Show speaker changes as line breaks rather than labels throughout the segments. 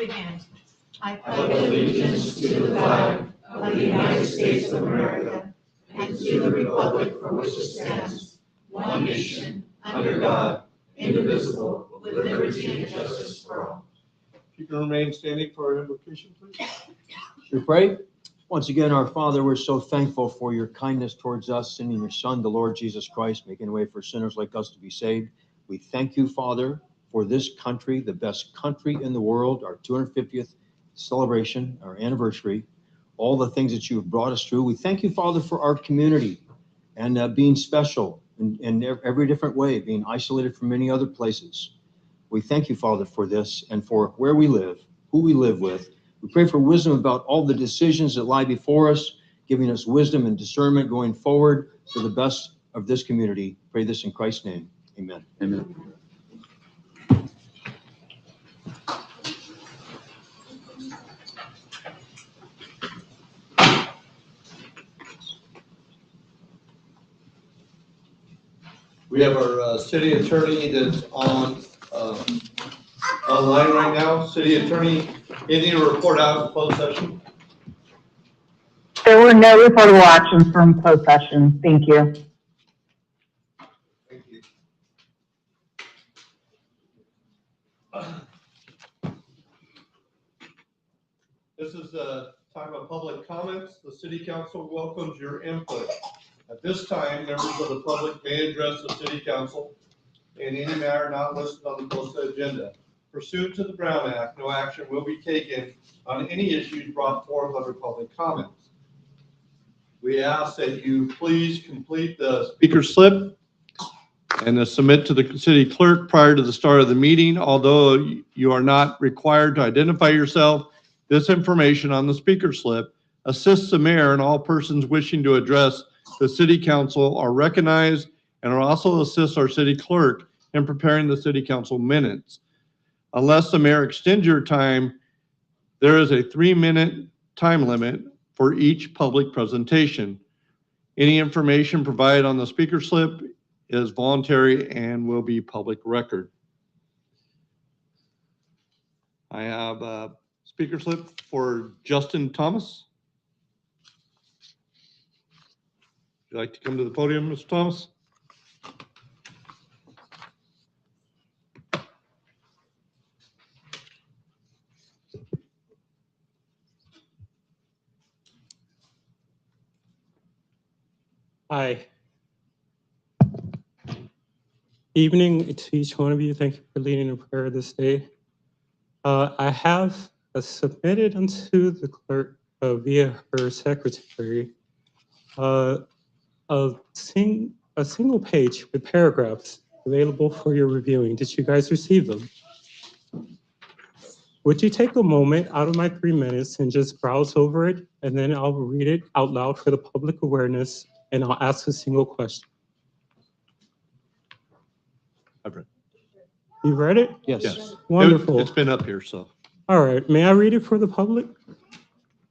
your hand. I pledge allegiance to the flag of the United States of America and to the republic for which it stands, one nation, under God, indivisible, with liberty and justice for all.
If you can remain standing for our invocation, please.
We pray. Once again, our Father, we're so thankful for your kindness towards us, sending your Son, the Lord Jesus Christ, making a way for sinners like us to be saved. We thank you, Father, for this country, the best country in the world, our 250th celebration, our anniversary, all the things that you have brought us through. We thank you, Father, for our community and being special in every different way, being isolated from many other places. We thank you, Father, for this and for where we live, who we live with. We pray for wisdom about all the decisions that lie before us, giving us wisdom and discernment going forward for the best of this community. Pray this in Christ's name. Amen.
Amen. We have our city attorney that's on online right now. City attorney, anything to report out in closed session?
There were no reportable actions from closed session. Thank you.
Thank you. This is the time of public comments. The city council welcomes your input. At this time, members of the public may address the city council in any matter not listed on the posted agenda. Pursuant to the Brown Act, no action will be taken on any issues brought forth under public comments. We ask that you please complete the speaker slip and submit to the city clerk prior to the start of the meeting. Although you are not required to identify yourself, this information on the speaker slip assists the mayor and all persons wishing to address the city council are recognized and will also assist our city clerk in preparing the city council minutes. Unless the mayor extends your time, there is a 3-minute time limit for each public presentation. Any information provided on the speaker slip is voluntary and will be public record. I have a speaker slip for Justin Thomas. Would you like to come to the podium, Mr. Thomas?
Hi. Evening to each one of you. Thank you for leading a prayer this day. I have submitted unto the clerk via her secretary a single page with paragraphs available for your reviewing. Did you guys receive them? Would you take a moment out of my 3 minutes and just browse over it, and then I'll read it out loud for the public awareness, and I'll ask a single question.
I've read.
You read it?
Yes.
Wonderful.
It's been up here, so.
All right. May I read it for the public?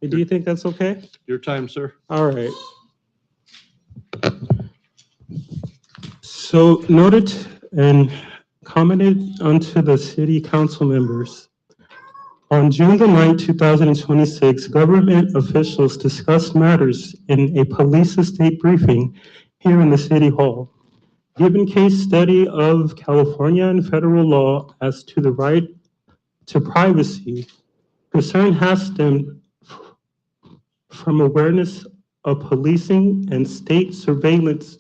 Do you think that's okay?
Your time, sir.
All right. So noted and commented unto the city council members. On June the 9th, 2026, government officials discussed matters in a police estate briefing here in the city hall. Given case study of California and federal law as to the right to privacy, concern has stemmed from awareness of policing and state surveillance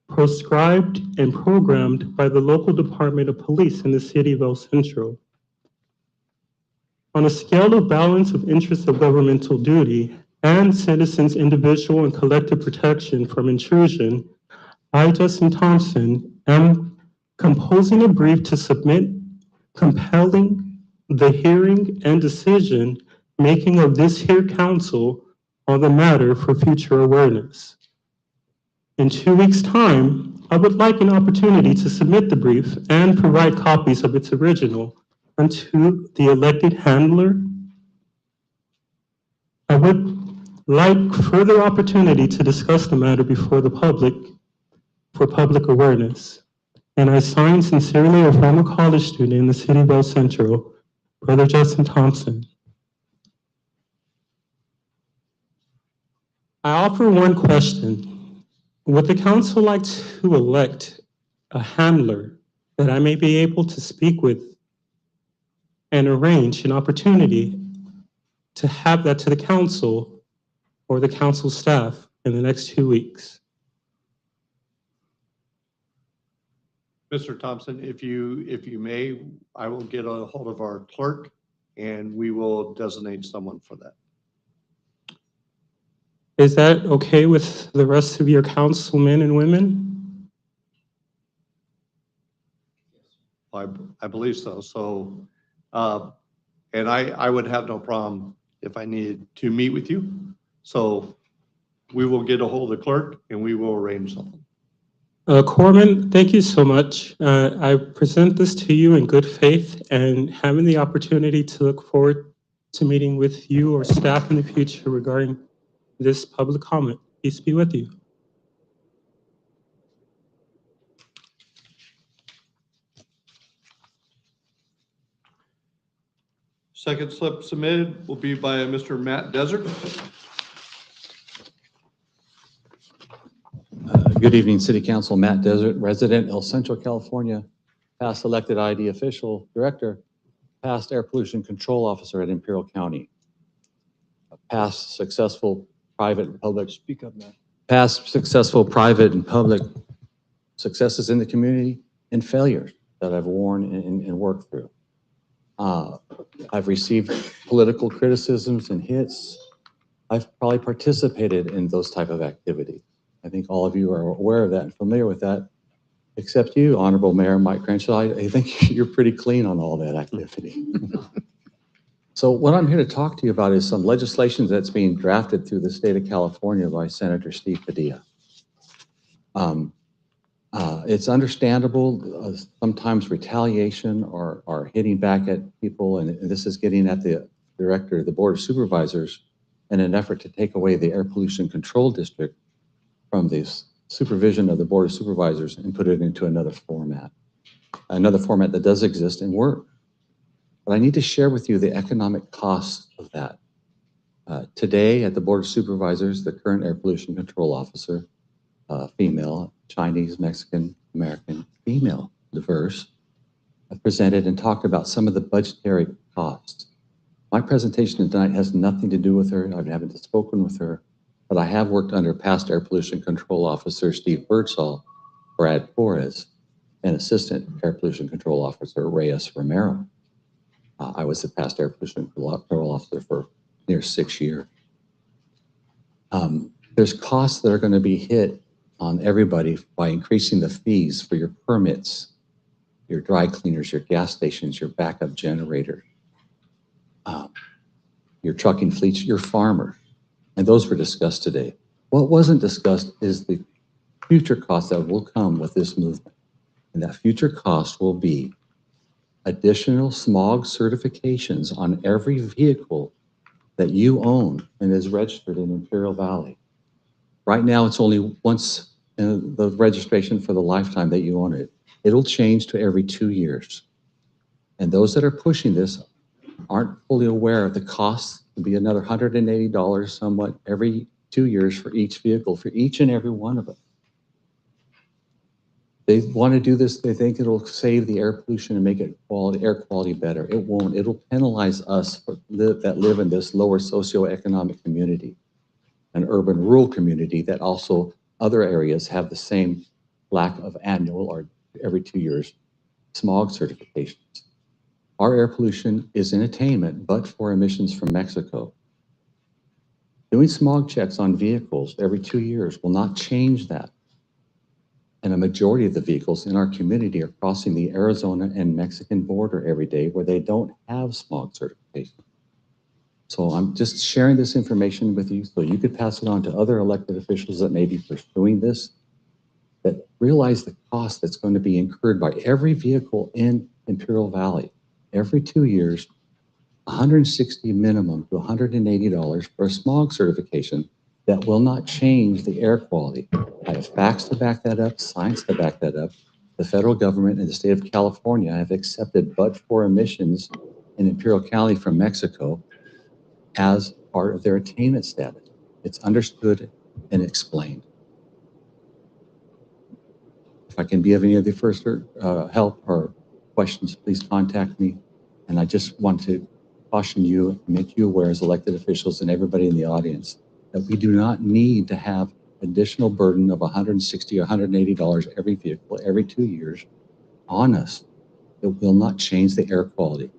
proscribed and programmed by the local Department of Police in the city of El Centro. On a scale of balance of interests of governmental duty and citizens' individual and collective protection from intrusion, I, Justin Thompson, am composing a brief to submit compelling the hearing and decision making of this here council on the matter for future awareness. In 2 weeks' time, I would like an opportunity to submit the brief and provide copies of its original unto the elected handler. I would like further opportunity to discuss the matter before the public for public awareness. And I sign sincerely, a former college student in the city of El Centro, Brother Justin Thompson. I offer one question. Would the council like to elect a handler that I may be able to speak with and arrange an opportunity to have that to the council or the council staff in the next 2 weeks?
Mr. Thompson, if you may, I will get a hold of our clerk and we will designate someone for that.
Is that okay with the rest of your councilmen and women?
I believe so. So, and I would have no problem if I needed to meet with you. So we will get a hold of the clerk and we will arrange something.
Corman, thank you so much. I present this to you in good faith and having the opportunity to look forward to meeting with you or staff in the future regarding this public comment. Peace be with you.
Second slip submitted will be by Mr. Matt Desert.
Good evening, City Council. Matt Desert, resident, El Centro, California, past elected ID official, director, past air pollution control officer at Imperial County, past successful private and public.
Speak up, man.
Past successful private and public successes in the community and failures that I've worn and worked through. I've received political criticisms and hits. I've probably participated in those type of activities. I think all of you are aware of that and familiar with that, except you, Honorable Mayor Mike Crenshaw. I think you're pretty clean on all that activity. So what I'm here to talk to you about is some legislation that's being drafted through the state of California by Senator Steve Padilla. It's understandable, sometimes retaliation or hitting back at people, and this is getting at the director of the Board of Supervisors in an effort to take away the Air Pollution Control District from the supervision of the Board of Supervisors and put it into another format that does exist and work. But I need to share with you the economic costs of that. Today at the Board of Supervisors, the current Air Pollution Control Officer, female, Chinese, Mexican, American, female, diverse, presented and talked about some of the budgetary costs. My presentation tonight has nothing to do with her. I haven't spoken with her, but I have worked under past Air Pollution Control Officer Steve Birdsall, Brad Flores, and Assistant Air Pollution Control Officer Reyes Romero. I was the past Air Pollution Control Officer for near 6 years. There's costs that are going to be hit on everybody by increasing the fees for your permits, your dry cleaners, your gas stations, your backup generator, your trucking fleets, your farmers. And those were discussed today. What wasn't discussed is the future costs that will come with this movement. And that future cost will be additional smog certifications on every vehicle that you own and is registered in Imperial Valley. Right now, it's only once the registration for the lifetime that you own it. It'll change to every 2 years. And those that are pushing this aren't fully aware of the cost. To be another $180 somewhat every 2 years for each vehicle, for each and every one of them. They want to do this, they think it'll save the air pollution and make it air quality better. It won't. It'll penalize us that live in this lower socioeconomic community, an urban rural community that also other areas have the same lack of annual or every 2 years smog certifications. Our air pollution is in attainment, but for emissions from Mexico. Doing smog checks on vehicles every 2 years will not change that. And a majority of the vehicles in our community are crossing the Arizona and Mexican border every day where they don't have smog certification. So I'm just sharing this information with you so you could pass it on to other elected officials that may be pursuing this, that realize the cost that's going to be incurred by every vehicle in Imperial Valley. Every 2 years, $160 minimum to $180 for a smog certification that will not change the air quality. I have facts to back that up, science to back that up. The federal government and the state of California have accepted but for emissions in Imperial County from Mexico as part of their attainment status. It's understood and explained. If I can be of any other further help or questions, please contact me. And I just want to caution you, make you aware as elected officials and everybody in the audience that we do not need to have additional burden of $160 or $180 every vehicle every 2 years on us. It will not change the air quality.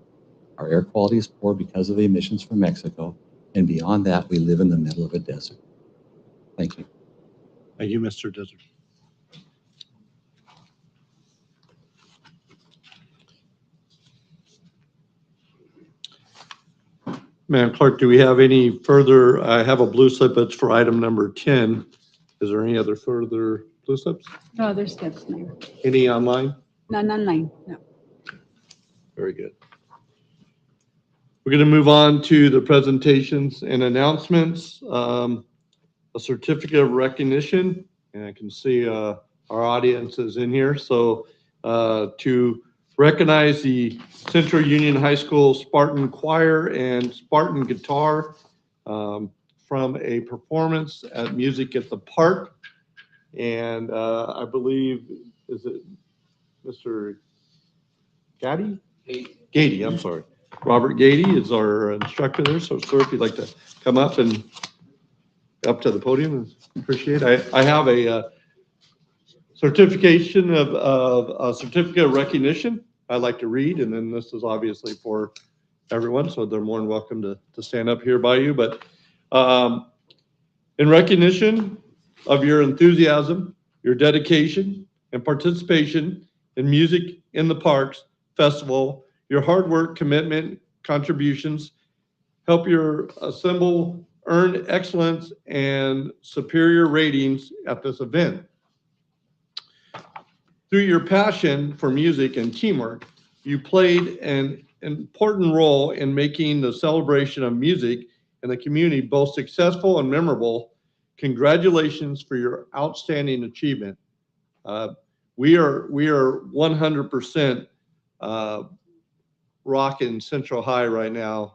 Our air quality is poor because of the emissions from Mexico. And beyond that, we live in the middle of a desert. Thank you.
Thank you, Mr. Desert. Madam Clerk, do we have any further? I have a blue slip. It's for item number 10. Is there any other further blue slips?
No, there's steps, Mayor.
Any online?
None online, no.
Very good. We're going to move on to the presentations and announcements. A certificate of recognition, and I can see our audience is in here. So to recognize the Central Union High School Spartan Choir and Spartan Guitar from a performance at Music at the Park. And I believe, is it Mr. Gady? Gady, I'm sorry. Robert Gady is our instructor there. So sir, if you'd like to come up and up to the podium, appreciate it. I have a certification of a certificate of recognition I'd like to read, and then this is obviously for everyone, so they're more than welcome to stand up here by you. But in recognition of your enthusiasm, your dedication, and participation in Music in the Parks Festival, your hard work, commitment, contributions help your assemble earn excellence and superior ratings at this event. Through your passion for music and teamwork, you played an important role in making the celebration of music in the community both successful and memorable. Congratulations for your outstanding achievement. We are 100% rocking Central High right now.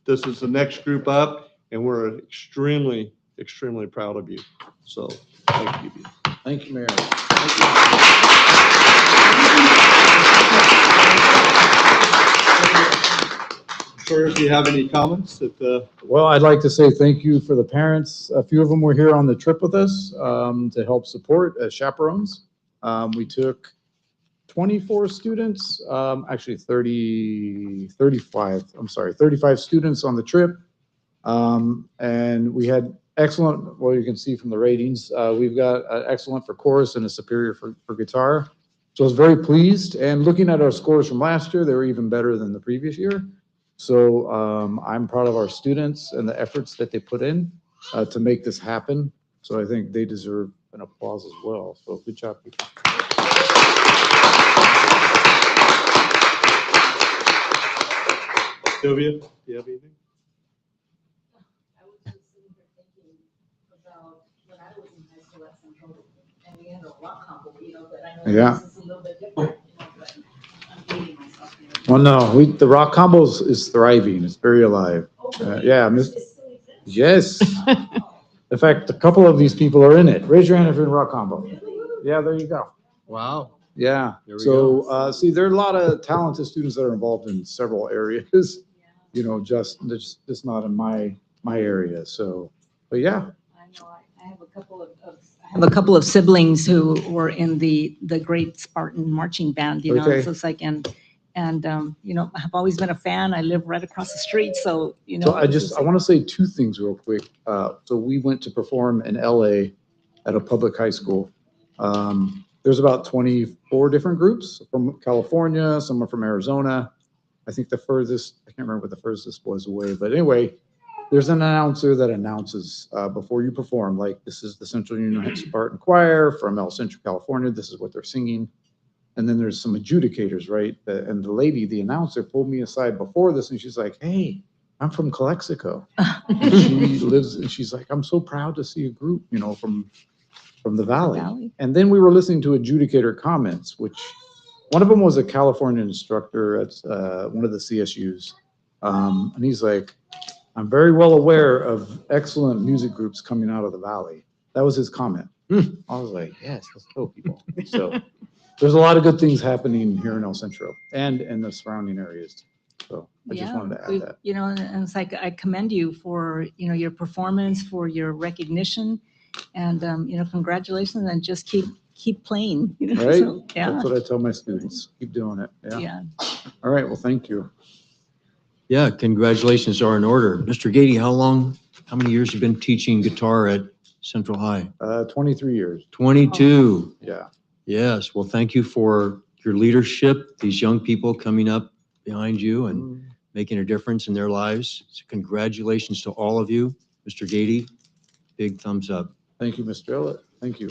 This is the next group up, and we're extremely, extremely proud of you. So thank you.
Thank you, Mayor.
Sir, if you have any comments?
Well, I'd like to say thank you for the parents. A few of them were here on the trip with us to help support as chaperones. We took 24 students, actually 35 students on the trip. And we had excellent, well, you can see from the ratings, we've got excellent for chorus and a superior for guitar. So I was very pleased, and looking at our scores from last year, they were even better than the previous year. So I'm proud of our students and the efforts that they put in to make this happen. So I think they deserve an applause as well. So good job, people.
Sylvia, do you have anything?
I was just sitting here thinking about when I was in high school at Centro, and we had a rock combo, but I know
Yeah.
this is a little bit different, but I'm dating myself here.
Well, no, the rock combos is thriving. It's very alive. Yeah,
It still exists.
yes. In fact, a couple of these people are in it. Raise your hand if you're in rock combo. Yeah, there you go.
Wow.
Yeah.
There we
So, see, there are a lot of talented students that are involved in several areas. Just not in my area. So, but yeah.
I know, I have a couple of siblings who were in the Great Spartan Marching Band,
Okay.
so it's like, and I've always been a fan. I live right across the street, so,
So I want to say two things real quick. So we went to perform in LA at a public high school. There's about 24 different groups from California, some are from Arizona. I think the furthest, I can't remember what the furthest was away, but anyway, there's an announcer that announces before you perform, like this is the Central Union Spartan Choir from El Centro, California. This is what they're singing. And then there's some adjudicators, right? And the lady, the announcer, pulled me aside before this, and she's like, "Hey, I'm from Calexico." And she lives, and she's like, "I'm so proud to see a group, from the Valley." And then we were listening to adjudicator comments, which one of them was a California instructor at one of the CSUs. And he's like, I'm very well aware of excellent music groups coming out of the valley. That was his comment. I was like, yes, let's go, people. So there's a lot of good things happening here in El Centro and in the surrounding areas. So I just wanted to add that.
You know, and it's like, I commend you for, you know, your performance, for your recognition, and, you know, congratulations, and just keep playing, you know.
Right?
So, yeah,
That's what I tell my students. Keep doing it. Yeah.
yeah.
All right. Well, thank you.
Yeah, congratulations are in order. Mr. Gady, how many years have you been teaching guitar at Central High?
23 years.
22.
Yeah.
Yes, well, thank you for your leadership, these young people coming up behind you and making a difference in their lives. So congratulations to all of you. Mr. Gady, big thumbs up.
Thank you, Mr. Ellett. Thank you.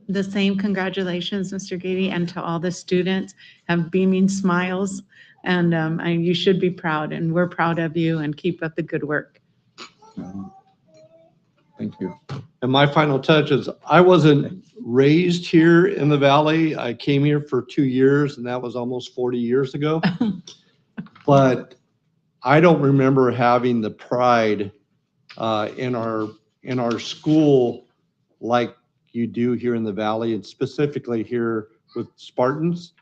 The same congratulations, Mr. Gady, and to all the students. Have beaming smiles, and you should be proud, and we're proud of you, and keep up the good work.
Thank you.
And my final touch is I wasn't raised here in the valley. I came here for 2 years, and that was almost 40 years ago. But I don't remember having the pride in our school like you do here in the valley, and specifically here with Spartans.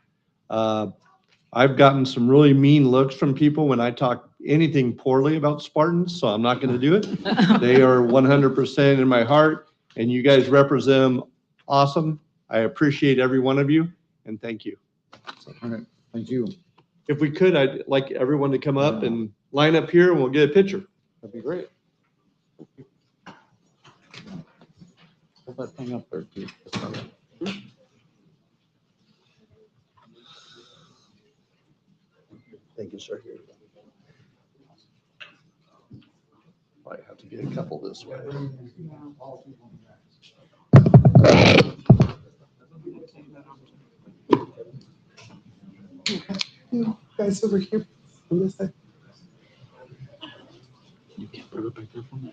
I've gotten some really mean looks from people when I talk anything poorly about Spartans, so I'm not going to do it. They are 100% in my heart, and you guys represent them awesome. I appreciate every one of you, and thank you.
All right. Thank you.
If we could, I'd like everyone to come up and line up here, and we'll get a picture.
That'd be great. Hold that thing up there, too.
Thank you, sir. Might have to get a couple this way.
Guys over here on this side.
You can't put it back there for me.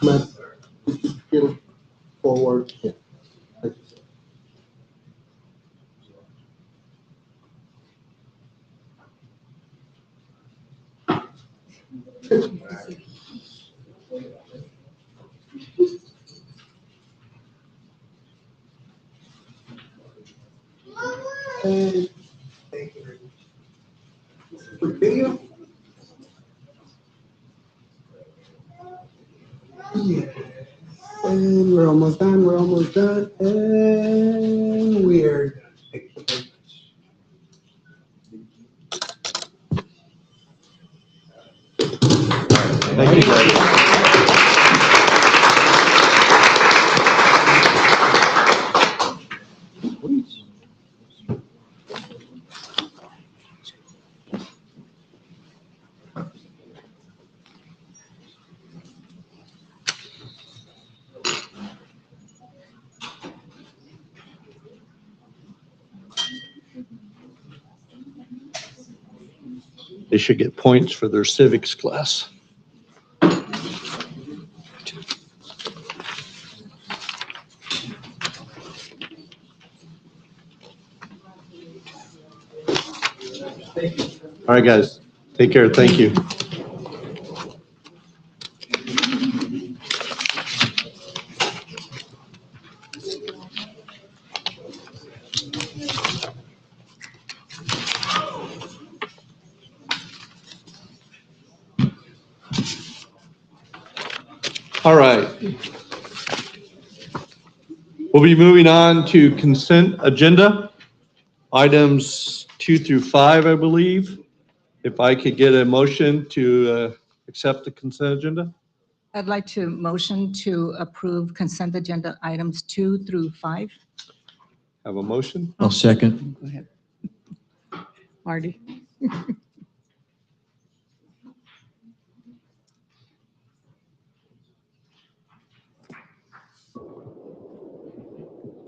Matt, get it forward. Yeah. Thank you, sir. And thank you very much. Quick video. Yeah. And we're almost done. We're almost done. And we're done. Thank you very much.
Thank you, guys. They should get points for their civics class. All right, guys. Take care. Thank you. All right. We'll be moving on to consent agenda, items 2 through 5, I believe. If I could get a motion to accept the consent agenda.
I'd like to motion to approve consent agenda items 2 through 5.
Have a motion?
I'll second.
Go ahead. Marty.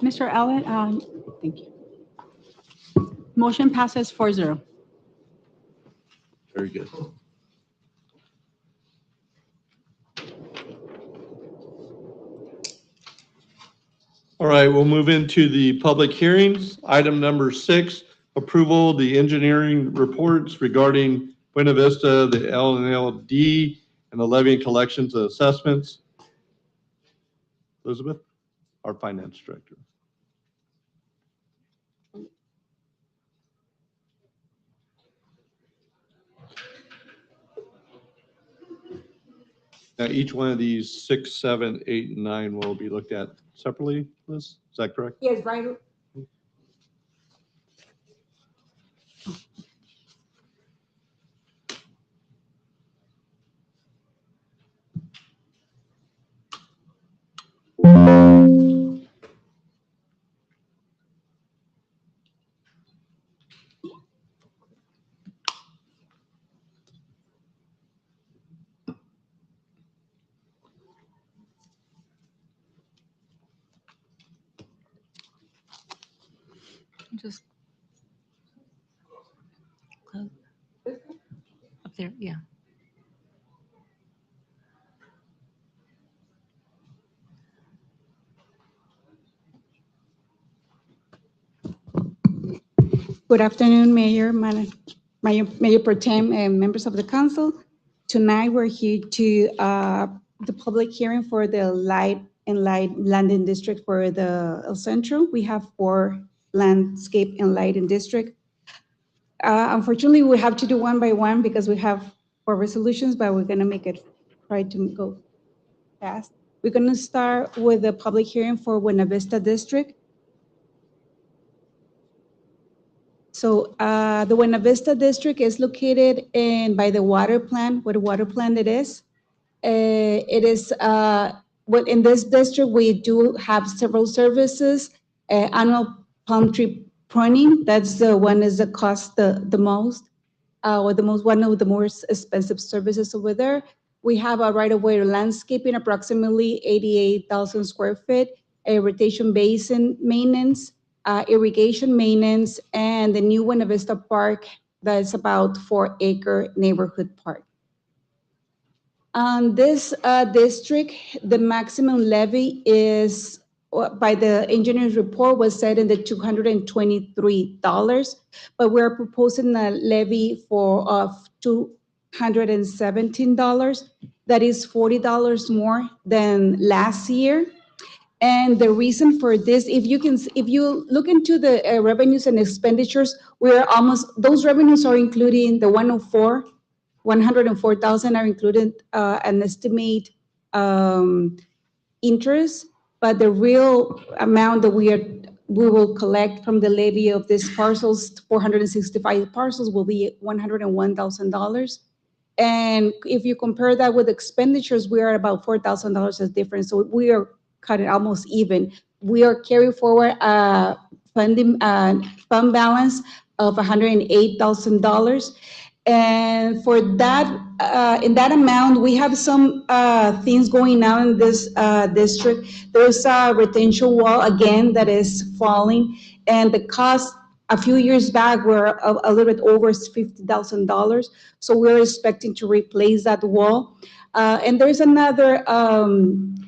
Mr. Allen, thank you. Motion passes 4-0.
Very Very good. All right, we'll move into the public hearings. Item number 6, approval of the engineering reports regarding Buena Vista, the LNLD, and the levy and collections and assessments. Elizabeth, our finance director. Now, each one of these 6, 7, 8, and 9 will be looked at separately, Liz? Is that correct?
Yes, right.
Just close. Up there, yeah.
Good afternoon, Mayor Pro Tem and members of the council. Tonight, we're here to the public hearing for the light landing district for the El Centro. We have 4 landscape and lighting district. Unfortunately, we have to do one by one because we have 4 resolutions, but we're gonna make it, try to go fast. We're gonna start with the public hearing for Buena Vista District. So the Buena Vista District is located by the water plant, what a water plant it is. It is, well, in this district, we do have several services. Annual palm tree pruning, that's the one is the cost the most, or one of the most expensive services over there. We have a right-of-way landscaping, approximately 88,000 square feet, a rotation basin maintenance, irrigation maintenance, and the new Buena Vista Park that's about 4-acre neighborhood park. On this district, the maximum levy is, by the engineer's report, was set in the $223, but we're proposing a levy of $217. That is $40 more than last year. And the reason for this, if you look into the revenues and expenditures, those revenues are including the 104,000 are included an estimate interest, but the real amount that we will collect from the levy of these parcels, 465 parcels, will be $101,000. And if you compare that with expenditures, we are about $4,000 as difference. So we are cutting almost even. We are carrying forward a fund balance of $108,000. And for that, in that amount, we have some things going on in this district. There's a retention wall again that is falling, and the cost a few years back were a little bit over $50,000. So we're expecting to replace that wall. And there's another,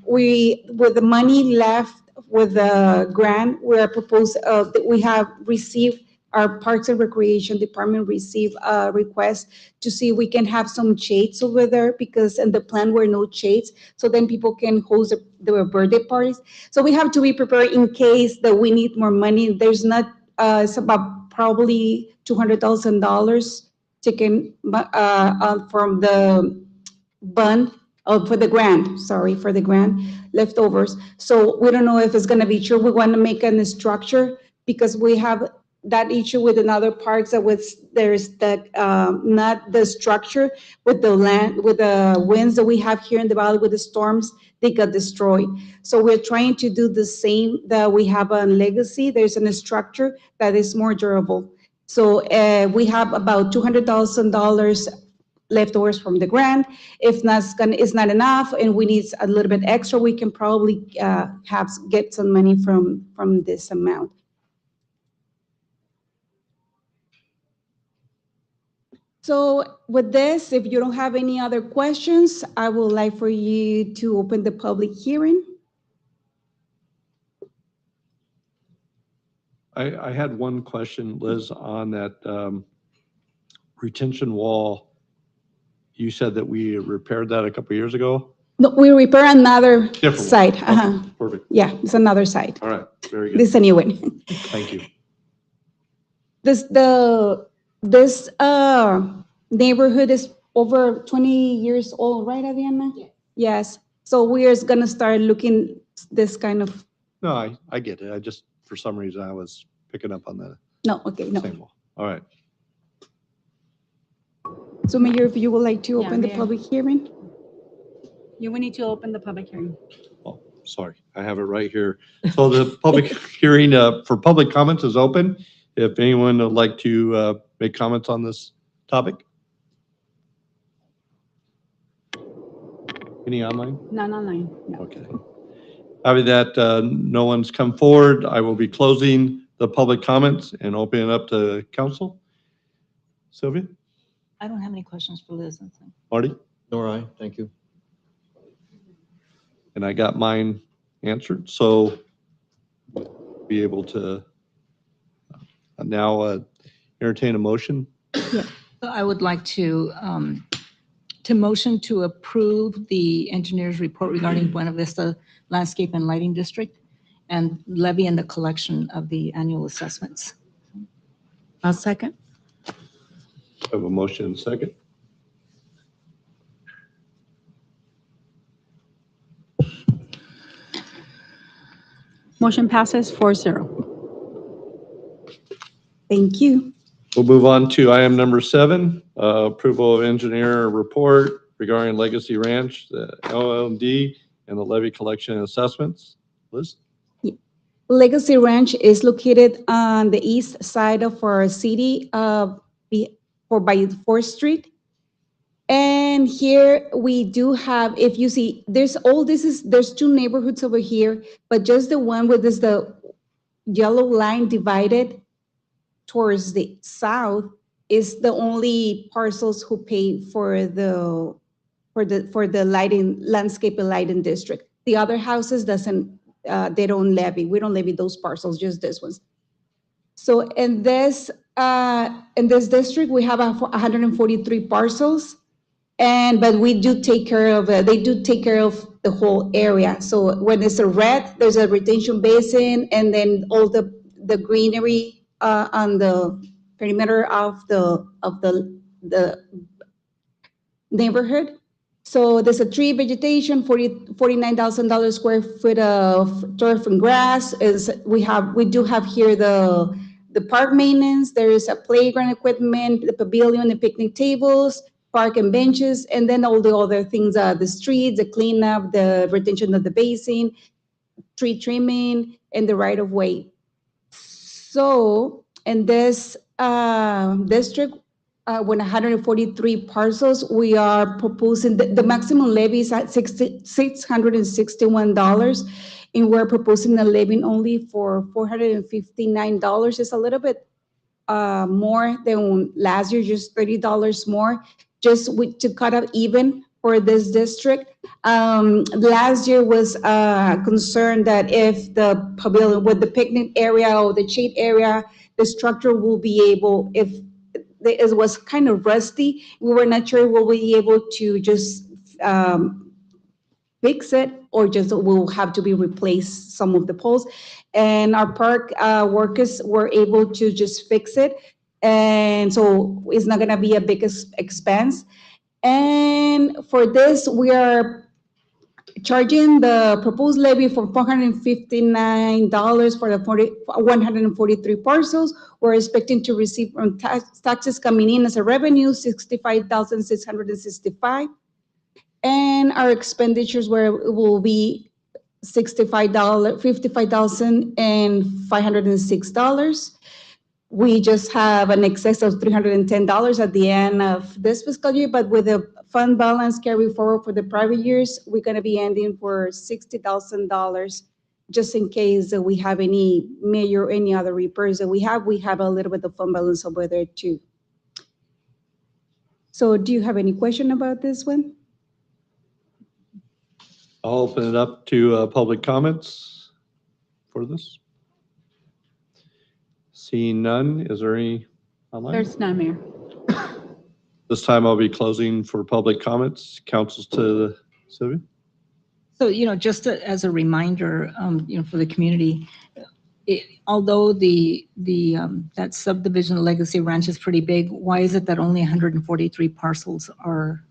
with the money left with the grant, we are proposed that we have received. Our Parks and Recreation Department received a request to see if we can have some shades over there, because in the plan were no shades, so then people can host their birthday parties. So we have to be prepared in case that we need more money. There's not, it's about probably $200,000 taken from the bond, for the grant, for the grant leftovers. So we don't know if it's gonna be true. We wanna make a structure because we have that issue with another parks that there's not the structure with the land, with the winds that we have here in the valley with the storms, they got destroyed. So we're trying to do the same that we have on Legacy. There's a structure that is more durable. So we have about $200,000 leftovers from the grant. If it's not enough and we need a little bit extra, we can probably get some money from this amount. So with this, if you don't have any other questions, I would like for you to open the public hearing.
I had one question, Liz, on that retention wall. You said that we repaired that a couple years ago?
No, we repair another
Different one.
site.
Okay, perfect.
Yeah, it's another site.
All right, very good.
This is a new one.
Thank you.
This neighborhood is over 20 years old, right, Adriana?
Yes.
Yes. So we are gonna start looking this kind of,
No, I get it. I just, for some reason, I was picking up on the
no, okay, no.
same wall. All right.
So Mayor, if you would like to
Yeah,
open the
Mayor.
public hearing?
You will need to open the public hearing.
Oh, sorry, I have it right here. So the public hearing for public comments is open. If anyone would like to make comments on this topic. Any online?
None online. No.
Okay. Having that, no one's come forward, I will be closing the public comments and opening it up to council. Sylvia,
I don't have any questions for Liz. That's it.
Marty,
Nor I, thank you.
and I got mine answered, so be able to now entertain a motion.
So I would like to motion to approve the engineer's report regarding Buena Vista Landscape and Lighting District and levy and the collection of the annual assessments.
I'll second.
I have a motion and a second.
Motion passes 4-0.
Thank you.
We'll move on to item number 7, approval of engineer report regarding Legacy Ranch, the LLD, and the levy collection and assessments. Liz?
Legacy Ranch is located on the east side of our city, by 4th Street. And here we do have, if you see, there's 2 neighborhoods over here, but just the one with the yellow line divided towards the south is the only parcels who pay for the lighting, landscape and lighting district. The other houses they don't levy. We don't levy those parcels, just this ones. So in this district, we have 143 parcels, but we do take care of, they do take care of the whole area. So when it's a red, there's a retention basin, and then all the greenery on the perimeter of the neighborhood. So there's a tree vegetation, $49,000 square foot of turf and grass. We do have here the park maintenance. There is a playground equipment, the pavilion, the picnic tables, park and benches, and then all the other things, the streets, the cleanup, the retention of the basin, tree trimming, and the right of way. So in this district, when 143 parcels, we are proposing, the maximum levy is at $661, and we're proposing a levy only for $459. It's a little bit more than last year, just $30 more, just to cut out even for this district. Last year was concerned that if the pavilion with the picnic area or the shade area, the structure will be able, if it was kind of rusty, we were not sure we'll be able to just fix it, or just will have to be replaced some of the poles. And our park workers were able to just fix it. And so it's not gonna be a big expense. And for this, we are charging the proposed levy for $459 for the 143 parcels. We're expecting to receive from taxes coming in as a revenue, $65,665. And our expenditures will be $55,506. We just have an excess of $310 at the end of this fiscal year, but with the fund balance carry forward for the prior years, we're going to be ending for $60,000, just in case that we have any major or any other repairs that we have a little bit of fund balance over there too. So do you have any question about this one?
I'll open it up to public comments for this. Seeing none, is there any online?
There's none, Mayor.
This time I'll be closing for public comments. Councils to Sylvia.
So, just as a reminder, for the community, although that subdivision Legacy Ranch is pretty big, why is it that only 143 parcels are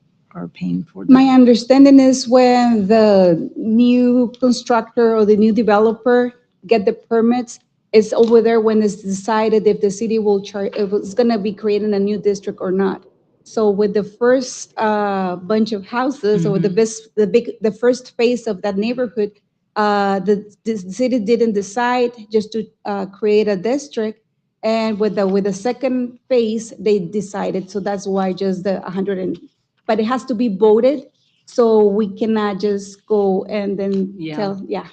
paying for that?
My understanding is when the new constructor or the new developer get the permits, it's over there when it's decided if the city will charge, if it's gonna be creating a new district or not. So with the first bunch of houses or the first phase of that neighborhood, the city didn't decide just to create a district. And with the second phase, they decided. So that's why just the 100 but it has to be voted. So we cannot just go and then tell,
Yeah.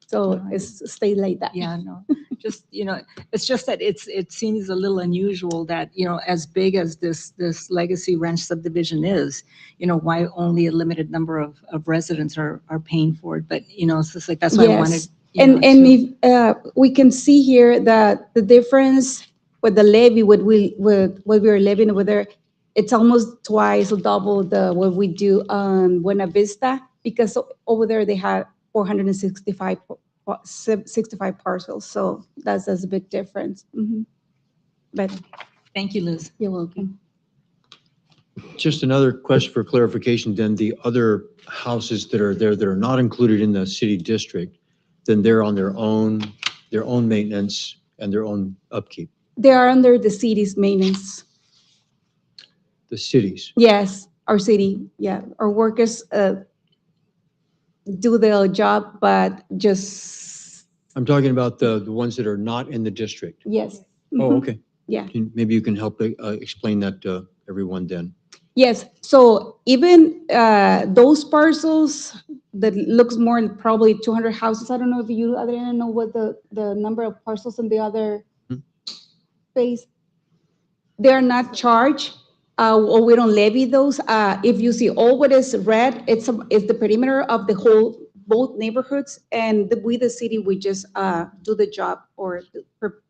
So
No,
it's stay like that.
Yeah, no, just, it's just that it seems a little unusual that, as big as this Legacy Ranch subdivision is, why only a limited number of residents are paying for it. But, it's just like, that's why I wanted.
And if we can see here that the difference with the levy, what we are levying over there, it's almost twice or double what we do on Buena Vista, because over there they have 465 parcels. So that's a big difference. But
Thank you, Liz.
you're welcome.
Just another question for clarification, then the other houses that are there that are not included in the city district, then they're on their own maintenance and their own upkeep,
They are under the city's maintenance.
the cities.
Yes, our city, yeah. Our workers do their job, but just,
I'm talking about the ones that are not in the district.
yes.
Oh, okay.
Yeah.
Maybe you can help explain that to everyone then.
Yes, so even those parcels that looks more probably 200 houses, I don't know if you, Adriana, know what the number of parcels in the other phase. They're not charged, or we don't levy those. If you see all what is red, it's the perimeter of the whole, both neighborhoods, and we, the city, we just do the job or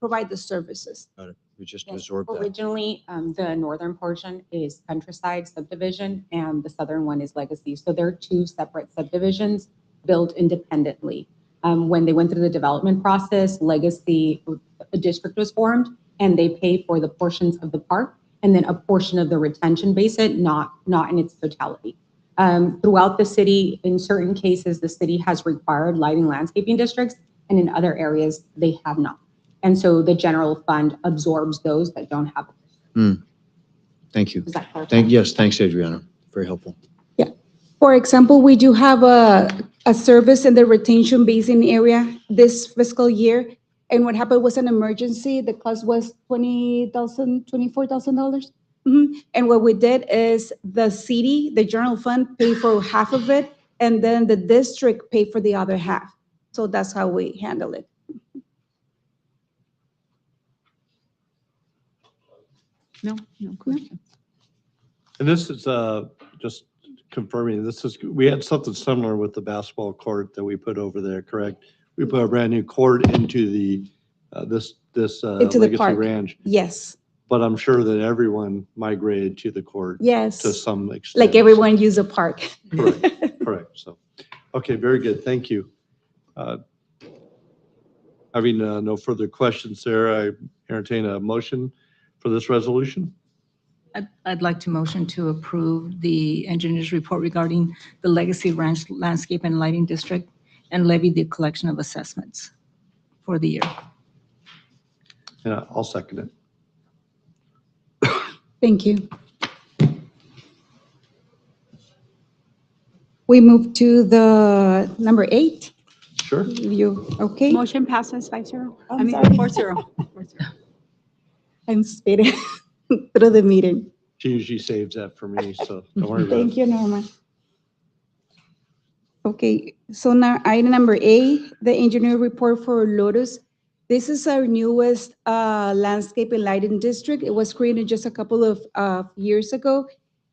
provide the services.
Got it. We just
Yes,
absorb that.
originally, the northern portion is Countryside subdivision and the southern one is Legacy. So they're two separate subdivisions built independently. When they went through the development process, Legacy, a district was formed and they pay for the portions of the park and then a portion of the retention basin, not in its totality. Throughout the city, in certain cases, the city has required lighting landscaping districts, and in other areas, they have not. And so the general fund absorbs those that don't have it.
Thank you.
Does that clarify?
Yes, thanks, Adriana. Very helpful.
Yeah. For example, we do have a service in the retention basin area this fiscal year. And what happened was an emergency. The cost was $24,000. And what we did is the city, the general fund, paid for half of it, and then the district paid for the other half. So that's how we handle it.
No questions.
And this is just confirming, we had something similar with the basketball court that we put over there, correct? We put a brand new court into this
Into the
Legacy
park.
Ranch,
Yes,
but I'm sure that everyone migrated to the court to
yes.
some extent.
Like everyone use a park.
Correct. So, okay, very good. Thank you. Having no further questions there, I entertain a motion for this resolution.
I'd like to motion to approve the engineer's report regarding the Legacy Ranch Landscape and Lighting District and levy the collection of assessments for the year.
Yeah, I'll second it.
Thank you. We move to the number 8.
Sure.
You, okay?
Motion passes 5-0.
I'm
I mean,
sorry.
4-0.
I'm speeding through the meeting.
She usually saves that for me, so don't worry about
Thank
it.
you, Norma. Okay, so now item number 8, the engineer report for Lotus. This is our newest landscape and lighting district. It was created just a couple of years ago.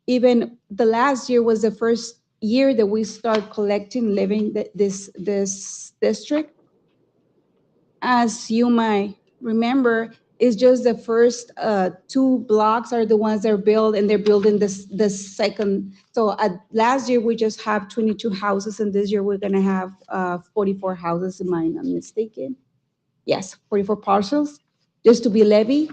even the last year was the first year that we start collecting living this district. As you might remember, it's just the first two blocks are the ones that are built, and they're building the second. So last year we just have 22 houses, and this year we're gonna have 44 houses, am I not mistaken? Yes, 44 parcels, just to be levied.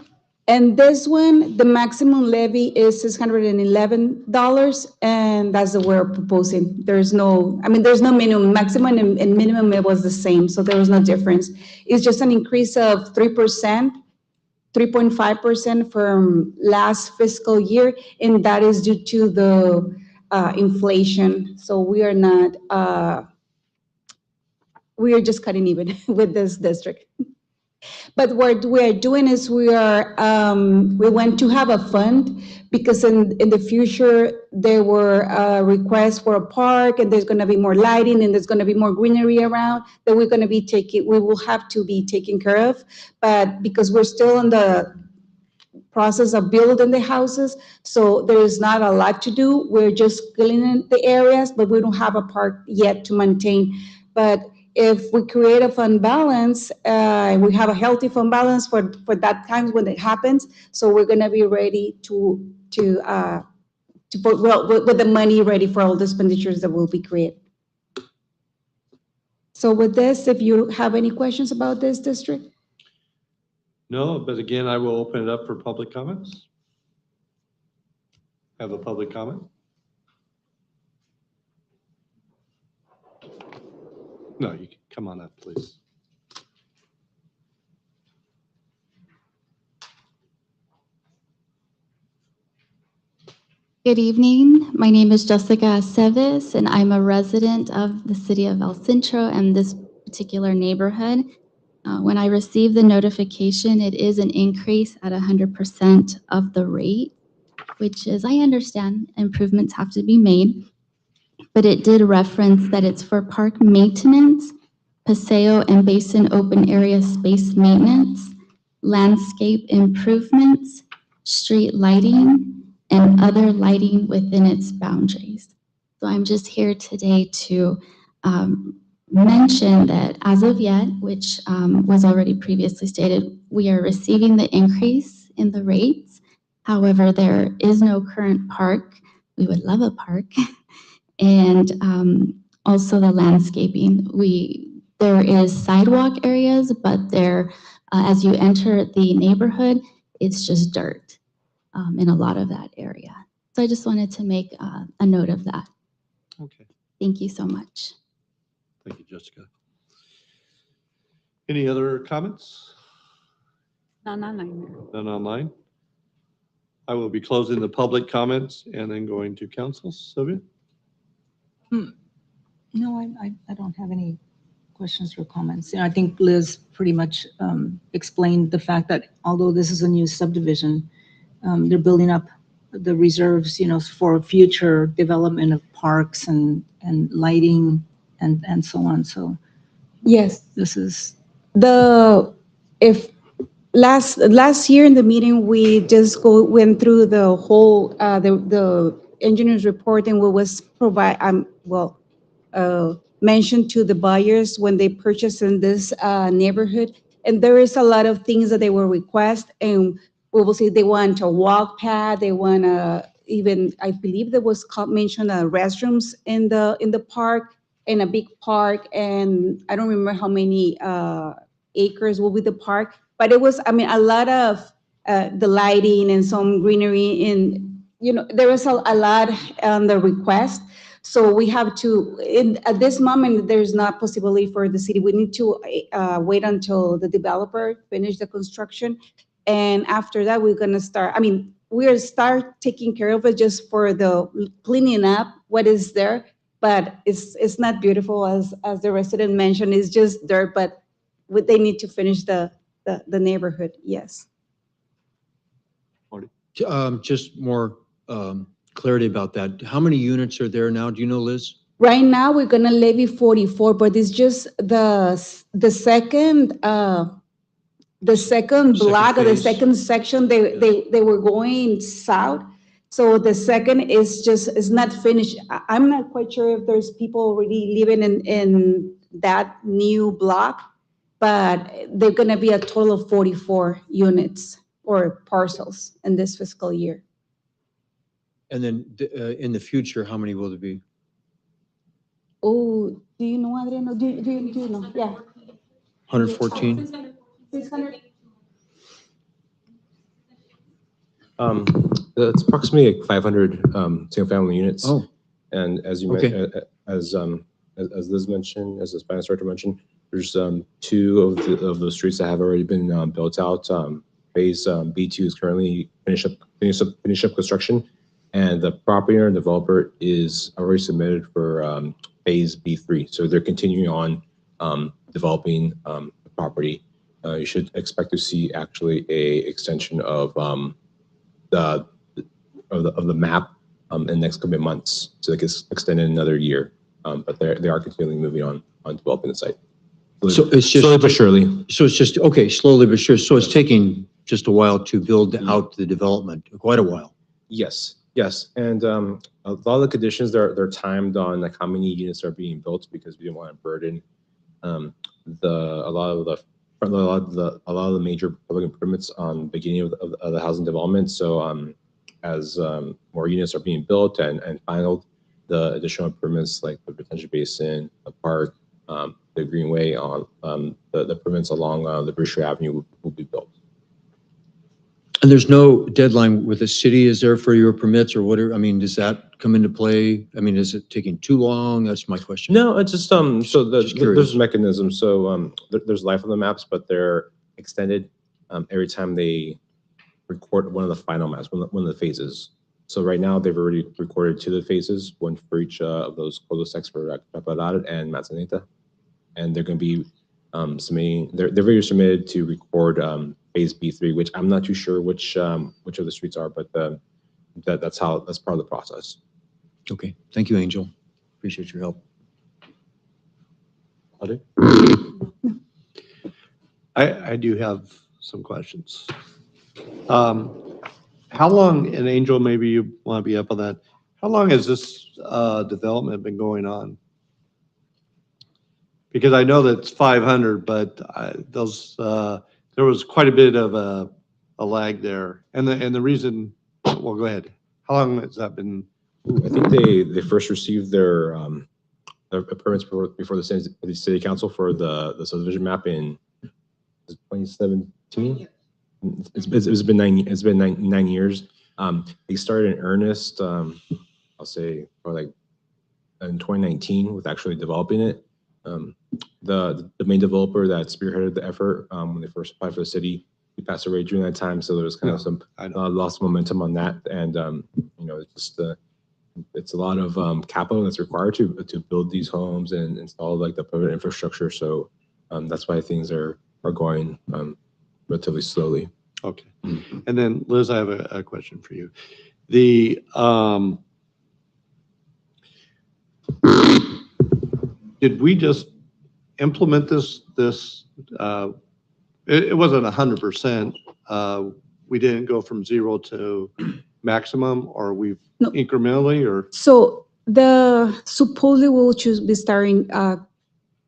And this one, the maximum levy is $611, and that's what we're proposing. There's no, I mean, there's no minimum. Maximum and minimum, it was the same, so there was no difference. It's just an increase of 3%, 3.5% from last fiscal year, and that is due to the inflation. So we are not, we are just cutting even with this district. But what we're doing is we want to have a fund, because in the future, there were requests for a park, and there's gonna be more lighting, and there's gonna be more greenery around that we will have to be taken care of. But because we're still in the process of building the houses, so there is not a lot to do. We're just cleaning the areas, but we don't have a park yet to maintain. But if we create a fund balance, we have a healthy fund balance for that time when it happens. So we're gonna be ready to put, well, with the money ready for all the expenditures that will be created. So with this, if you have any questions about this district?
No, but again, I will open it up for public comments. Have a public comment? No, you can come on up, please.
Good evening. My name is Jessica Aceves, and I'm a resident of the city of El Centro and this particular neighborhood. When I received the notification, it is an increase at 100% of the rate, which is, I understand, improvements have to be made, but it did reference that it's for park maintenance, paseo and basin open area space maintenance, landscape improvements, street lighting, and other lighting within its boundaries. So I'm just here today to mention that as of yet, which was already previously stated, we are receiving the increase in the rates. However, there is no current park. We would love a park. And also the landscaping. There is sidewalk areas, but there, as you enter the neighborhood, it's just dirt in a lot of that area. So I just wanted to make a note of that.
Okay.
Thank you so much.
Thank you, Jessica. Any other comments?
None online.
None online? I will be closing the public comments and then going to council. Sylvia?
No, I don't have any questions or comments. You know, I think Liz pretty much explained the fact that although this is a new subdivision, they're building up the reserves, you know, for future development of parks and lighting and so on. So
Yes.
this is
last year in the meeting, we just went through the whole the engineer's report, and what was mentioned to the buyers when they purchased in this neighborhood. And there is a lot of things that they will request, and we will see they want a walk path, they want even, I believe there was mentioned restrooms in the park, and a big park, and I don't remember how many acres will be the park, but it was, I mean, a lot of the lighting and some greenery, and you know, there was a lot on the request. So we have to, at this moment, there's not possibility for the city. We need to wait until the developer finish the construction. And after that, we're gonna start, I mean, we'll start taking care of it just for the cleaning up what is there, but it's not beautiful as the resident mentioned, it's just dirt, but they need to finish the neighborhood, yes.
Just more clarity about that. How many units are there now? Do you know, Liz?
Right now, we're gonna levy 44, but it's just the second block or the second section. They were going south, So the second is not finished. I'm not quite sure if there's people already living in that new block, but they're gonna be a total of 44 units or parcels in this fiscal year.
And then in the future, how many will there be?
Oh, do you know, Adriano? Do you know? Yeah.
114?
600?
It's approximately like 500 single-family units.
Oh,
And as you
okay.
mentioned, as Liz mentioned, as the finance director mentioned, there's two of those streets that have already been built out. Phase B2 is currently finish up construction, and the property owner and developer is already submitted for phase B3. So they're continuing on developing the property. You should expect to see actually a extension of the map in the next couple of months, so it gets extended another year. But they are continually moving on developing the site.
So it's just
slowly but surely.
So it's just, okay, slowly but sure. So it's taking just a while to build out the development, quite a while.
Yes, and a lot of the conditions they're timed on like how many units are being built because we didn't want to burden a lot of the major public improvements on the beginning of the housing development. So as more units are being built and finalized, the additional improvements like the retention basin, the park, the greenway on the improvements along the Brewster Avenue will be built.
And there's no deadline with the city, is there, for your permits or whatever? I mean, does that come into play? I mean, is it taking too long? That's my question.
No, it's just so
Just curious.
there's mechanisms. So there's life on the maps, but they're extended every time they record one of the final maps, one of the phases. So right now they've already recorded 2 of the phases, one for each of those cul-de-sacs for Capital and Manzanita, and they're going to be submitting. They're already submitted to record phase B3, which I'm not too sure which of the streets are, but that's part of the process.
Okay, thank you, Angel. Appreciate your help.
I do have some questions. How long, and Angel, maybe you want to be up on that, how long has this development been going on? Because I know that it's 500, but there was quite a bit of a lag there. And the reason, well, go ahead. How long has that been?
I think they first received their permits before the city council for the subdivision map in 2017. It's been 9 years. They started in earnest. I'll say probably like in 2019 with actually developing it. The main developer that spearheaded the effort when they first applied for the city, he passed away during that time, so there was kind of some lost momentum on that, and it's just it's a lot of capital that's required to build these homes and install like the permanent infrastructure. So that's why things are going relatively slowly.
Okay, and then Liz, I have a question for you. Did we just implement this? It wasn't 100%. We didn't go from 0 to maximum, or we've incrementally, or?
So supposedly we'll be starting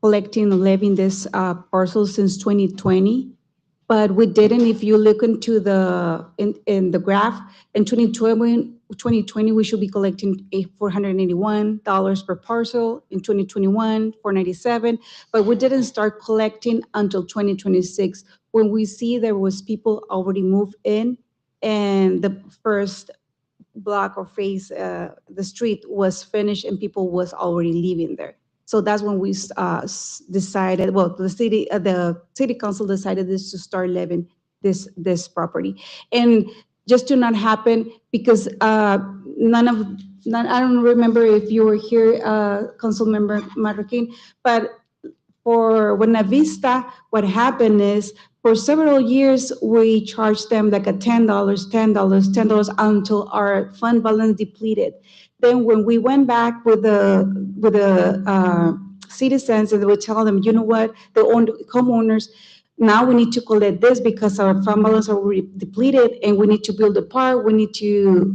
collecting and levying this parcel since 2020, but we didn't. If you look into in the graph, in 2020 we should be collecting $481 per parcel. In 2021, $497, but we didn't start collecting until 2026 when we see there was people already moved in and the first block or phase, the street was finished and people was already living there. So that's when we decided, well, the city council decided to start levying this property. And just to not happen, because I don't remember if you were here, Council Member Marroquin, but for Buena Vista, what happened is for several years, we charged them like a $10 until our fund balance depleted. Then when we went back with the citizens, and we tell them, you know what, the homeowners, now we need to collect this because our fund balance are already depleted and we need to build a park, we need to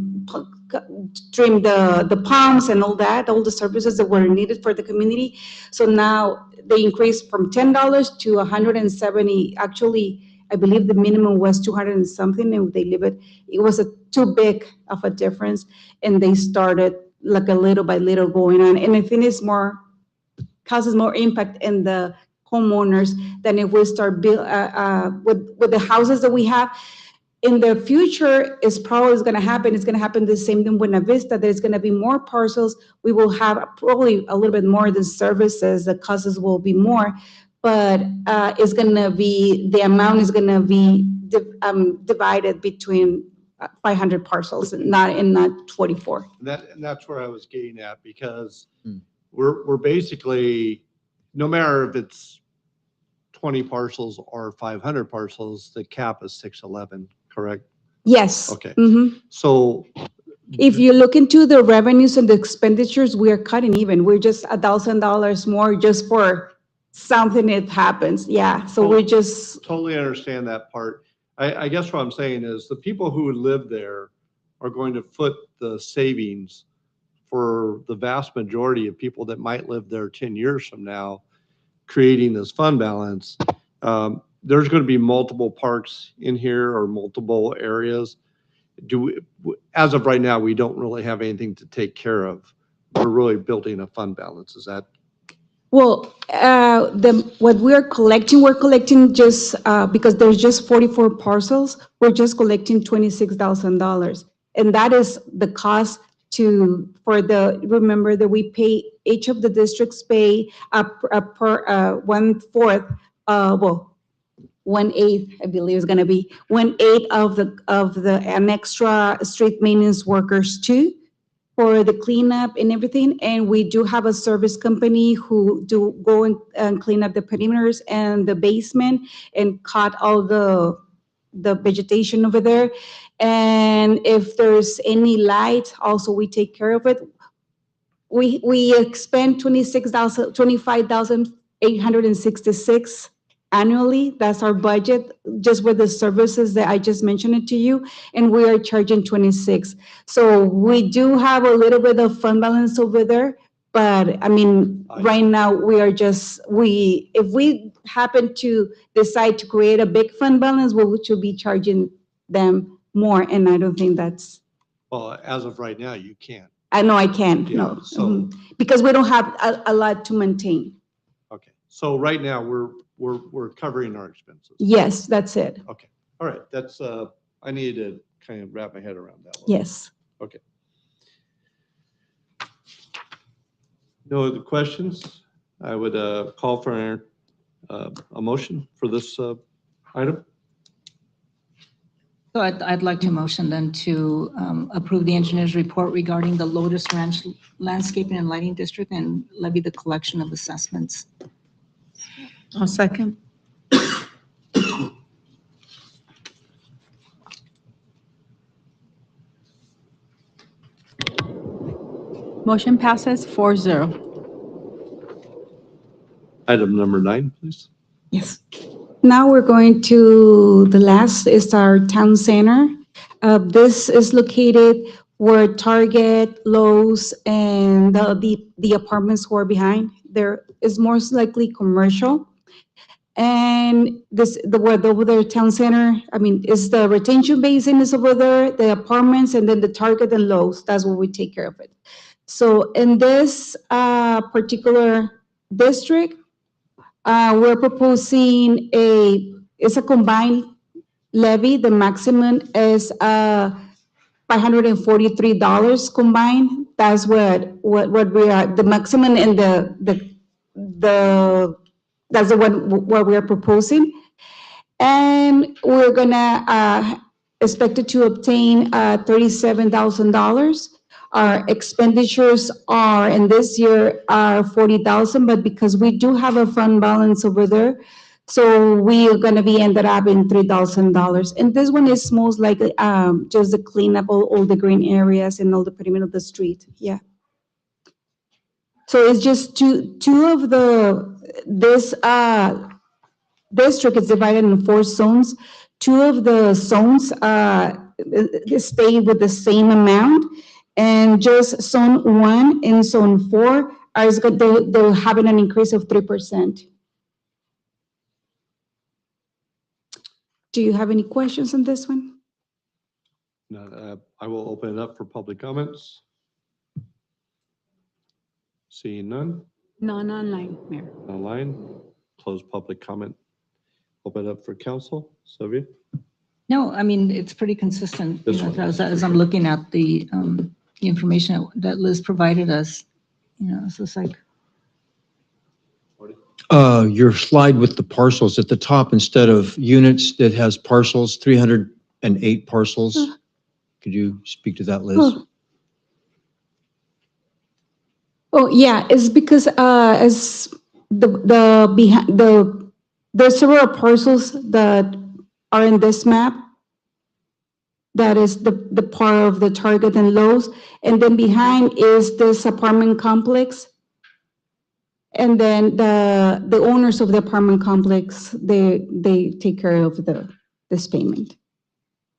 trim the palms and all that, all the services that were needed for the community. So now they increased from $10 to 170. Actually, I believe the minimum was 200 and something, and they leave it. It was too big of a difference, and they started like a little by little going on. And I think it's causes more impact in the homeowners than if we start with the houses that we have. In the future, it's probably going to happen. It's going to happen the same thing with Buena Vista. There's going to be more parcels. We will have probably a little bit more of the services. The costs will be more, but it's going to be, the amount is going to be divided between 500 parcels, not 44.
And that's where I was getting at, because we're basically, no matter if it's 20 parcels or 500 parcels, the cap is 611, correct?
Yes.
Okay.
Mm-hmm.
So
if you look into the revenues and the expenditures, we are cutting even. We're just $1,000 more just for something that happens. Yeah. So we just
totally understand that part. I guess what I'm saying is the people who live there are going to foot the savings for the vast majority of people that might live there 10 years from now, creating this fund balance. There's going to be multiple parks in here or multiple areas. As of right now, we don't really have anything to take care of. We're really building a fund balance. Is that?
well, what we're collecting just because there's just 44 parcels. We're just collecting $26,000, and that is the cost remember that we pay, each of the districts pay per 1/4, 1/8, I believe is going to be 1/8 of an extra street maintenance workers too, for the cleanup and everything. And we do have a service company who do go and clean up the perimeters and the basement and cut all the vegetation over there. And if there's any light, also we take care of it. We expend 25,866 annually. That's our budget, just with the services that I just mentioned it to you, and we are charging 26. So we do have a little bit of fund balance over there, but I mean, right now we are just, if we happen to decide to create a big fund balance, we should be charging them more, and I don't think that's.
Well, as of right now, you can't.
I know I can't,
Yeah,
no.
so-
Because we don't have a lot to maintain.
Okay. So right now we're covering our expenses.
Yes, that's it.
Okay. All right. That's, I need to kind of wrap my head around that.
Yes.
Okay. No other questions? I would call for a motion for this item.
So I'd like to motion then to approve the engineer's report regarding the Lotus Ranch Landscaping and Lighting District and levy the collection of assessments.
I'll second. Motion passes 4-0.
Item number 9, please.
Yes. Now we're going to, the last is our town center. This is located where Target, Lowe's, and the apartments who are behind. There is most likely commercial. And over there, town center, I mean, is the retention basin is over there, the apartments, and then the Target and Lowe's. That's where we take care of it. So in this particular district, we're proposing it's a combined levy. The maximum is $543 combined. That's what we are, the maximum and that's the one what we are proposing. And we're gonna expected to obtain $37,000. Our expenditures are, in this year, are $40,000, but because we do have a fund balance over there, so we are gonna be ended up in $3,000. And this one is most likely just the cleanup all the green areas and all the perimeter of the street, yeah. So it's just two of this district is divided in 4 zones. 2 of the zones stay with the same amount, And just zone 1 and zone 4 they're having an increase of 3%. Do you have any questions on this one?
No, I will open it up for public comments. Seeing none
None online, Mayor.
online, close public comment. Open it up for council. Sylvia?
No, I mean, it's pretty consistent, you
This
know,
one.
as I'm looking at the information that Liz provided us, you know, it's just like,
Your slide with the parcels at the top, instead of units, that has parcels, 308 parcels. Could you speak to that, Liz?
Oh, yeah, it's because as there's several parcels that are in this map. That is the part of the Target and Lowe's, and then behind is this apartment complex. And then the owners of the apartment complex, they take care of this payment.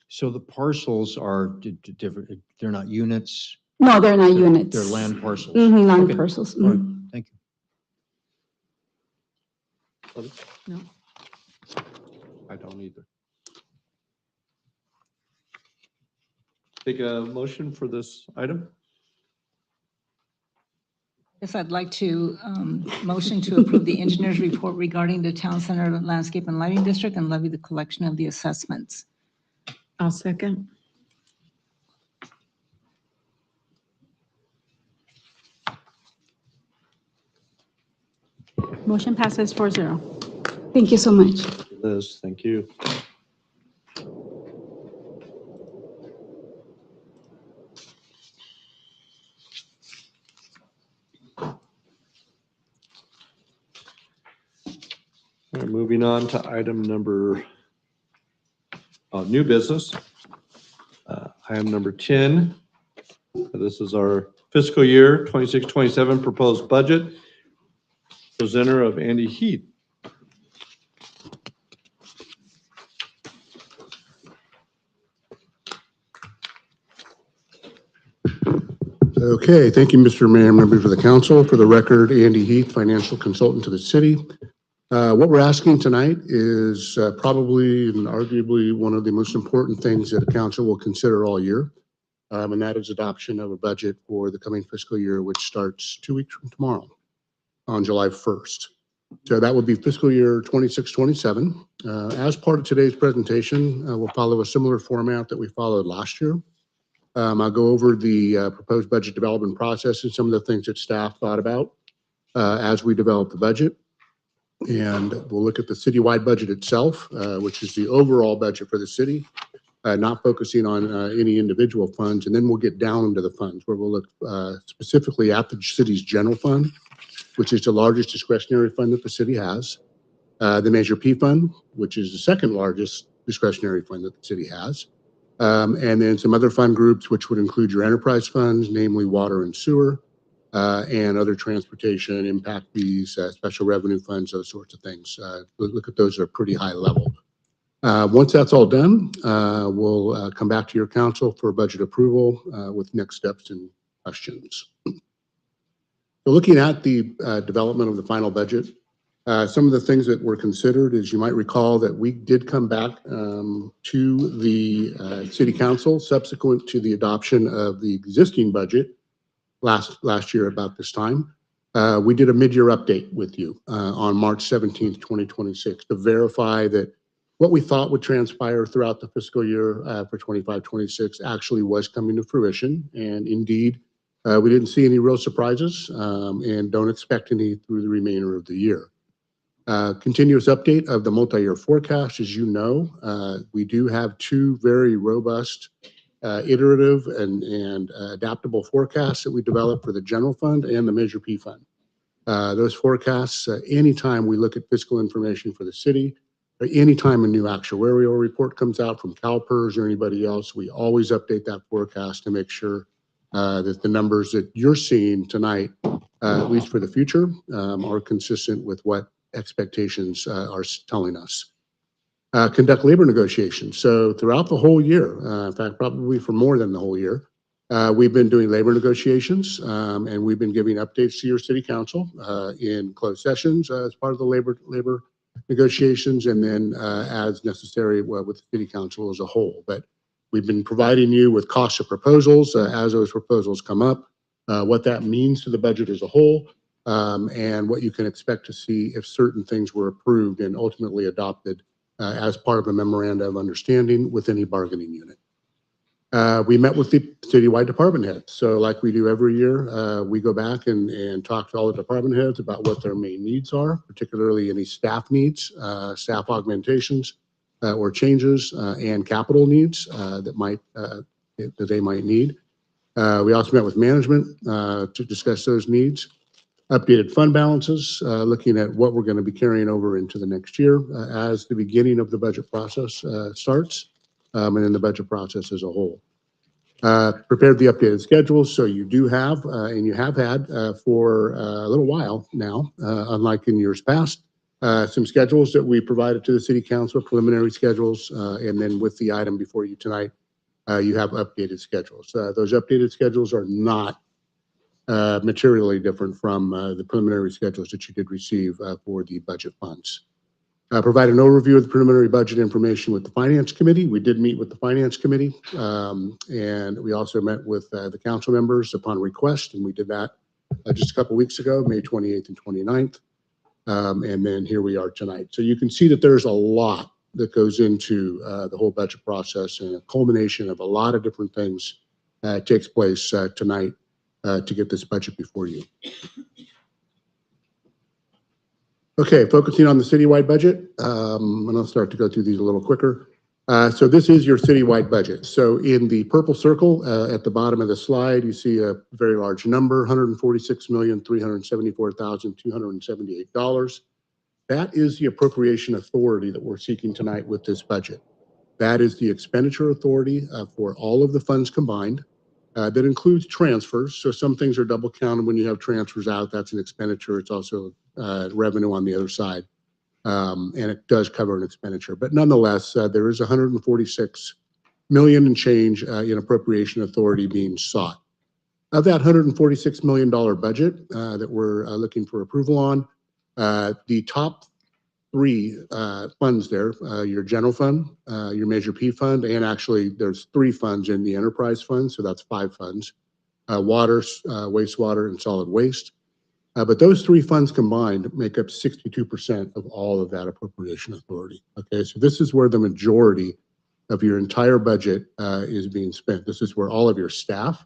So the parcels are different, they're not units?
No, they're not units.
They're land parcels?
Land
Okay.
parcels.
All right, thank you.
no.
I don't either. Take a motion for this item.
Yes, I'd like to motion to approve the engineer's report regarding the Town Center Landscape and Lighting District and levy the collection of the assessments.
I'll second. Motion passes 4-0.
Thank you so much.
Liz, thank you. All right, moving on to item number, new business. Item number 10. This is our fiscal year 26-27 proposed budget. Presenter of Andy Heath.
Okay, thank you, Mr. Mayor, members of the council. For the record, Andy Heath, financial consultant to the city. What we're asking tonight is probably and arguably one of the most important things that a council will consider all year, and that is adoption of a budget for the coming fiscal year, which starts 2 weeks from tomorrow on July 1st. So that would be fiscal year 26-27. As part of today's presentation, we'll follow a similar format that we followed last year. I'll go over the proposed budget development process and some of the things that staff thought about as we develop the budget. And we'll look at the citywide budget itself, which is the overall budget for the city, not focusing on any individual funds. And then we'll get down to the funds where we'll look specifically at the city's general fund, which is the largest discretionary fund that the city has. The Measure P fund, which is the second largest discretionary fund that the city has. And then some other fund groups, which would include your enterprise funds, namely water and sewer, and other transportation, impact fees, special revenue funds, those sorts of things. Look at those at a pretty high level. Once that's all done, we'll come back to your council for budget approval with next steps and questions. So looking at the development of the final budget, some of the things that were considered is you might recall that we did come back to the city council subsequent to the adoption of the existing budget last year about this time. We did a mid-year update with you on March 17th, 2026 to verify that what we thought would transpire throughout the fiscal year for 25-26 actually was coming to fruition. And indeed, we didn't see any real surprises and don't expect any through the remainder of the year. Continuous update of the multi-year forecast. As you know, we do have two very robust, iterative and adaptable forecasts that we develop for the general fund and the Measure P fund. Those forecasts, anytime we look at fiscal information for the city, or anytime a new actuarial report comes out from CalPERS or anybody else, we always update that forecast to make sure that the numbers that you're seeing tonight, at least for the future, are consistent with what expectations are telling us. Conduct labor negotiations. So throughout the whole year, in fact, probably for more than the whole year, We've been doing labor negotiations, and we've been giving updates to your city council in closed sessions as part of the labor negotiations, and then as necessary with the city council as a whole. But we've been providing you with costs of proposals as those proposals come up, what that means to the budget as a whole, and what you can expect to see if certain things were approved and ultimately adopted as part of a memorandum of understanding with any bargaining unit. We met with the citywide department heads. So like we do every year, we go back and talk to all the department heads about what their main needs are, particularly any staff needs, staff augmentations or changes, and capital needs that they might need. We also met with management to discuss those needs. Updated fund balances, looking at what we're going to be carrying over into the next year as the beginning of the budget process starts, and then the budget process as a whole. Prepared the updated schedules, so you do have, and you have had for a little while now, unlike in years past, some schedules that we provided to the city council, preliminary schedules, and then with the item before you tonight, you have updated schedules. Those updated schedules are not materially different from the preliminary schedules that you did receive for the budget funds. Provide an overview of the preliminary budget information with the Finance Committee. We did meet with the Finance Committee, and we also met with the council members upon request, and we did that just a couple weeks ago, May 28th and 29th, and then here we are tonight. So you can see that there's a lot that goes into the whole budget process, and a culmination of a lot of different things takes place tonight to get this budget before you. Okay, focusing on the citywide budget, and I'll start to go through these a little quicker. So this is your citywide budget. So in the purple circle at the bottom of the slide, you see a very large number, $146,374,278. That is the appropriation authority that we're seeking tonight with this budget. That is the expenditure authority for all of the funds combined. That includes transfers. So some things are double counted when you have transfers out. That's an expenditure. It's also revenue on the other side. And it does cover an expenditure. But nonetheless, there is 146 million and change in appropriation authority being sought. Of that $146 million budget that we're looking for approval on, the top three funds there, your general fund, your Measure P fund, and actually there's 3 funds in the enterprise fund, so that's 5 funds, water, wastewater, and solid waste. But those 3 funds combined make up 62% of all of that appropriation authority. Okay, so this is where the majority of your entire budget is being spent. This is where all of your staff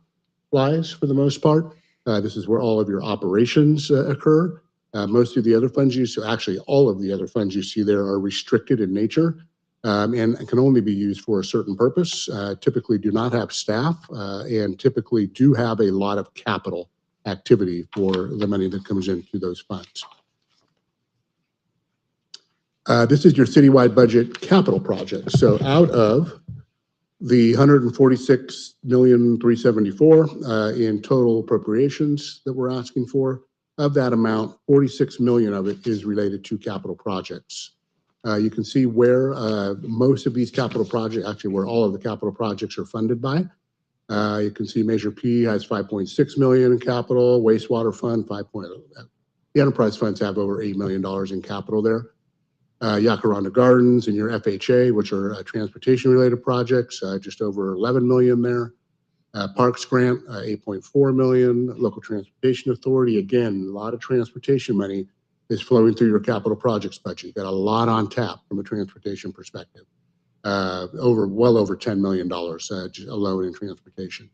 lies for the most part. This is where all of your operations occur. Most of the other funds you see, actually all of the other funds you see there are restricted in nature and can only be used for a certain purpose, typically do not have staff, and typically do have a lot of capital activity for the money that comes into those funds. This is your citywide budget capital projects. So out of the $146,374,000 in total appropriations that we're asking for, of that amount, 46 million of it is related to capital projects. You can see where most of these capital projects, actually where all of the capital projects are funded by. You can see Measure P has 5.6 million in capital, wastewater fund 5.0. The enterprise funds have over $8 million in capital there. Yacaranda Gardens and your FHA, which are transportation related projects, just over 11 million there. Parks grant, 8.4 million. Local Transportation Authority, again, a lot of transportation money is flowing through your capital projects budget. You got a lot on tap from a transportation perspective. Well over $10 million alone in transportation.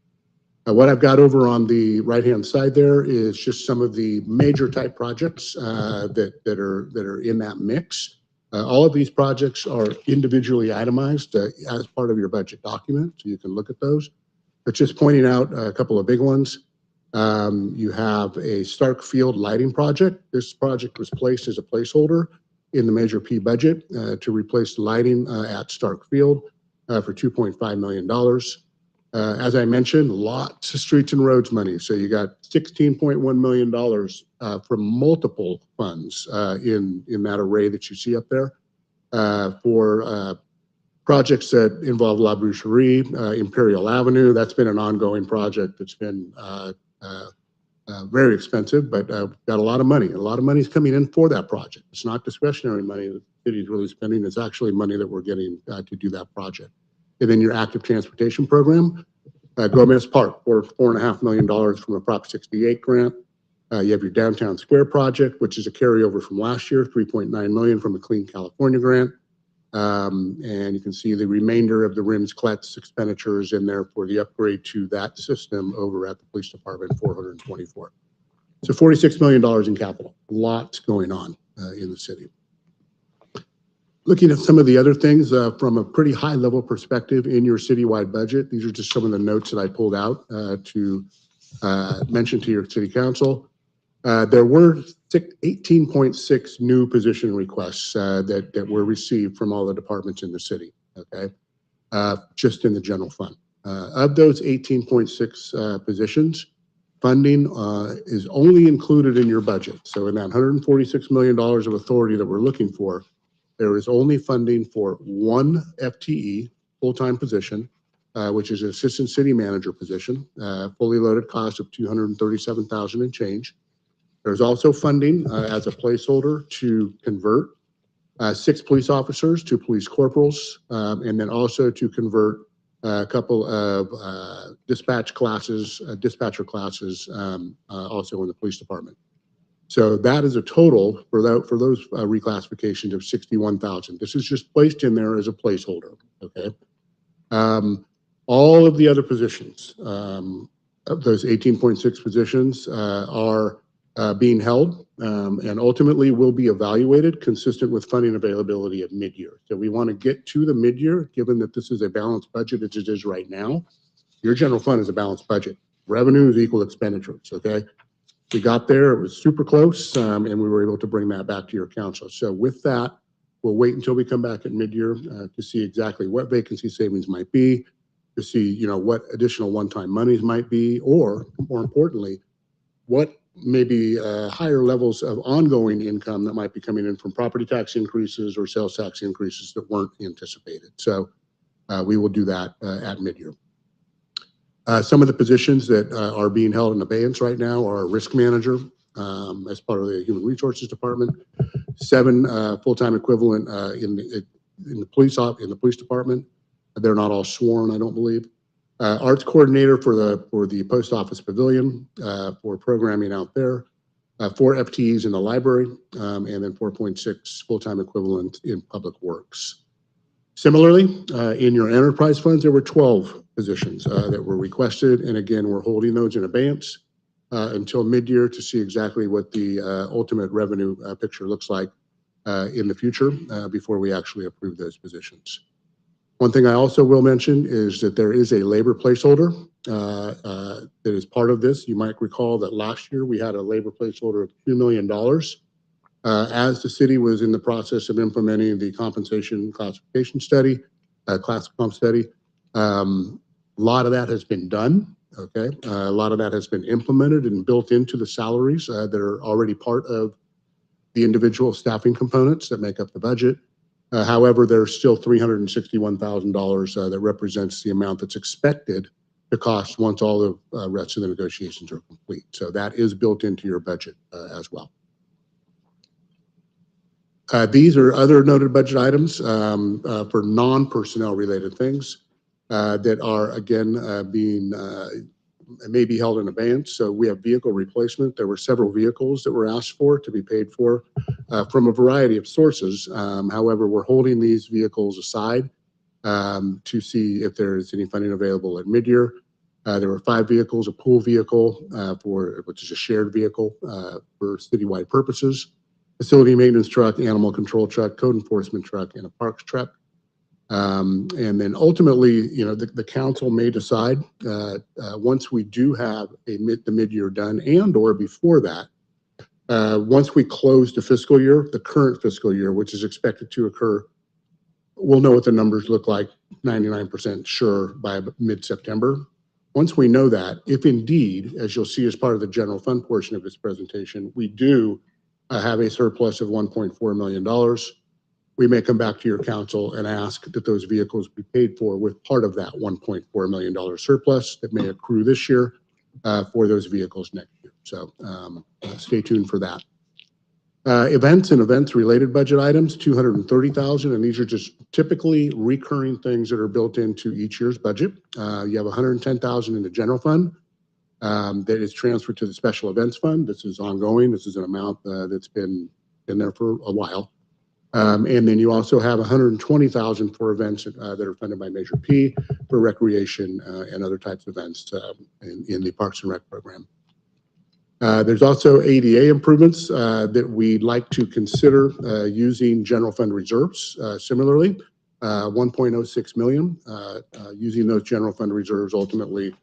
What I've got over on the right-hand side there is just some of the major type projects that are in that mix. All of these projects are individually itemized as part of your budget document, so you can look at those. But just pointing out a couple of big ones. You have a Stark Field lighting project. This project was placed as a placeholder in the Measure P budget to replace the lighting at Stark Field for $2.5 million. As I mentioned, lots of streets and roads money. So you got $16.1 million from multiple funds in that array that you see up there for Projects that involve La Boucherie, Imperial Avenue, that's been an ongoing project that's been very expensive, but got a lot of money. A lot of money is coming in for that project. It's not discretionary money that the city is really spending. It's actually money that we're getting to do that project. And then your active transportation program, Gomez Park, for $4.5 million from a Prop 68 grant. You have your Downtown Square project, which is a carryover from last year, $3.9 million from a Clean California grant. And you can see the remainder of the RIMS CLETS expenditures in there for the upgrade to that system over at the police department, 424. So $46 million in capital, lots going on in the city. Looking at some of the other things from a pretty high level perspective in your citywide budget, these are just some of the notes that I pulled out to mention to your city council. There were 18.6 new position requests that were received from all the departments in the city, okay? Just in the general fund. Of those 18.6 positions, funding is only included in your budget. So in that $146 million of authority that we're looking for, there is only funding for one FTE, full-time position, which is an assistant city manager position, fully loaded cost of $237,000 and change. There's also funding as a placeholder to convert 6 police officers to police corporals, and then also to convert a couple of dispatcher classes also in the police department. So that is a total for those reclassifications of $61,000. This is just placed in there as a placeholder, okay? All of the other positions of those 18.6 positions are being held and ultimately will be evaluated consistent with funding availability at mid-year. So we want to get to the mid-year, given that this is a balanced budget as it is right now. Your general fund is a balanced budget. Revenues equal expenditures, okay? We got there, it was super close, and we were able to bring that back to your council. So with that, we'll wait until we come back at mid-year to see exactly what vacancy savings might be, to see, what additional one-time monies might be, or more importantly, what maybe higher levels of ongoing income that might be coming in from property tax increases or sales tax increases that weren't anticipated. So we will do that at mid-year. Some of the positions that are being held in abeyance right now are a risk manager as part of the human resources department, 7 full-time equivalent in the police department. They're not all sworn, I don't believe. Arts coordinator for the post office pavilion for programming out there, 4 FTEs in the library, and then 4.6 full-time equivalent in public works. Similarly, in your enterprise funds, there were 12 positions that were requested, and again, we're holding those in abeyance until mid-year to see exactly what the ultimate revenue picture looks like in the future before we actually approve those positions. One thing I also will mention is that there is a labor placeholder that is part of this. You might recall that last year we had a labor placeholder of $2 million. As the city was in the process of implementing the compensation classification study, class comp study, a lot of that has been done, okay? A lot of that has been implemented and built into the salaries that are already part of the individual staffing components that make up the budget. However, there's still $361,000 that represents the amount that's expected to cost once all the rest of the negotiations are complete. So that is built into your budget as well. These are other noted budget items for non-personnel related things that are, again, may be held in abeyance. So we have vehicle replacement. There were several vehicles that were asked for to be paid for from a variety of sources. However, we're holding these vehicles aside to see if there's any funding available at mid-year. There were 5 vehicles, a pool vehicle which is a shared vehicle for citywide purposes, facility maintenance truck, animal control truck, code enforcement truck, and a parks truck. And then ultimately, the council may decide once we do have the mid-year done and or before that, once we close the fiscal year, the current fiscal year, which is expected to occur, we'll know what the numbers look like 99% sure by mid-September. Once we know that, if indeed, as you'll see as part of the general fund portion of this presentation, we do have a surplus of $1.4 million, we may come back to your council and ask that those vehicles be paid for with part of that $1.4 million surplus that may accrue this year for those vehicles next year. So stay tuned for that. Events and events-related budget items, $230,000, and these are just typically recurring things that are built into each year's budget. You have $110,000 in the general fund that is transferred to the special events fund. This is ongoing. This is an amount that's been there for a while. And then you also have $120,000 for events that are funded by Measure P for recreation and other types of events in the Parks and Rec program. There's also ADA improvements that we'd like to consider using general fund reserves. Similarly, 1.06 million, using those general fund reserves ultimately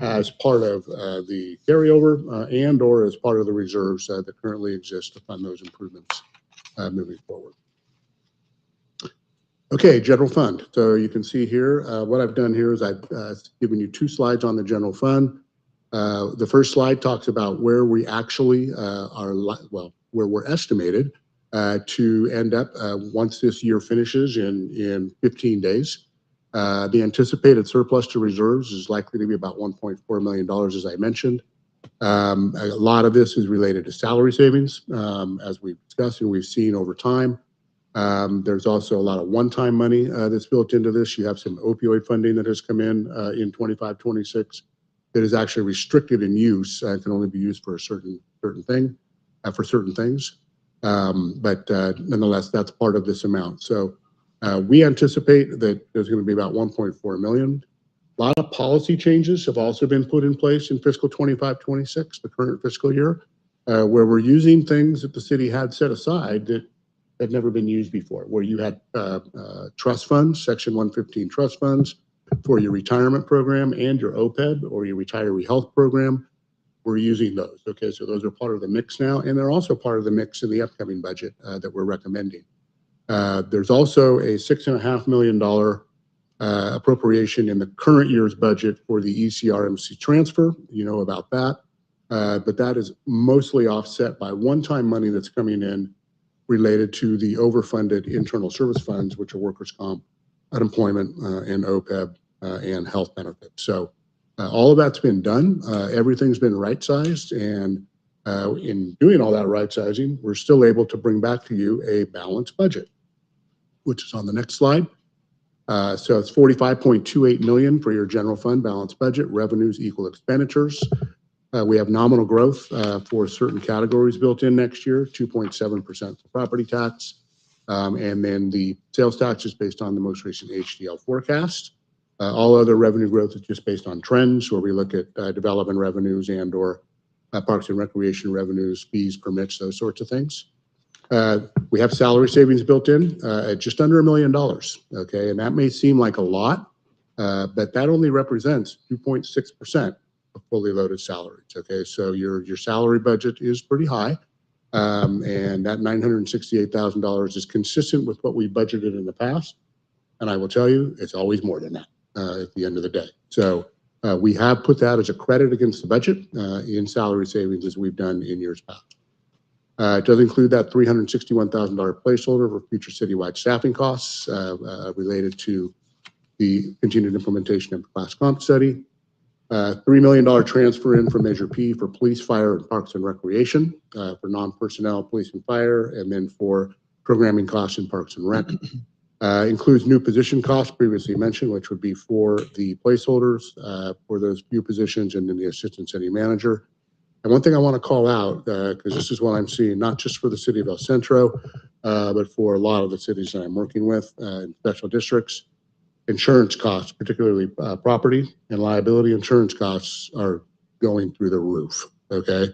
as part of the carryover and or as part of the reserves that currently exist to fund those improvements moving forward. Okay, general fund. So you can see here, what I've done here is I've given you 2 slides on the general fund. The first slide talks about where we actually are, well, where we're estimated to end up once this year finishes in 15 days. The anticipated surplus to reserves is likely to be about $1.4 million, as I mentioned. A lot of this is related to salary savings, as we've discussed and we've seen over time. There's also a lot of one-time money that's built into this. You have some opioid funding that has come in 25-26 that is actually restricted in use. Can only be used for a certain thing, for certain things. But nonetheless, that's part of this amount. So we anticipate that there's going to be about 1.4 million. A lot of policy changes have also been put in place in fiscal 25-26, the current fiscal year, where we're using things that the city had set aside that had never been used before, where you had trust funds, Section 115 trust funds for your retirement program and your OPEB or your retiree health program. We're using those. Okay, so those are part of the mix now, and they're also part of the mix in the upcoming budget that we're recommending. There's also a $6.5 million appropriation in the current year's budget for the ECRMC transfer. You know about that, but that is mostly offset by one-time money that's coming in related to the overfunded internal service funds, which are workers' comp, unemployment, and OPEB and health benefits. So all of that's been done. Everything's been right-sized, and in doing all that right-sizing, we're still able to bring back to you a balanced budget, which is on the next slide. So it's 45.28 million for your general fund balanced budget. Revenues equal expenditures. We have nominal growth for certain categories built in next year, 2.7% for property tax. And then the sales tax is based on the most recent HDL forecast. All other revenue growth is just based on trends, where we look at development revenues and or parks and recreation revenues, fees, permits, those sorts of things. We have salary savings built in at just under $1 million. Okay, and that may seem like a lot, but that only represents 2.6% of fully loaded salaries. Okay, so your salary budget is pretty high, and that $968,000 is consistent with what we budgeted in the past. And I will tell you, it's always more than that at the end of the day. So we have put that as a credit against the budget in salary savings as we've done in years past. It does include that $361,000 placeholder for future citywide staffing costs related to the continued implementation of the class comp study. $3 million transfer in from Measure P for police, fire, and parks and recreation for non-personnel police and fire, and then for programming costs in parks and rec. Includes new position costs previously mentioned, which would be for the placeholders for those few positions and then the assistant city manager. And one thing I want to call out, because this is what I'm seeing, not just for the city of El Centro, but for a lot of the cities that I'm working with in special districts, insurance costs, particularly property and liability insurance costs, are going through the roof. Okay,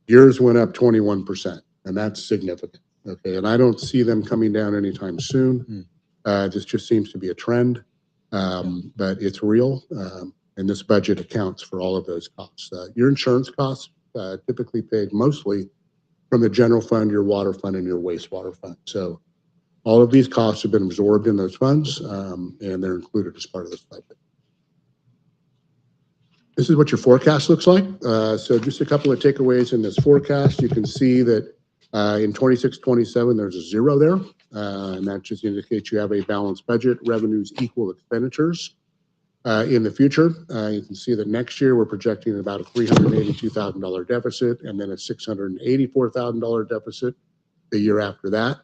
yours went up 21%, and that's significant. Okay, and I don't see them coming down anytime soon. This just seems to be a trend, but it's real, and this budget accounts for all of those costs. Your insurance costs typically paid mostly from the general fund, your water fund, and your wastewater fund. So all of these costs have been absorbed in those funds, and they're included as part of this budget. This is what your forecast looks like. So just a couple of takeaways in this forecast. You can see that In 26-27, there's a zero there, and that just indicates you have a balanced budget. Revenues equal expenditures. In the future, you can see that next year we're projecting about a $382,000 deficit and then a $684,000 deficit the year after that.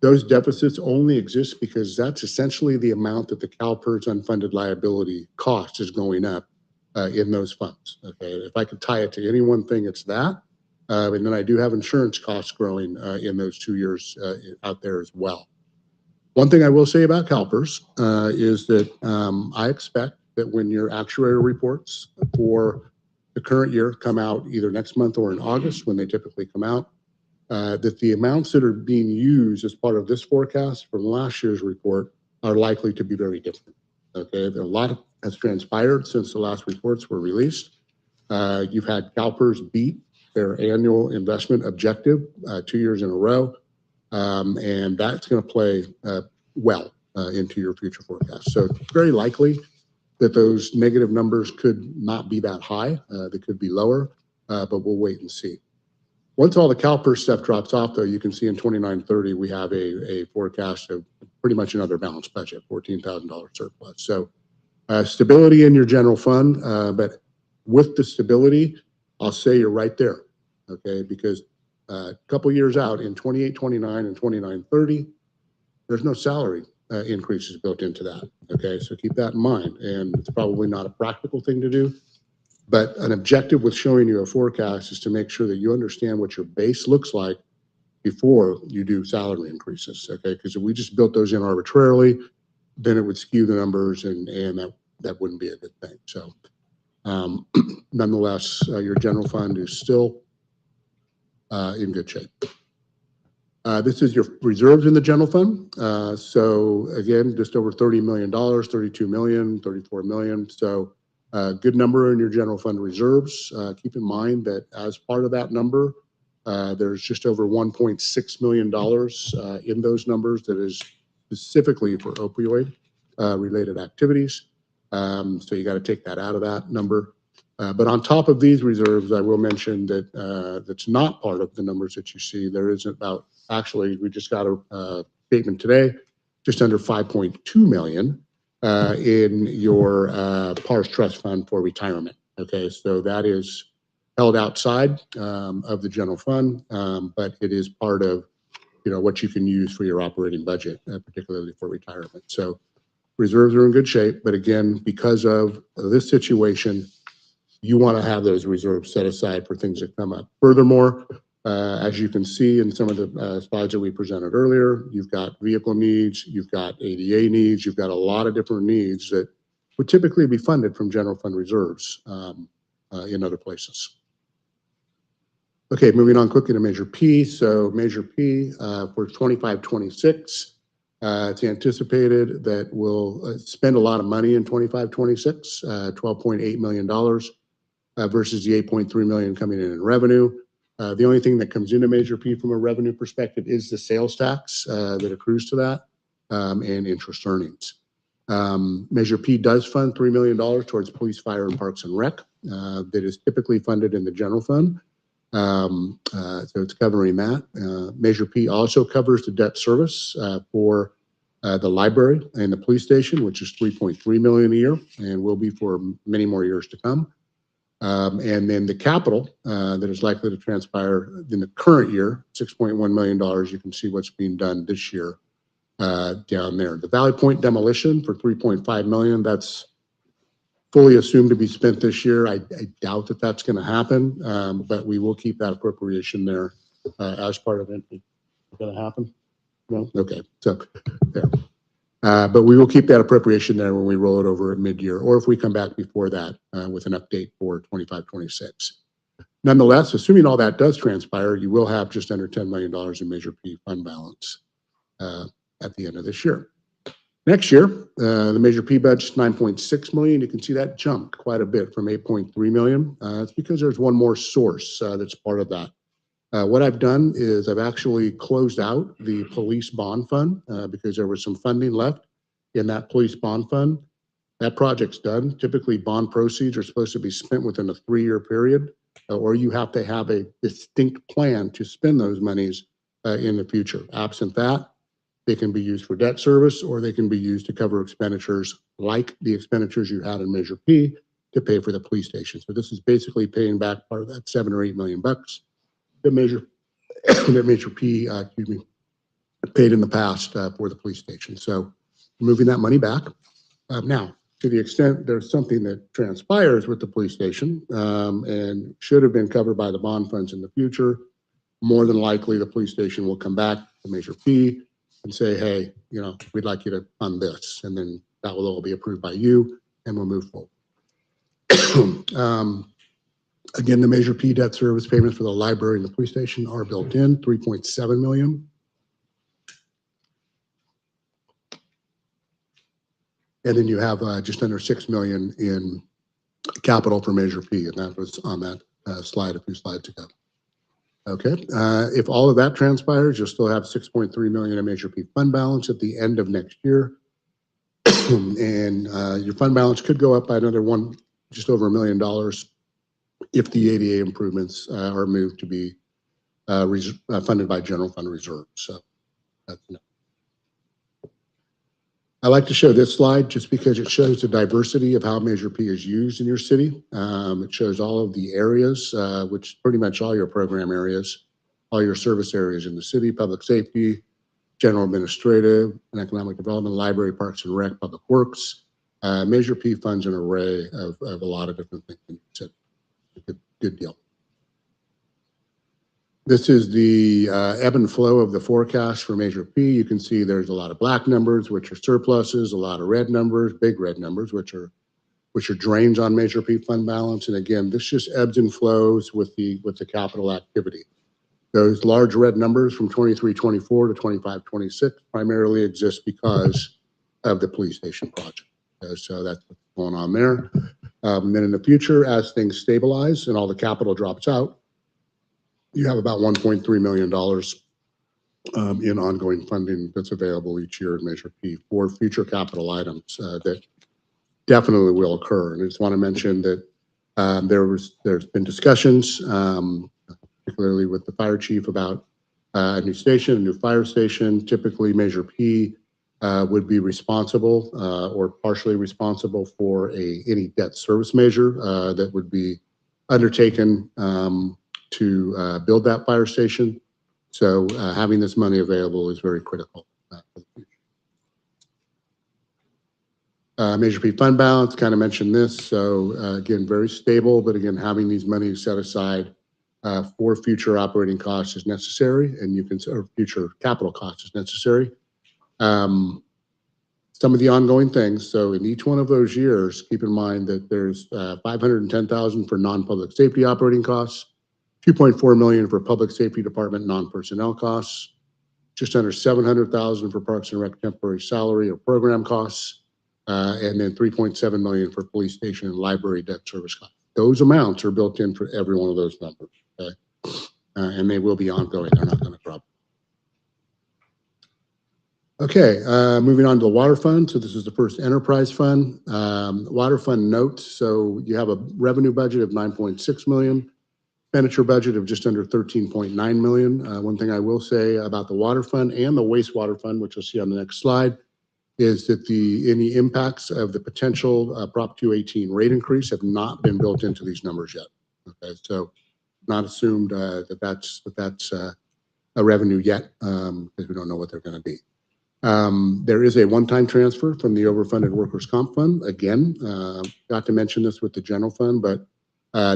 Those deficits only exist because that's essentially the amount that the CalPERS unfunded liability cost is going up in those funds. Okay, if I could tie it to any one thing, it's that. And then I do have insurance costs growing in those 2 years out there as well. One thing I will say about CalPERS is that I expect that when your actuarial reports for the current year come out either next month or in August, when they typically come out, that the amounts that are being used as part of this forecast from last year's report are likely to be very different. Okay, a lot has transpired since the last reports were released. You've had CalPERS beat their annual investment objective 2 years in a row, and that's going to play well into your future forecast. So it's very likely that those negative numbers could not be that high. They could be lower, but we'll wait and see. Once all the CalPERS stuff drops off, though, you can see in 29-30 we have a forecast of pretty much another balanced budget, $14,000 surplus. So stability in your general fund, but with the stability, I'll say you're right there, okay? Because a couple years out in 28-29 and 29-30, there's no salary increases built into that, okay? So keep that in mind, and it's probably not a practical thing to do, but an objective with showing you a forecast is to make sure that you understand what your base looks like before you do salary increases, okay? Because if we just built those in arbitrarily, then it would skew the numbers, and that wouldn't be a good thing. So nonetheless, your general fund is still in good shape. This is your reserves in the general fund. So again, just over $30 million, $32 million, $34 million. So good number in your general fund reserves. Keep in mind that as part of that number, there's just over $1.6 million in those numbers that is specifically for opioid related activities. So you got to take that out of that number. But on top of these reserves, I will mention that that's not part of the numbers that you see. There is about, actually, we just got a statement today, just under $5.2 million in your PARS trust fund for retirement. Okay, so that is held outside of the general fund, but it is part of, you know, what you can use for your operating budget, particularly for retirement. So reserves are in good shape, but again, because of this situation, you want to have those reserves set aside for things that come up. Furthermore, as you can see in some of the slides that we presented earlier, you've got vehicle needs, you've got ADA needs, you've got a lot of different needs that would typically be funded from general fund reserves in other places. Okay, moving on quickly to Measure P. So Measure P for 25-26, it's anticipated that we'll spend a lot of money in 25-26, $12.8 million versus the $8.3 million coming in revenue. The only thing that comes into Measure P from a revenue perspective is the sales tax that accrues to that and interest earnings. Measure P does fund $3 million towards police, fire, and parks and rec that is typically funded in the general fund. So it's covering that. Measure P also covers the debt service for the library and the police station, which is $3.3 million a year and will be for many more years to come. And then the capital that is likely to transpire in the current year, $6.1 million. You can see what's being done this year down there. The Valley Point demolition for $3.5 million, that's fully assumed to be spent this year. I doubt that that's going to happen, but we will keep that appropriation there as part of it. Is it going to happen? No? Okay. So there. But we will keep that appropriation there when we roll it over at mid-year, or if we come back before that with an update for 25-26. Nonetheless, assuming all that does transpire, you will have just under $10 million in Measure P fund balance at the end of this year. Next year, the Measure P budget is $9.6 million. You can see that jumped quite a bit from $8.3 million. It's because there's one more source that's part of that. What I've done is I've actually closed out the police bond fund because there was some funding left in that police bond fund. That project's done. Typically, bond proceeds are supposed to be spent within a 3-year period. or you have to have a distinct plan to spend those monies in the future. Absent that, they can be used for debt service, or they can be used to cover expenditures like the expenditures you had in Measure P to pay for the police station. So this is basically paying back part of that $7 or $8 million that Measure that Measure P, paid in the past for the police station. So moving that money back. Now, to the extent there's something that transpires with the police station and should have been covered by the bond funds in the future, more than likely the police station will come back to Measure P and say, hey, we'd like you to fund this. And then that will all be approved by you and we'll move forward. Again, the Measure P debt service payments for the library and the police station are built in, $3.7 million. And then you have just under $6 million in capital for Measure P, and that was on that slide a few slides ago. Okay, if all of that transpires, you'll still have $6.3 million in Measure P fund balance at the end of next year. And your fund balance could go up by another just over $1 million if the ADA improvements are moved to be funded by general fund reserves. So that's enough. I like to show this slide just because it shows the diversity of how Measure P is used in your city. It shows all of the areas, which pretty much all your program areas, all your service areas in the city: public safety, general administrative and economic development, library, parks and rec, public works. Measure P funds an array of a lot of different things. It's a good deal. This is the ebb and flow of the forecast for Measure P. You can see there's a lot of black numbers, which are surpluses, a lot of red numbers, big red numbers, which are drains on Measure P fund balance. And again, this just ebbs and flows with the capital activity. Those large red numbers from 23-24 to 25-26 primarily exist because of the police station project. So that's what's going on there. Then in the future, as things stabilize and all the capital drops out, you have about $1.3 million in ongoing funding that's available each year in Measure P for future capital items that definitely will occur. And I just want to mention that there's been discussions, particularly with the fire chief, about a new station, a new fire station. Typically, Measure P would be responsible or partially responsible for any debt service measure that would be undertaken to build that fire station. So having this money available is very critical for the future. Measure P fund balance, kind of mentioned this. So again, very stable, but again, having these monies set aside for future operating costs is necessary, and or future capital costs is necessary. Some of the ongoing things. So in each one of those years, keep in mind that there's $510,000 for non-public safety operating costs, $2.4 million for public safety department non-personnel costs, just under $700,000 for Parks and Rec temporary salary or program costs, and then $3.7 million for police station and library debt service costs. Those amounts are built in for every one of those numbers, okay? And they will be ongoing. They're not going to drop. Okay, moving on to the water fund. So this is the first enterprise fund. Water fund notes. So you have a revenue budget of $9.6 million. Expenditure budget of just under $13.9 million. One thing I will say about the water fund and the wastewater fund, which you'll see on the next slide, is that any impacts of the potential Prop 218 rate increase have not been built into these numbers yet. Okay, so not assumed that's a revenue yet, because we don't know what they're going to be. There is a one-time transfer from the overfunded workers' comp fund. Again, got to mention this with the general fund, but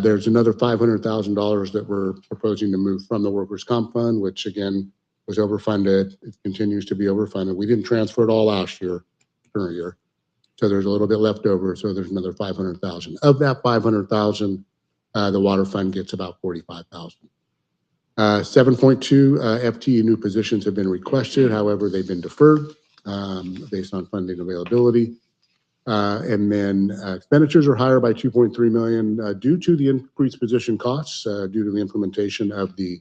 there's another $500,000 that we're proposing to move from the workers' comp fund, which again was overfunded. It continues to be overfunded. We didn't transfer it all last year, current year. So there's a little bit left over. So there's another $500,000. Of that $500,000, the water fund gets about $45,000. 7.2 FTE new positions have been requested. However, they've been deferred based on funding availability. And then expenditures are higher by $2.3 million due to the increased position costs due to the implementation of the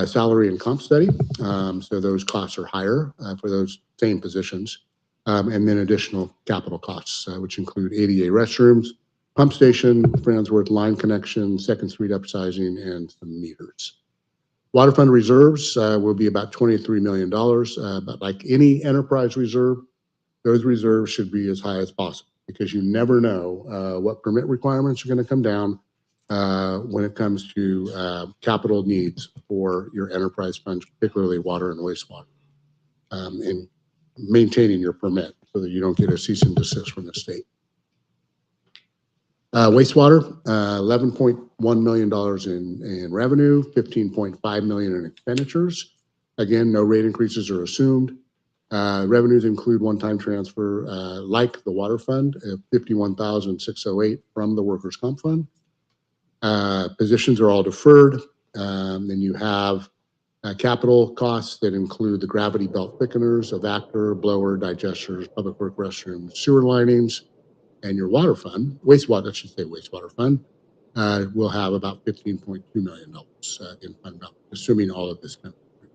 salary and comp study. So those costs are higher for those same positions. And then additional capital costs, which include ADA restrooms, pump station, Friendsworth line connection, Second Street upsizing, and some meters. Water fund reserves will be about $23 million, but like any enterprise reserve, those reserves should be as high as possible because you never know what permit requirements are going to come down when it comes to capital needs for your enterprise funds, particularly water and wastewater, and maintaining your permit so that you don't get a cease and desist from the state. Wastewater, $11.1 million in revenue, $15.5 million in expenditures. Again, no rate increases are assumed. Revenues include one-time transfer, like the water fund, $51,608 from the workers' comp fund. Positions are all deferred. Then you have capital costs that include the gravity belt thickeners, evactor, blower, digesters, public work restrooms, sewer linings, and your water fund, wastewater, I should say wastewater fund, will have about $15.2 million in fund balance, assuming all of this comes through.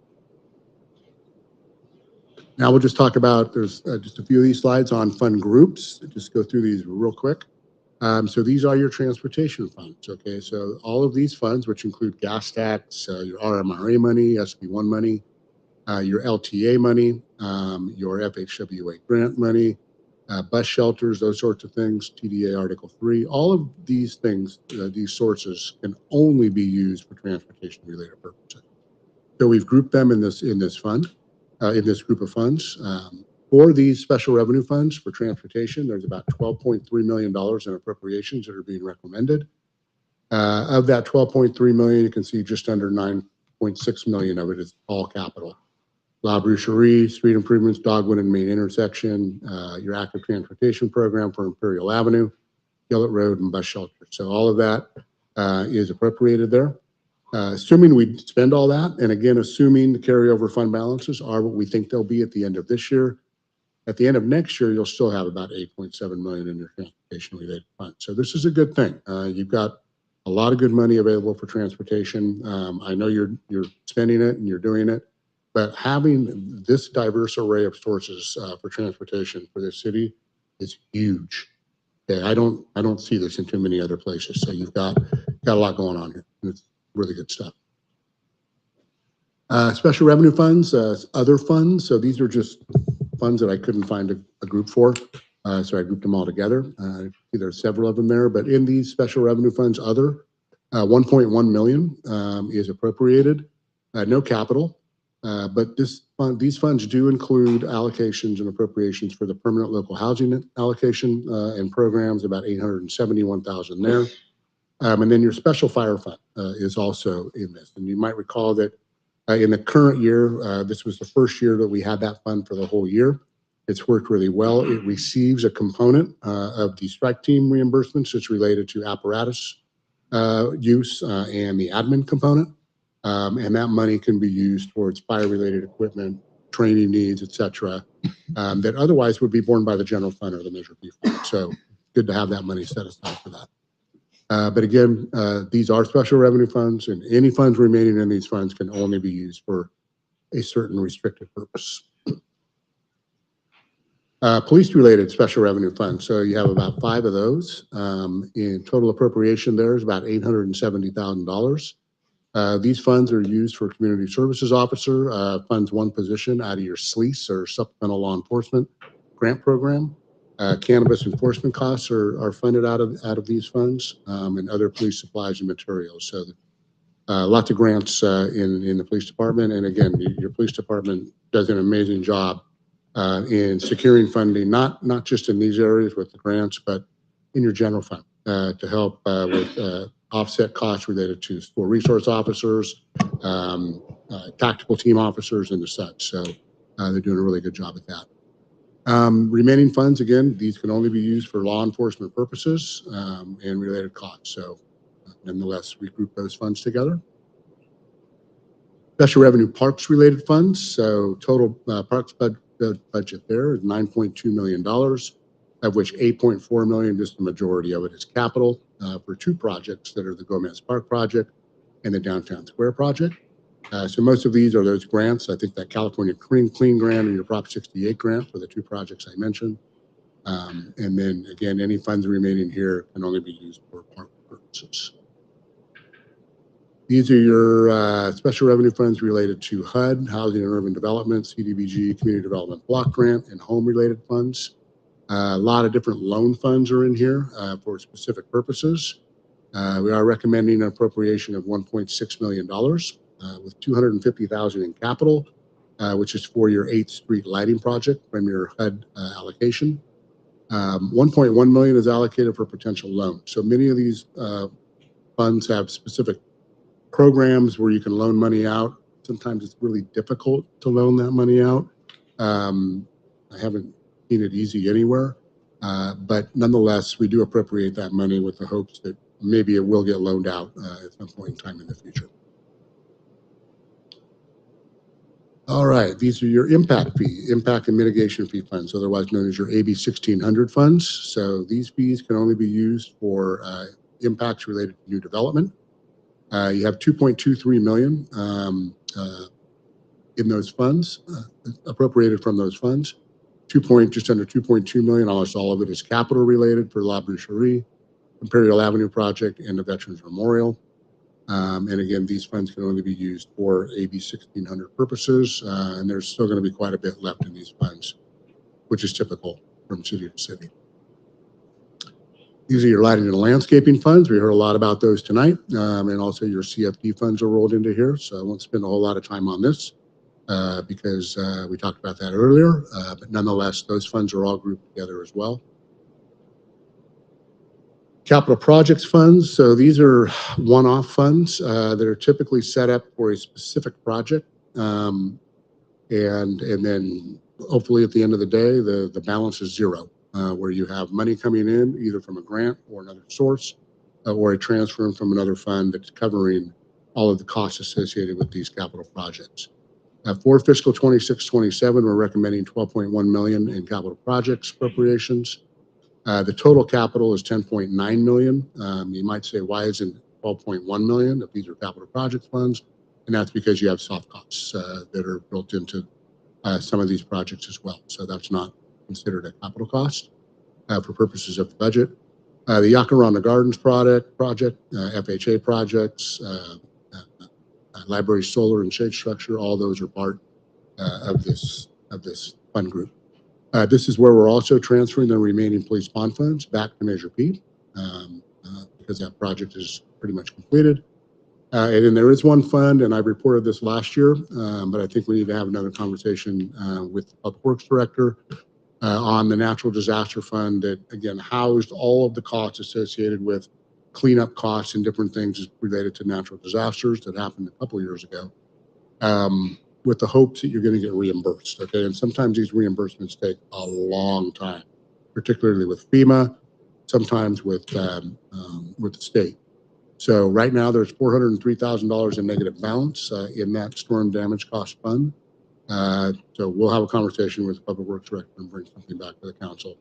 Now we'll just talk about, there's just a few of these slides on fund groups. Just go through these real quick. So these are your transportation funds, okay? So all of these funds, which include gas tax, your RMRA money, SB1 money, your LTA money, your FHWA grant money, bus shelters, those sorts of things, TDA Article 3, all of these things, these sources can only be used for transportation-related purposes. So we've grouped them in this fund, in this group of funds. For these special revenue funds for transportation, there's about $12.3 million in appropriations that are being recommended. Of that $12.3 million, you can see just under $9.6 million of it is all capital. La Brucherie, street improvements, Dogwood and Main intersection, your active transportation program for Imperial Avenue, Gillett Road, and bus shelter. So all of that is appropriated there. Assuming we spend all that, and again, assuming the carryover fund balances are what we think they'll be at the end of this year, at the end of next year, you'll still have about $8.7 million in your transportation-related funds. So this is a good thing. You've got a lot of good money available for transportation. I know you're spending it and you're doing it. But having this diverse array of sources for transportation for this city is huge. Okay, I don't see this in too many other places. So you've got a lot going on here. It's really good stuff. Special revenue funds, other funds. So these are just funds that I couldn't find a group for. So I grouped them all together. There's several of them there, but in these special revenue funds, other, 1.1 million is appropriated. No capital. But these funds do include allocations and appropriations for the permanent local housing allocation and programs, about 871,000 there. And then your special fire fund is also in this. And you might recall that in the current year, this was the first year that we had that fund for the whole year. It's worked really well. It receives a component of the strike team reimbursements that's related to apparatus use and the admin component. And that money can be used towards fire-related equipment, training needs, et cetera, that otherwise would be borne by the general fund or the Measure B fund. So good to have that money set aside for that. But again, these are special revenue funds, and any funds remaining in these funds can only be used for a certain restricted purpose. Police-related special revenue funds. So you have about 5 of those. In total appropriation there is about $870,000. These funds are used for community services officer, funds one position out of your SLEAS or supplemental law enforcement grant program. Cannabis enforcement costs are funded out of these funds, and other police supplies and materials. So lots of grants in the police department. And again, your police department does an amazing job in securing funding, not just in these areas with the grants, but in your general fund to help with offset costs related to school resource officers, tactical team officers, and the such. So they're doing a really good job at that. Remaining funds, again, these can only be used for law enforcement purposes and related costs. So nonetheless, we group those funds together. Special revenue parks related funds. So total parks budget there is $9.2 million, of which $8.4 million, just the majority of it, is capital for 2 projects that are the Gomez Park project and the Downtown Square project. So most of these are those grants. I think that California Clean grant and your Prop 68 grant for the 2 projects I mentioned. And then again, any funds remaining here can only be used for park purposes. These are your special revenue funds related to HUD, Housing and Urban Development, CDBG, Community Development Block Grant, and home-related funds. A lot of different loan funds are in here for specific purposes. We are recommending an appropriation of $1.6 million with $250,000 in capital, which is for your 8th Street lighting project from your HUD allocation. 1.1 million is allocated for potential loans. So many of these funds have specific programs where you can loan money out. Sometimes it's really difficult to loan that money out. I haven't seen it easy anywhere, but nonetheless, we do appropriate that money with the hopes that maybe it will get loaned out at some point in time in the future. All right, these are your impact and mitigation fee funds, otherwise known as your AB 1600 funds. So these fees can only be used for impacts related to new development. You have 2.23 million in those funds, appropriated from those funds. Just under 2.2 million, almost all of it is capital related for La Boucherie, Imperial Avenue project, and the Veterans Memorial. And again, these funds can only be used for AB 1600 purposes, and there's still going to be quite a bit left in these funds, which is typical from city to city. These are your lighting and landscaping funds. We heard a lot about those tonight, and also your CFD funds are rolled into here, so I won't spend a whole lot of time on this because we talked about that earlier, but nonetheless, those funds are all grouped together as well. Capital projects funds. So these are one-off funds that are typically set up for a specific project. And then hopefully at the end of the day, the balance is zero, where you have money coming in either from a grant or another source or a transfer from another fund that's covering all of the costs associated with these capital projects. For fiscal 26-27, we're recommending 12.1 million in capital projects appropriations. The total capital is 10.9 million. You might say, why isn't 12.1 million if these are capital project funds? And that's because you have soft costs that are built into some of these projects as well. So that's not considered a capital cost for purposes of the budget. The Yacaranda Gardens project, FHA projects, library solar and shade structure, all those are part of this fund group. This is where we're also transferring the remaining police bond funds back to Measure P because that project is pretty much completed. And then there is one fund, and I reported this last year, but I think we need to have another conversation with the Public Works Director on the Natural Disaster Fund that, again, housed all of the costs associated with cleanup costs and different things related to natural disasters that happened a couple of years ago. With the hopes that you're going to get reimbursed, okay? And sometimes these reimbursements take a long time, particularly with FEMA, sometimes with the state. So right now there's $403,000 in negative balance in that storm damage cost fund. So we'll have a conversation with the Public Works Director and bring something back to the council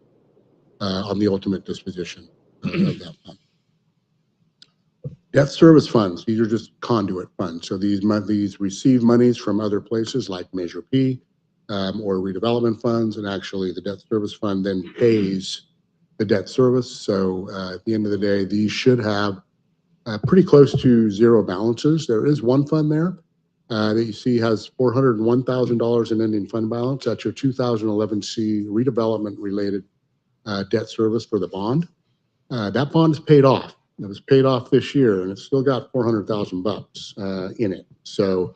on the ultimate disposition of that fund. Debt service funds, these are just conduit funds. So these receive monies from other places like Measure P or redevelopment funds, and actually the debt service fund then pays the debt service. So at the end of the day, these should have pretty close to zero balances. There is one fund there that you see has $401,000 in ending fund balance. That's your 2011 C redevelopment related debt service for the bond. That bond is paid off. It was paid off this year, and it's still got $400,000 in it. So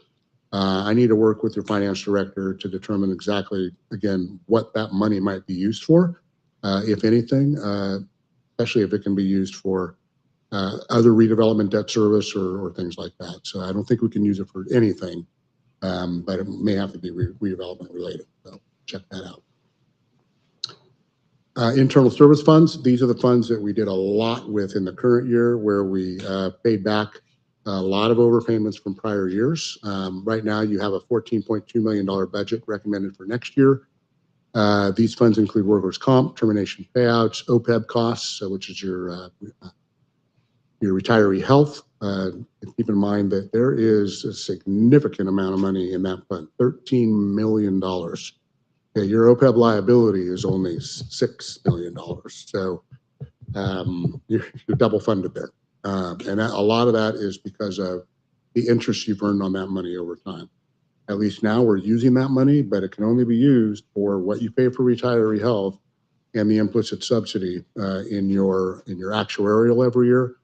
I need to work with your finance director to determine exactly, again, what that money might be used for, if anything, especially if it can be used for other redevelopment debt service or things like that. So I don't think we can use it for anything, but it may have to be redevelopment related. So check that out. Internal service funds, these are the funds that we did a lot with in the current year where we paid back a lot of overpayments from prior years. Right now you have a $14.2 million budget recommended for next year. These funds include workers' comp, termination payouts, OPEB costs, which is your retiree health. Keep in mind that there is a significant amount of money in that fund, $13 million Okay, your OPEB liability is only $6 million. So you're double funded there. And a lot of that is because of the interest you've earned on that money over time. At least now we're using that money, but it can only be used for what you pay for retiree health and the implicit subsidy in your actuarial every year,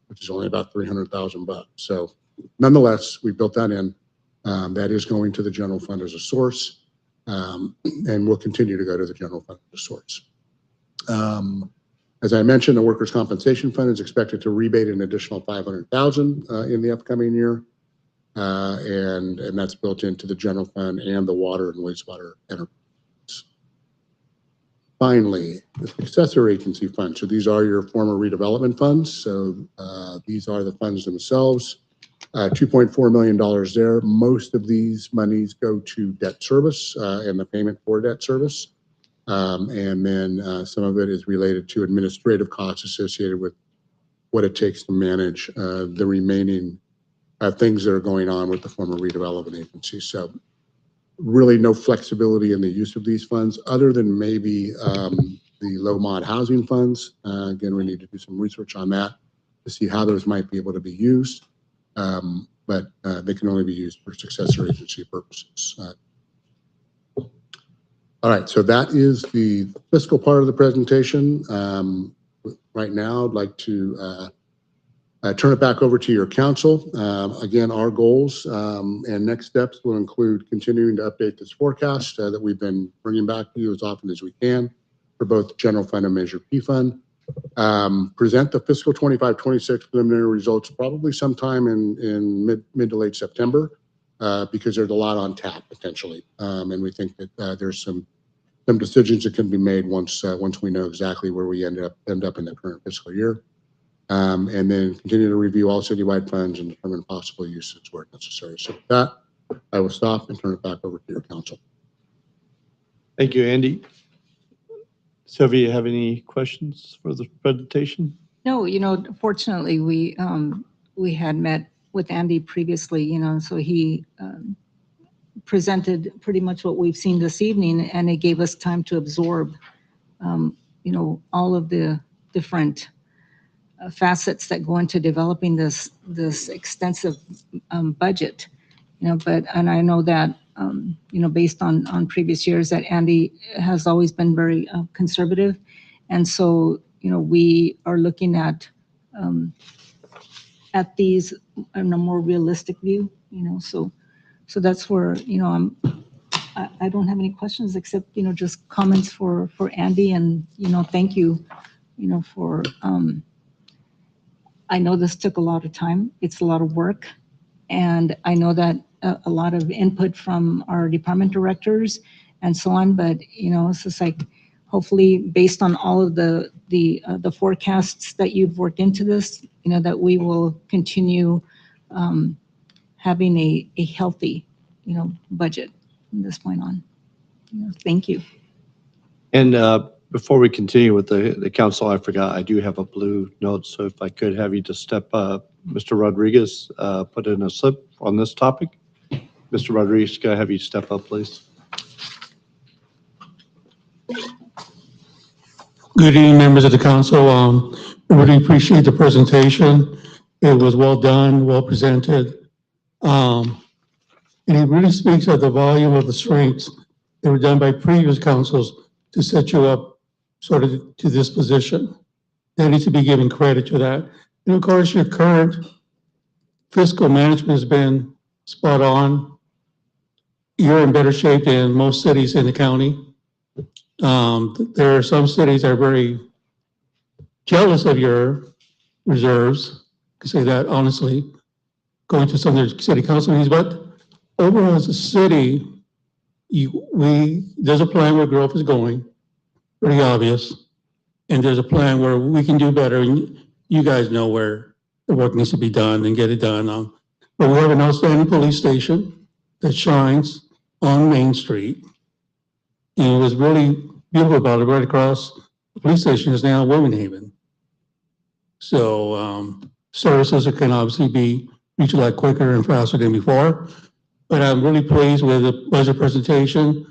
which is only about $300,000. So nonetheless, we built that in. That is going to the general fund as a source, and will continue to go to the general fund as a source. As I mentioned, the workers' compensation fund is expected to rebate an additional $500,000 in the upcoming year, and that's built into the general fund and the water and wastewater enterprise. Finally, the successor agency fund. So these are your former redevelopment funds. So these are the funds themselves. $2.4 million there. Most of these monies go to debt service and the payment for debt service. And then some of it is related to administrative costs associated with what it takes to manage the remaining things that are going on with the former redevelopment agency. So really no flexibility in the use of these funds other than maybe the low mod housing funds. Again, we need to do some research on that to see how those might be able to be used. But they can only be used for successor agency purposes. All right, so that is the fiscal part of the presentation. Right now, I'd like to turn it back over to your council. Again, our goals and next steps will include continuing to update this forecast that we've been bringing back to you as often as we can for both general fund and Measure P fund. Present the fiscal 25-26 preliminary results probably sometime in mid to late September because there's a lot on tap potentially. And we think that there's some decisions that can be made once we know exactly where we end up in the current fiscal year. And then continue to review all citywide funds and determine possible uses where necessary. So with that, I will stop and turn it back over to your council.
Thank you, Andy. Sylvia, you have any questions for the presentation?
No, fortunately, we had met with Andy previously, so he presented pretty much what we've seen this evening, and it gave us time to absorb, all of the different facets that go into developing this extensive budget. And I know that based on previous years that Andy has always been very conservative, and so we are looking at these in a more realistic view. So that's where I don't have any questions except just comments for Andy, and thank you for I know this took a lot of time. It's a lot of work. And I know that a lot of input from our department directors and so on, but it's just like, hopefully based on all of the forecasts that you've worked into this, that we will continue having a healthy, budget from this point on. Thank you.
And before we continue with the council, I forgot I do have a blue note. So if I could have you to step up, Mr. Rodriguez, put in a slip on this topic. Mr. Rodriguez, can I have you step up, please?
Good evening, members of the council. I really appreciate the presentation. It was well done, well presented. And it really speaks of the volume of the strengths that were done by previous councils to set you up sort of to this position. They need to be given credit to that. And of course, your current fiscal management has been spot on. You're in better shape than most cities in the county. There are some cities that are very jealous of your reserves. I can say that honestly, going to some of their city council meetings, but overall as a city, there's a plan where growth is going, pretty obvious. And there's a plan where we can do better. And you guys know where the work needs to be done and get it done. But we have an outstanding police station that shines on Main Street. And it was really beautiful about it. Right across the police station is now Women Haven. So services can obviously be reached a lot quicker and faster than before. But I'm really pleased with the budget presentation.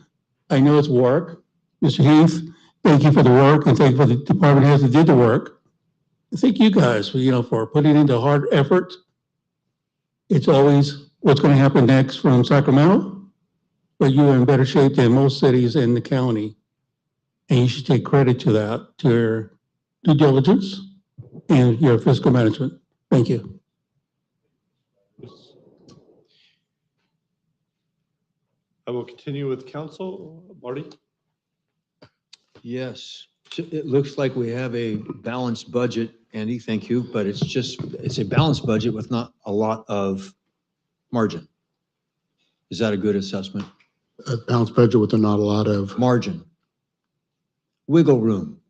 I know it's work. Mr. Heath, thank you for the work and thank you for the department heads that did the work. Thank you guys for, for putting in the hard effort. It's always what's going to happen next from Sacramento, but you are in better shape than most cities in the county. And you should take credit to that, to your due diligence and your fiscal management. Thank you.
I will continue with council. Marty?
Yes, it looks like we have a balanced budget, Andy, thank you, but it's a balanced budget with not a lot of margin. Is that a good assessment?
A balanced budget with not a lot of
margin, wiggle room.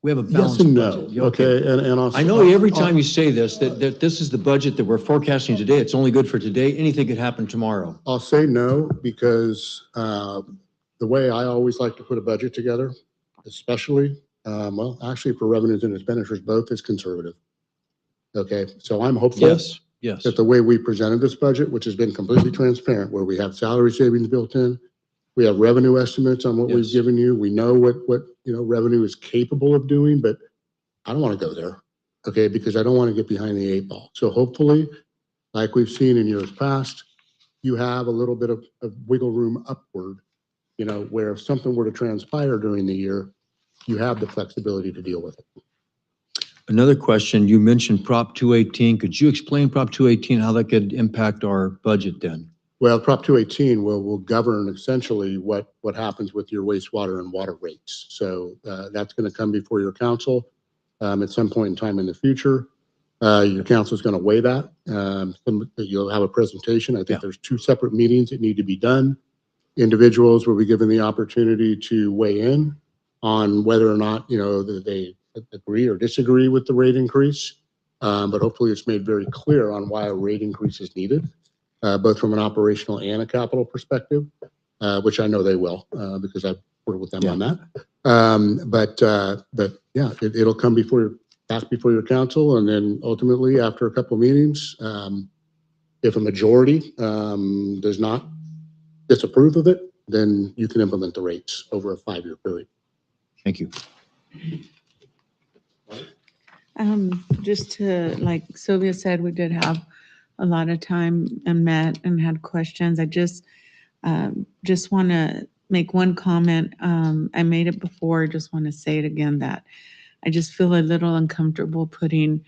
We have a
yes
balanced
and
budget.
no. Okay, and also,
I know every time you say this, that this is the budget that we're forecasting today. It's only good for today. Anything could happen tomorrow.
I'll say no because the way I always like to put a budget together, especially, well, actually for revenues and expenditures, both is conservative. Okay, so I'm hopeful
Yes.
that the way we presented this budget, which has been completely transparent, where we have salary savings built in, we have revenue estimates on what we've given you. We know what revenue is capable of doing, but I don't want to go there, okay, because I don't want to get behind the eight ball. So hopefully, like we've seen in years past, you have a little bit of wiggle room upward, where if something were to transpire during the year, you have the flexibility to deal with it.
Another question, you mentioned Prop 218. Could you explain Prop 218, how that could impact our budget then?
Well, Prop 218 will govern essentially what happens with your wastewater and water rates. So that's going to come before your council at some point in time in the future. Your council is going to weigh that. You'll have a presentation. I think there's 2 separate meetings that need to be done. Individuals will be given the opportunity to weigh in on whether or not they agree or disagree with the rate increase. But hopefully it's made very clear on why a rate increase is needed. Both from an operational and a capital perspective, which I know they will, because I've worked with them on that. But yeah, it'll come back before your council, and then ultimately, after a couple of meetings, if a majority does not disapprove of it, then you can implement the rates over a 5-year period.
Thank you.
Just to, like Sylvia said, we did have a lot of time and met and had questions. I just want to make one comment. I made it before, just want to say it again, that I just feel a little uncomfortable putting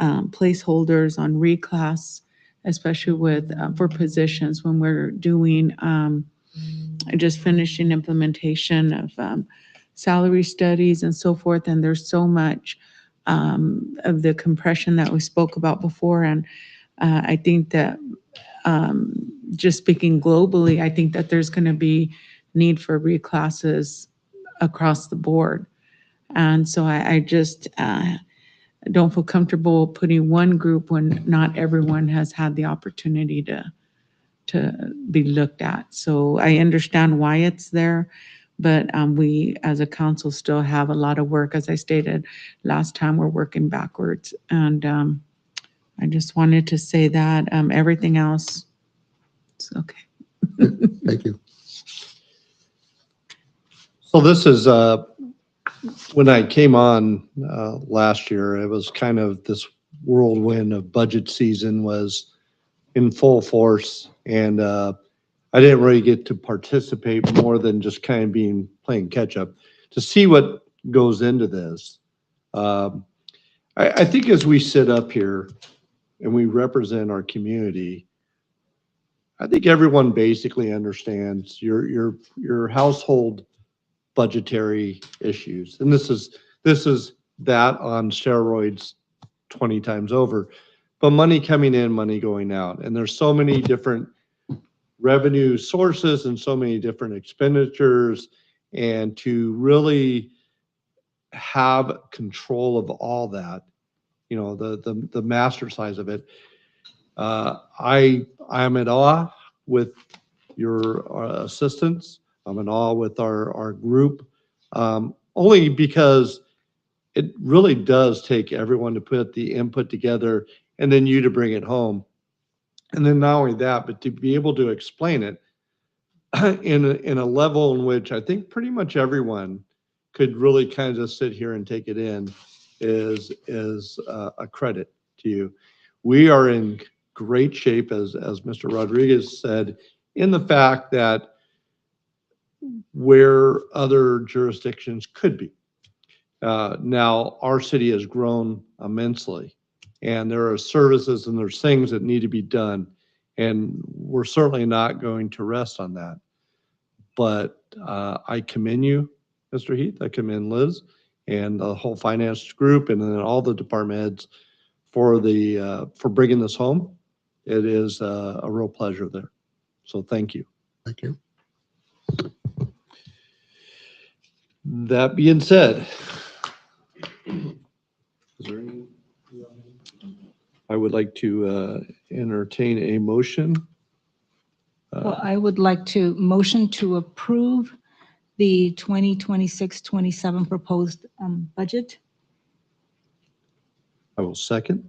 placeholders on reclass, especially for positions when we're doing just finishing implementation of salary studies and so forth. And there's so much of the compression that we spoke about before. And I think that just speaking globally, I think that there's going to be need for reclasses across the board. And so I just don't feel comfortable putting one group when not everyone has had the opportunity to be looked at. So I understand why it's there, but we as a council still have a lot of work. As I stated last time, we're working backwards. And I just wanted to say that everything else, it's okay.
Thank you.
So this is, when I came on last year, it was kind of this whirlwind of budget season was in full force. And I didn't really get to participate more than just kind of playing catch up to see what goes into this. I think as we sit up here and we represent our community, I think everyone basically understands your household budgetary issues. And this is that on steroids 20 times over. But money coming in, money going out. And there's so many different revenue sources and so many different expenditures. And to really have control of all that, the master size of it, I'm at awe with your assistance. I'm in awe with our group, only because it really does take everyone to put the input together and then you to bring it home. And then not only that, but to be able to explain it in a level in which I think pretty much everyone could really kind of just sit here and take it in is a credit to you. We are in great shape, as Mr. Rodriguez said, in the fact that where other jurisdictions could be. Now, our city has grown immensely, and there are services and there's things that need to be done, and we're certainly not going to rest on that. But I commend you, Mr. Heath. I commend Liz and the whole finance group, and then all the department heads for bringing this home. It is a real pleasure there. So thank you.
Thank you.
That being said, is there any? I would like to entertain a motion.
Well, I would like to motion to approve the 2026-27 proposed budget.
I will second.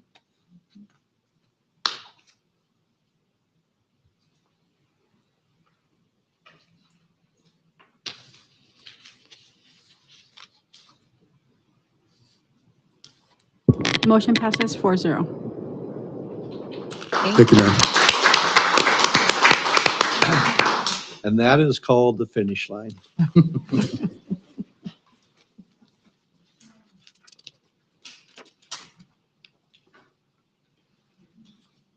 Motion passes 4-0.
Thank you, ma'am.
And that is called the finish line.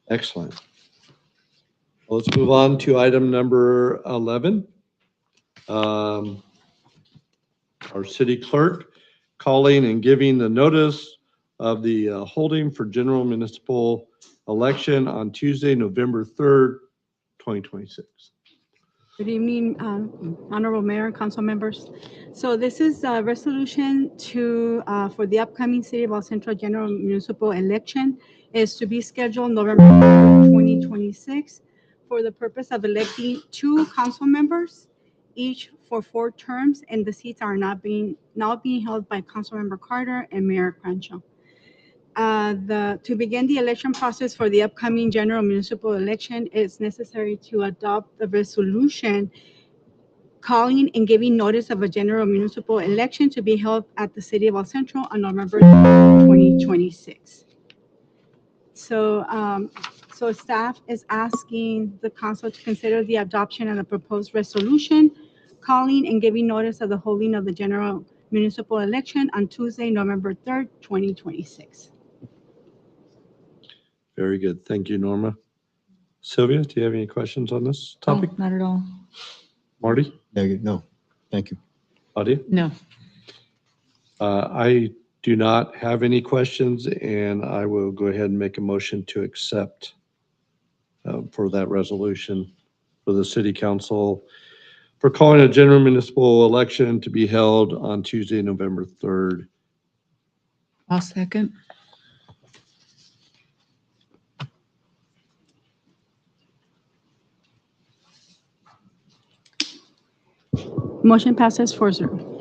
Excellent. Well, let's move on to item number 11. Our city clerk calling and giving the notice of the holding for general municipal election on Tuesday, November 3rd, 2026.
Good evening, Honorable Mayor and council members. So this is a resolution for the upcoming City of El Centro General Municipal Election is to be scheduled November 2026 for the purpose of electing 2 council members, each for 4 terms, and the seats are now being held by Councilmember Carter and Mayor Crancho. To begin the election process for the upcoming general municipal election, it's necessary to adopt the resolution calling and giving notice of a general municipal election to be held at the City of El Centro on November 2026. So staff is asking the council to consider the adoption of the proposed resolution calling and giving notice of the holding of the general municipal election on Tuesday, November 3rd, 2026.
Very good. Thank you, Norma. Sylvia, do you have any questions on this topic?
No, not at all.
Marty?
No, thank you.
Claudia?
No.
I do not have any questions, and I will go ahead and make a motion to accept for that resolution for the city council for calling a general municipal election to be held on Tuesday, November 3rd.
I'll second.
Motion passes 4-0.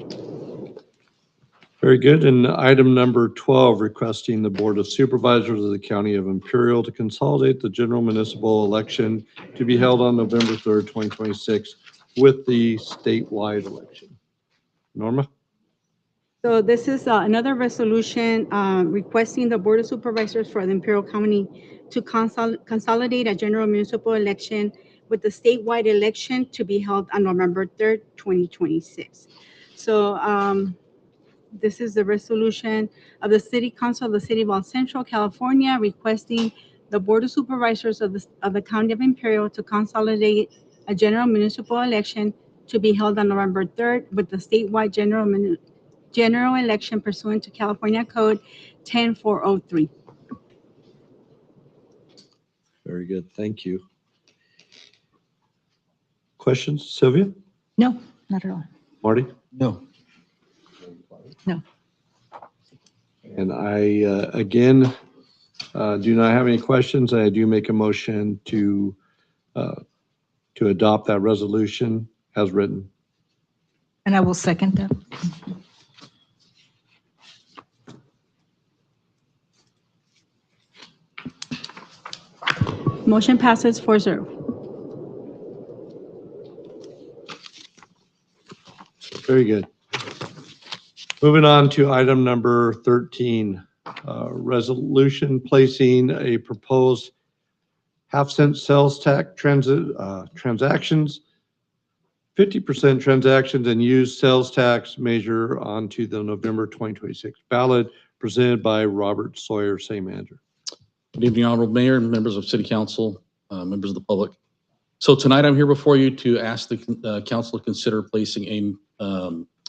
Very good. And item number 12, requesting the Board of Supervisors of the County of Imperial to consolidate the general municipal election to be held on November 3rd, 2026 with the statewide election. Norma?
So this is another resolution requesting the Board of Supervisors for the Imperial County to consolidate a general municipal election with the statewide election to be held on November 3rd, 2026. So this is the resolution of the City Council of the City of El Centro, California, requesting the Board of Supervisors of the County of Imperial to consolidate a general municipal election to be held on November 3rd with the statewide general election pursuant to California Code 10403.
Very good. Thank you. Questions, Sylvia?
No, not at all.
Marty?
No.
No.
And I, again, do not have any questions. I do make a motion to adopt that resolution as written.
And I will second that.
Motion passes 4-0.
Very good. Moving on to item number 13, resolution placing a proposed half-cent sales tax transactions, 50% transactions and used sales tax measure onto the November 2026 ballot, presented by Robert Sawyer, City Manager.
Good evening, Honorable Mayor and members of City Council, members of the public. So tonight I'm here before you to ask the council to consider placing a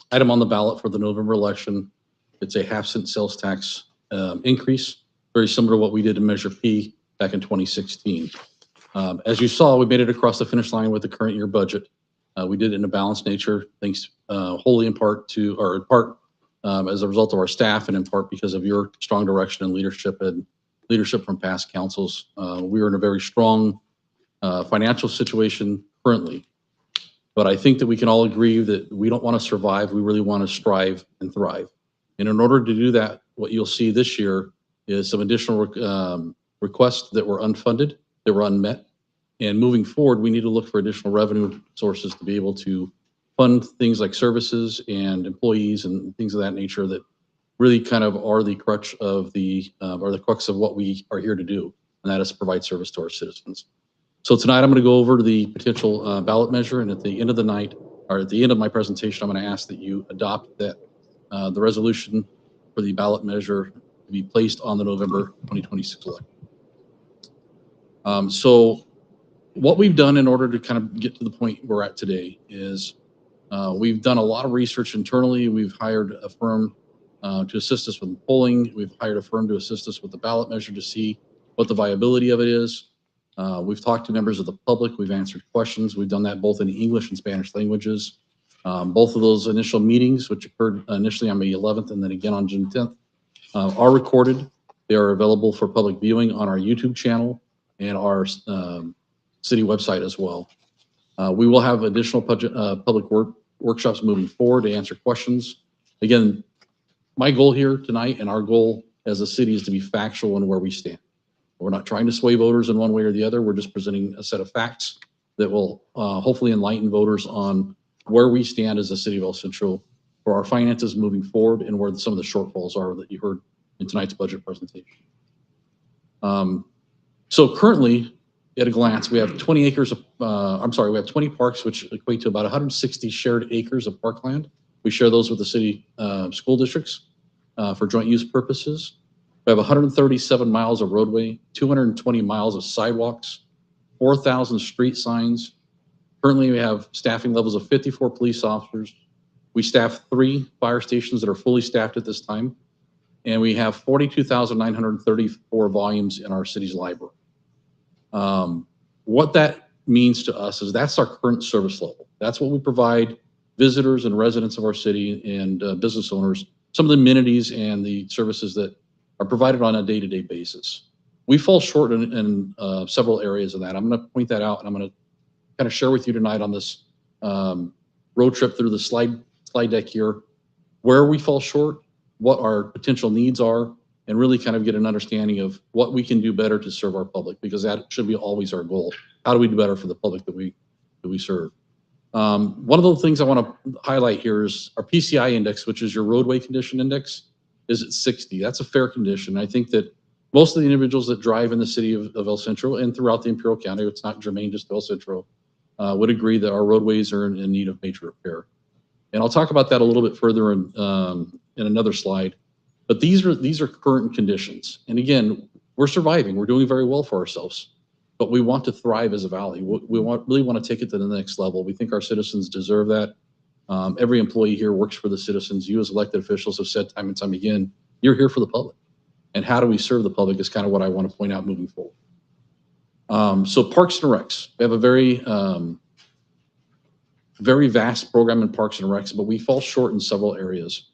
item on the ballot for the November election. It's a half-cent sales tax increase, very similar to what we did in Measure P back in 2016. As you saw, we made it across the finish line with the current year budget. We did it in a balanced nature, thanks wholly in part to, or in part as a result of our staff, and in part because of your strong direction and leadership from past councils. We are in a very strong financial situation currently, but I think that we can all agree that we don't want to survive. We really want to strive and thrive. And in order to do that, what you'll see this year is some additional requests that were unfunded, that were unmet. And moving forward, we need to look for additional revenue sources to be able to fund things like services and employees and things of that nature that really kind of are the crux of what we are here to do, and that is to provide service to our citizens. So tonight I'm going to go over the potential ballot measure, and at the end of the night, or at the end of my presentation, I'm going to ask that you adopt that the resolution for the ballot measure to be placed on the November 2026 election. So what we've done in order to kind of get to the point we're at today is we've done a lot of research internally. We've hired a firm to assist us with polling. We've hired a firm to assist us with the ballot measure to see what the viability of it is. We've talked to members of the public. We've answered questions. We've done that both in English and Spanish languages. Both of those initial meetings, which occurred initially on May 11th and then again on June 10th, are recorded. They are available for public viewing on our YouTube channel and our city website as well. We will have additional public workshops moving forward to answer questions. Again, my goal here tonight and our goal as a city is to be factual in where we stand. We're not trying to sway voters in one way or the other. We're just presenting a set of facts that will hopefully enlighten voters on where we stand as a city of El Centro for our finances moving forward and where some of the shortfalls are that you heard in tonight's budget presentation. So currently, at a glance, we have 20 acres of, we have 20 parks, which equate to about 160 shared acres of parkland. We share those with the city school districts for joint use purposes. We have 137 miles of roadway, 220 miles of sidewalks, 4,000 street signs. Currently, we have staffing levels of 54 police officers. We staff 3 fire stations that are fully staffed at this time. And we have 42,934 volumes in our city's library. What that means to us is that's our current service level. That's what we provide visitors and residents of our city and business owners, some of the amenities and the services that are provided on a day-to-day basis. We fall short in several areas of that. I'm going to point that out, and I'm going to kind of share with you tonight on this road trip through the slide deck here, where we fall short, what our potential needs are, and really kind of get an understanding of what we can do better to serve our public, because that should be always our goal. How do we do better for the public that we serve? One of the things I want to highlight here is our PCI index, which is your roadway condition index, is at 60. That's a fair condition. I think that most of the individuals that drive in the city of El Centro and throughout the Imperial County, it's not germane just to El Centro, would agree that our roadways are in need of major repair. And I'll talk about that a little bit further in another slide. But these are current conditions. And again, we're surviving. We're doing very well for ourselves. But we want to thrive as a valley. We really want to take it to the next level. We think our citizens deserve that. Every employee here works for the citizens. You as elected officials have said time and time again, you're here for the public. And how do we serve the public is kind of what I want to point out moving forward. So Parks and Recs. We have a very vast program in Parks and Recs, but we fall short in several areas.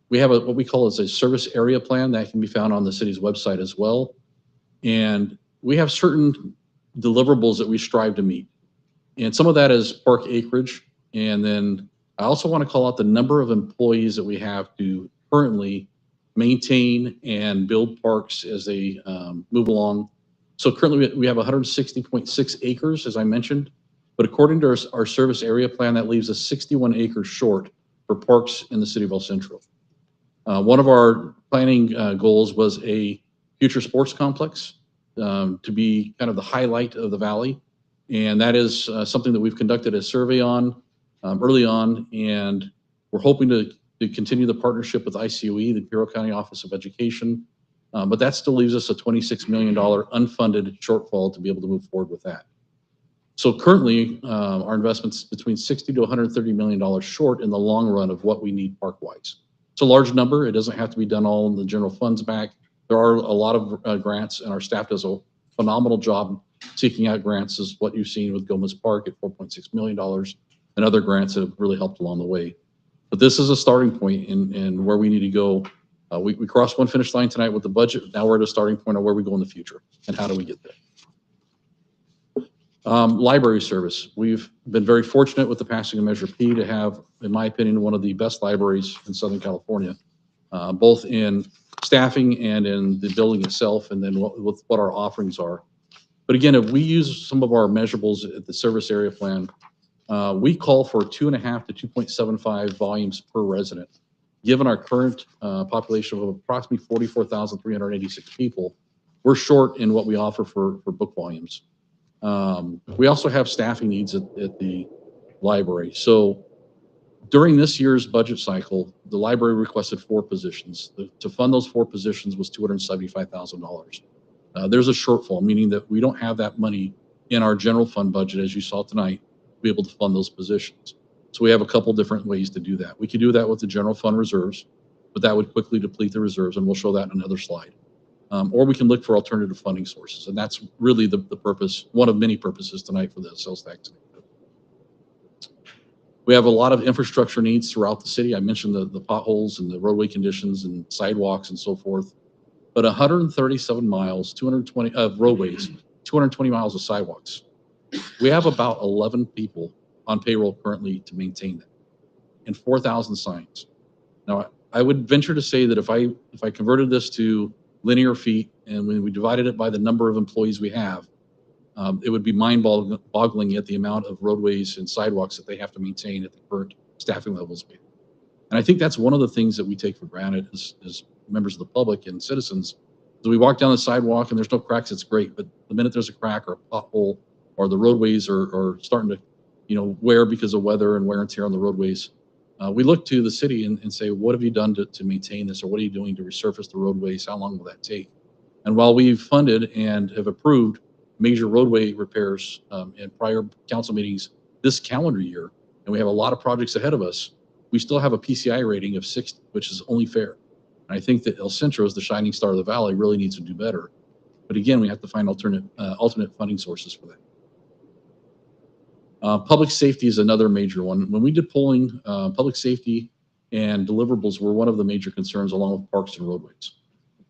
We have what we call as a service area plan that can be found on the city's website as well. And we have certain deliverables that we strive to meet. And some of that is park acreage. And then I also want to call out the number of employees that we have to currently maintain and build parks as they move along. So currently we have 160.6 acres, as I mentioned. But according to our service area plan, that leaves us 61 acres short for parks in the city of El Centro. One of our planning goals was a future sports complex to be kind of the highlight of the valley. And that is something that we've conducted a survey on early on, and we're hoping to continue the partnership with ICOE, the Bureau County Office of Education. But that still leaves us a $26 million unfunded shortfall to be able to move forward with that. So currently, our investment's between $60 to $130 million short in the long run of what we need park-wise. It's a large number. It doesn't have to be done all in the general funds back. There are a lot of grants, and our staff does a phenomenal job seeking out grants, is what you've seen with Gomez Park at $4.6 million and other grants that have really helped along the way. But this is a starting point in where we need to go. We crossed one finish line tonight with the budget. Now we're at a starting point of where we go in the future and how do we get there. Library service. We've been very fortunate with the passing of Measure P to have, in my opinion, one of the best libraries in Southern California, both in staffing and in the building itself, and then with what our offerings are. But again, if we use some of our measurables at the service area plan, we call for 2.5 to 2.75 volumes per resident. Given our current population of approximately 44,386 people, we're short in what we offer for book volumes. We also have staffing needs at the library. So during this year's budget cycle, the library requested 4 positions. To fund those 4 positions was $275,000. There's a shortfall, meaning that we don't have that money in our general fund budget, as you saw tonight, to be able to fund those positions. So we have a couple different ways to do that. We could do that with the general fund reserves, but that would quickly deplete the reserves, and we'll show that in another slide. Or we can look for alternative funding sources, and that's really the purpose, one of many purposes tonight for the sales tax. We have a lot of infrastructure needs throughout the city. I mentioned the potholes and the roadway conditions and sidewalks and so forth. But 137 miles, 220 of roadways, 220 miles of sidewalks. We have about 11 people on payroll currently to maintain that, and 4,000 signs. Now, I would venture to say that if I converted this to linear feet and when we divided it by the number of employees we have, it would be mind-boggling at the amount of roadways and sidewalks that they have to maintain at the current staffing levels. And I think that's one of the things that we take for granted as members of the public and citizens. So we walk down the sidewalk and there's no cracks, it's great. But the minute there's a crack or a pothole or the roadways are starting to, wear because of weather and wear and tear on the roadways, we look to the city and say, what have you done to maintain this? Or what are you doing to resurface the roadways? How long will that take? And while we've funded and have approved major roadway repairs in prior council meetings this calendar year, and we have a lot of projects ahead of us, we still have a PCI rating of 60, which is only fair. And I think that El Centro, as the shining star of the valley, really needs to do better. But again, we have to find alternate funding sources for that. Public safety is another major one. When we did polling, public safety and deliverables were one of the major concerns, along with parks and roadways.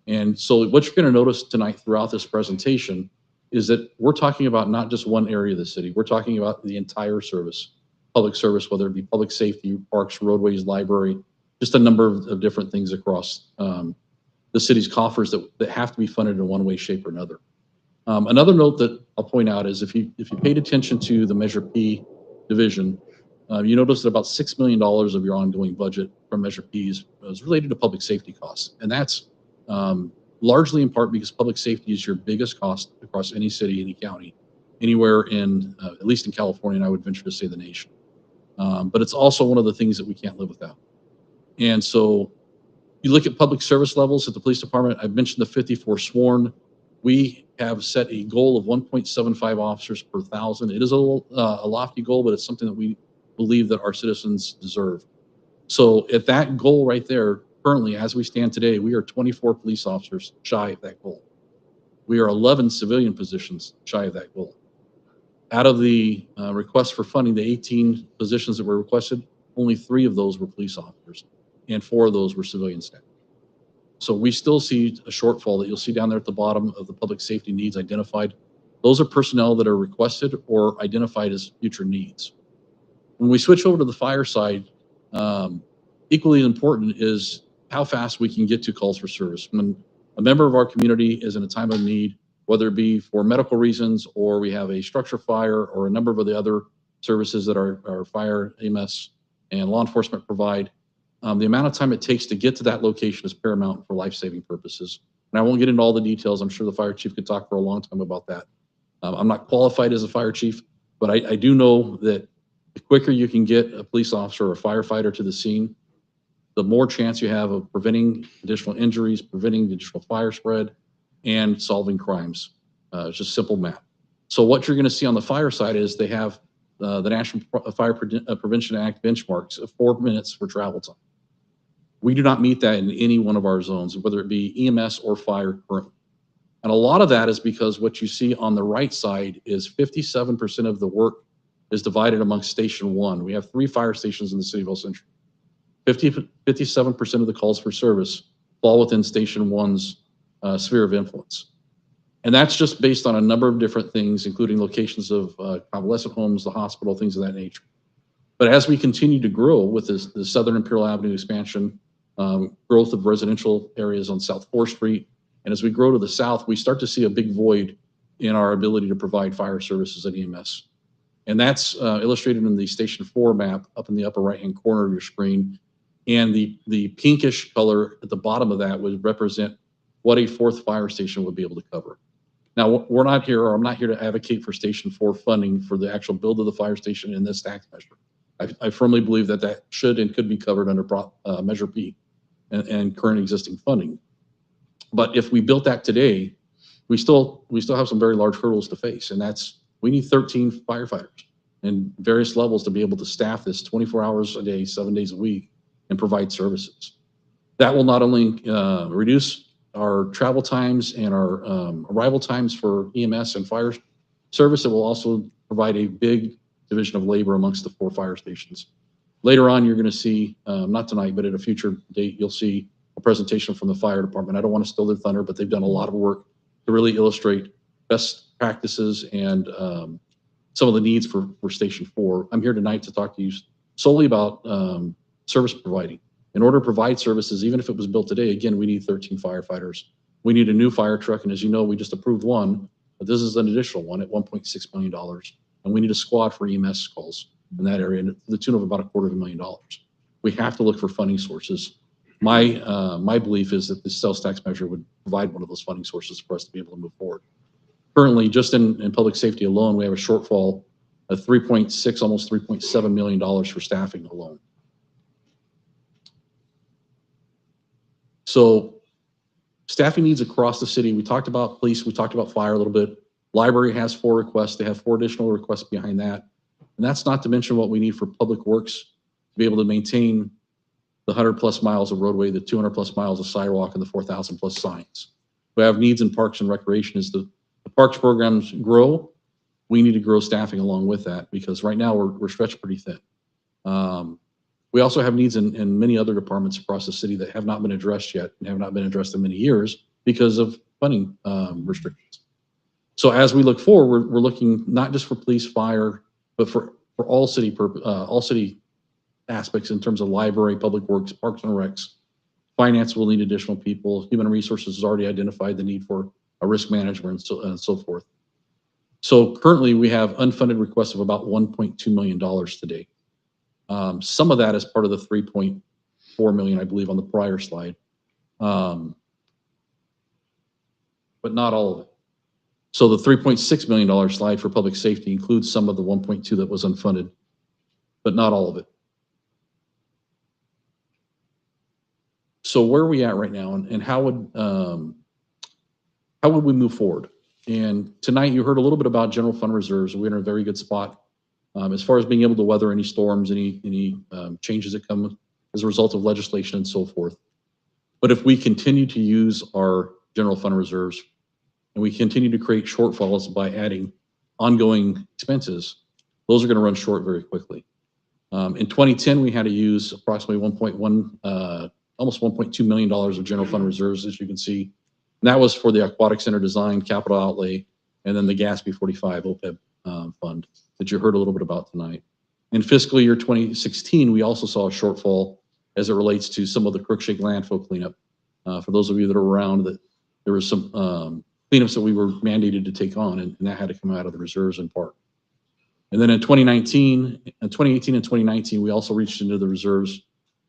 And so what you're going to notice tonight throughout this presentation is that we're talking about not just one area of the city. We're talking about the entire service, public service, whether it be public safety, parks, roadways, library, just a number of different things across the city's coffers that have to be funded in one way, shape, or another. Another note that I'll point out is if you paid attention to the Measure P division, you notice that about $6 million of your ongoing budget from Measure P is related to public safety costs. And that's largely in part because public safety is your biggest cost across any city, any county, anywhere in, at least in California, and I would venture to say the nation. But it's also one of the things that we can't live without. And so you look at public service levels at the police department. I've mentioned the 54 sworn. We have set a goal of 1.75 officers per 1,000. It is a lofty goal, but it's something that we believe that our citizens deserve. So at that goal right there, currently, as we stand today, we are 24 police officers shy of that goal. We are 11 civilian positions shy of that goal. Out of the requests for funding, the 18 positions that were requested, only 3 of those were police officers, and 4 of those were civilian staff. So we still see a shortfall that you'll see down there at the bottom of the public safety needs identified. Those are personnel that are requested or identified as future needs. When we switch over to the fire side, equally important is how fast we can get to calls for service. When a member of our community is in a time of need, whether it be for medical reasons or we have a structure fire or a number of the other services that our fire, EMS, and law enforcement provide, the amount of time it takes to get to that location is paramount for life-saving purposes. And I won't get into all the details. I'm sure the fire chief could talk for a long time about that. I'm not qualified as a fire chief, but I do know that the quicker you can get a police officer or a firefighter to the scene, the more chance you have of preventing additional injuries, preventing additional fire spread, and solving crimes. It's just simple math. So what you're going to see on the fire side is they have the National Fire Prevention Act benchmarks of 4 minutes for travel time. We do not meet that in any one of our zones, whether it be EMS or fire currently. And a lot of that is because what you see on the right side is 57% of the work is divided amongst Station 1. We have 3 fire stations in the city of El Centro. 57% of the calls for service fall within Station 1's sphere of influence. And that's just based on a number of different things, including locations of convalescent homes, the hospital, things of that nature. But as we continue to grow with the Southern Imperial Avenue expansion, growth of residential areas on South 4th Street, and as we grow to the south, we start to see a big void in our ability to provide fire services at EMS. And that's illustrated in the Station 4 map up in the upper right-hand corner of your screen. And the pinkish color at the bottom of that would represent what a 4th fire station would be able to cover. Now, we're not here, or I'm not here to advocate for Station 4 funding for the actual build of the fire station in this tax measure. I firmly believe that that should and could be covered under Measure P and current existing funding. But if we built that today, we still have some very large hurdles to face, and that's we need 13 firefighters in various levels to be able to staff this 24 hours a day, 7 days a week, and provide services. That will not only reduce our travel times and our arrival times for EMS and fire service, it will also provide a big division of labor amongst the 4 fire stations. Later on, you're going to see, not tonight, but at a future date, you'll see a presentation from the fire department. I don't want to steal their thunder, but they've done a lot of work to really illustrate best practices and some of the needs for Station 4. I'm here tonight to talk to you solely about service providing. In order to provide services, even if it was built today, again, we need 13 firefighters. We need a new fire truck, and as you know, we just approved one, but this is an additional one at $1.6 million. And we need a squad for EMS calls in that area to the tune of about $250,000. We have to look for funding sources. My belief is that the sales tax measure would provide one of those funding sources for us to be able to move forward. Currently, just in public safety alone, we have a shortfall of 3.6, almost $3.7 million for staffing alone. So staffing needs across the city. We talked about police, we talked about fire a little bit. Library has 4 requests. They have 4 additional requests behind that. And that's not to mention what we need for public works to be able to maintain the 100+ miles of roadway, the 200+ miles of sidewalk, and the 4,000+ signs. We have needs in parks and recreation. As the parks programs grow, we need to grow staffing along with that, because right now we're stretched pretty thin. We also have needs in many other departments across the city that have not been addressed yet and have not been addressed in many years because of funding restrictions. So as we look forward, we're looking not just for police, fire, but for all city aspects in terms of library, public works, parks and recs. Finance will need additional people. Human resources has already identified the need for a risk management and so forth. So currently we have unfunded requests of about $1.2 million today. Some of that is part of the 3.4 million, I believe, on the prior slide, but not all of it. So the $3.6 million slide for public safety includes some of the 1.2 that was unfunded, but not all of it. So where are we at right now, and how would we move forward? And tonight you heard a little bit about general fund reserves. We're in a very good spot as far as being able to weather any storms, any changes that come as a result of legislation and so forth. But if we continue to use our general fund reserves and we continue to create shortfalls by adding ongoing expenses, those are going to run short very quickly. In 2010, we had to use approximately almost $1.2 million of general fund reserves, as you can see. And that was for the Aquatic Center design, capital outlay, and then the GASB 45 OPEB fund that you heard a little bit about tonight. In fiscal year 2016, we also saw a shortfall as it relates to some of the Crookshake landfill cleanup. For those of you that are around, that there was some cleanups that we were mandated to take on, and that had to come out of the reserves in part. And then in 2018 and 2019, we also reached into the reserves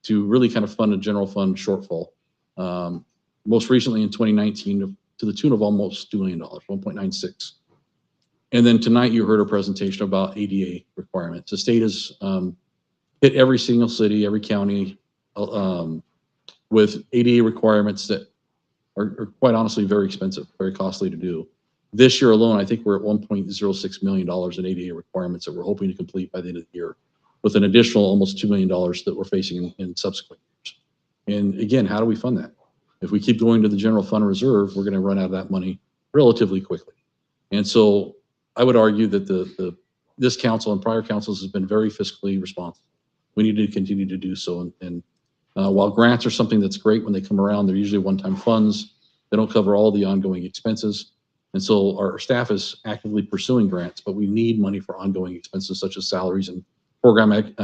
to really kind of fund a general fund shortfall. Most recently in 2019 to the tune of almost $2 million, 1.96. And then tonight you heard a presentation about ADA requirements. The state has hit every single city, every county with ADA requirements that are quite honestly very expensive, very costly to do. This year alone, I think we're at $1.06 million in ADA requirements that we're hoping to complete by the end of the year, with an additional almost $2 million that we're facing in subsequent years. And again, how do we fund that? If we keep going to the general fund reserve, we're going to run out of that money relatively quickly. And so I would argue that this council and prior councils has been very fiscally responsible. We need to continue to do so. And while grants are something that's great when they come around, they're usually one-time funds. They don't cover all the ongoing expenses. And so our staff is actively pursuing grants, but we need money for ongoing expenses such as salaries and programmatic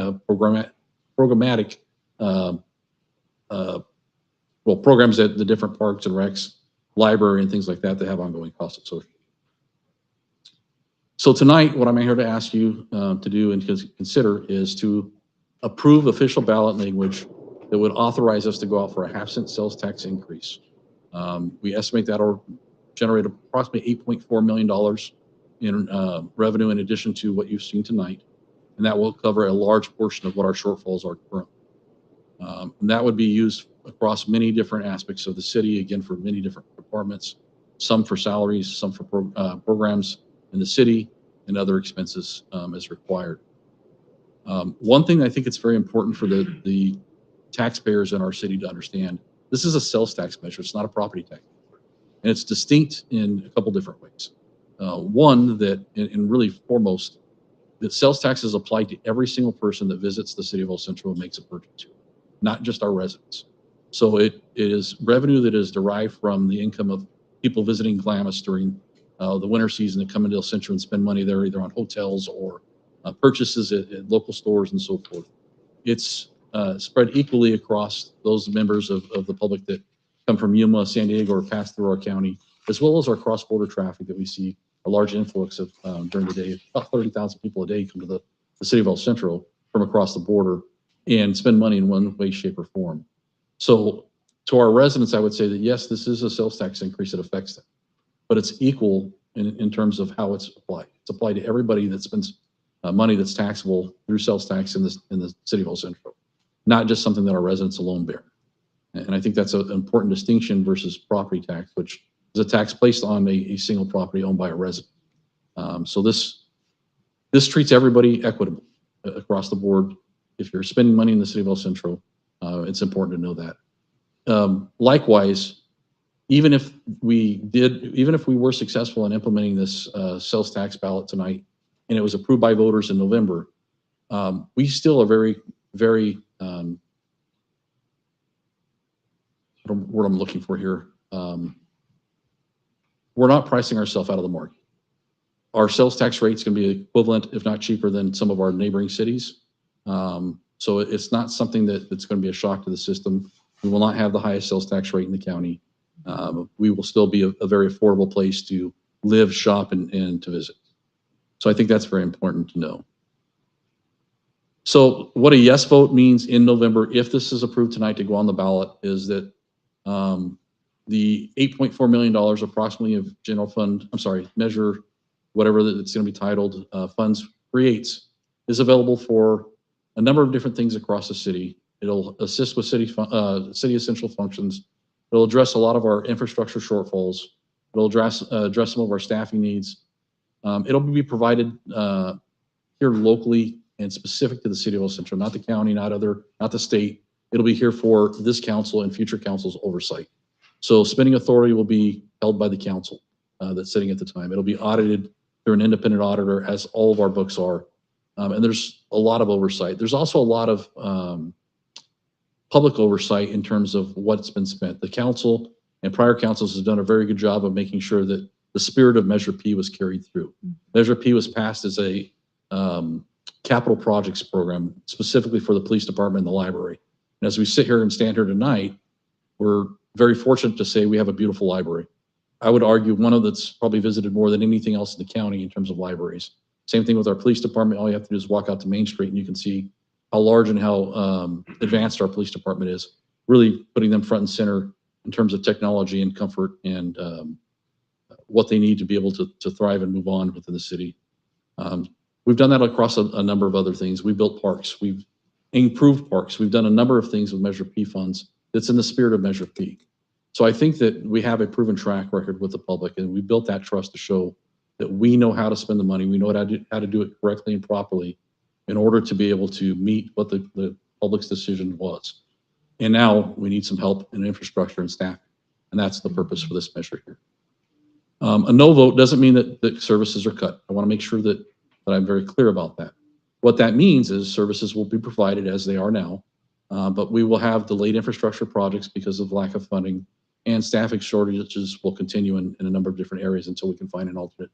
programs at the different parks and recs, library and things like that that have ongoing costs associated. So tonight, what I'm here to ask you to do and to consider is to approve official ballot language that would authorize us to go out for a 0.5-cent sales tax increase. We estimate that will generate approximately $8.4 million in revenue in addition to what you've seen tonight. And that will cover a large portion of what our shortfalls are currently. And that would be used across many different aspects of the city, again, for many different departments, some for salaries, some for programs in the city, and other expenses as required. One thing I think it's very important for the taxpayers in our city to understand, this is a sales tax measure, it's not a property tax. And it's distinct in a couple different ways. One, that, and really foremost, that sales tax is applied to every single person that visits the city of El Centro and makes a purchase, not just our residents. So it is revenue that is derived from the income of people visiting Glamis during the winter season that come into El Centro and spend money there, either on hotels or purchases at local stores and so forth. It's spread equally across those members of the public that come from Yuma, San Diego, or pass through our county, as well as our cross-border traffic that we see a large influx of during the day. About 30,000 people a day come to the city of El Centro from across the border and spend money in one way, shape, or form. So to our residents, I would say that yes, this is a sales tax increase that affects them, but it's equal in terms of how it's applied. It's applied to everybody that spends money that's taxable through sales tax in the city of El Centro, not just something that our residents alone bear. And I think that's an important distinction versus property tax, which is a tax placed on a single property owned by a resident. So this treats everybody equitably across the board. If you're spending money in the city of El Centro, it's important to know that. Likewise, even if we were successful in implementing this sales tax ballot tonight, and it was approved by voters in November, we still are very, very, what I'm looking for here. We're not pricing ourselves out of the market. Our sales tax rate is going to be equivalent, if not cheaper, than some of our neighboring cities. So it's not something that's going to be a shock to the system. We will not have the highest sales tax rate in the county. We will still be a very affordable place to live, shop, and to visit. So I think that's very important to know. So what a yes vote means in November, if this is approved tonight to go on the ballot, is that the $8.4 million approximately of general fund, measure, whatever that it's going to be titled, funds creates, is available for a number of different things across the city. It'll assist with city essential functions. It'll address a lot of our infrastructure shortfalls. It'll address some of our staffing needs. It'll be provided here locally and specific to the city of El Centro, not the county, not the state. It'll be here for this council and future council's oversight. So spending authority will be held by the council that's sitting at the time. It'll be audited through an independent auditor, as all of our books are. And there's a lot of oversight. There's also a lot of public oversight in terms of what's been spent. The council and prior councils has done a very good job of making sure that the spirit of Measure P was carried through. Measure P was passed as a capital projects program specifically for the police department and the library. And as we sit here and stand here tonight, we're very fortunate to say we have a beautiful library. I would argue one of that's probably visited more than anything else in the county in terms of libraries. Same thing with our police department. All you have to do is walk out to Main Street and you can see how large and how advanced our police department is, really putting them front and center in terms of technology and comfort and what they need to be able to thrive and move on within the city. We've done that across a number of other things. We built parks. We've improved parks. We've done a number of things with Measure P funds that's in the spirit of Measure P. So I think that we have a proven track record with the public, and we built that trust to show that we know how to spend the money. We know how to do it correctly and properly in order to be able to meet what the public's decision was. And now we need some help in infrastructure and staff, and that's the purpose for this measure here. A no vote doesn't mean that services are cut. I want to make sure that I'm very clear about that. What that means is services will be provided as they are now, but we will have delayed infrastructure projects because of lack of funding, and staffing shortages will continue in a number of different areas until we can find an alternate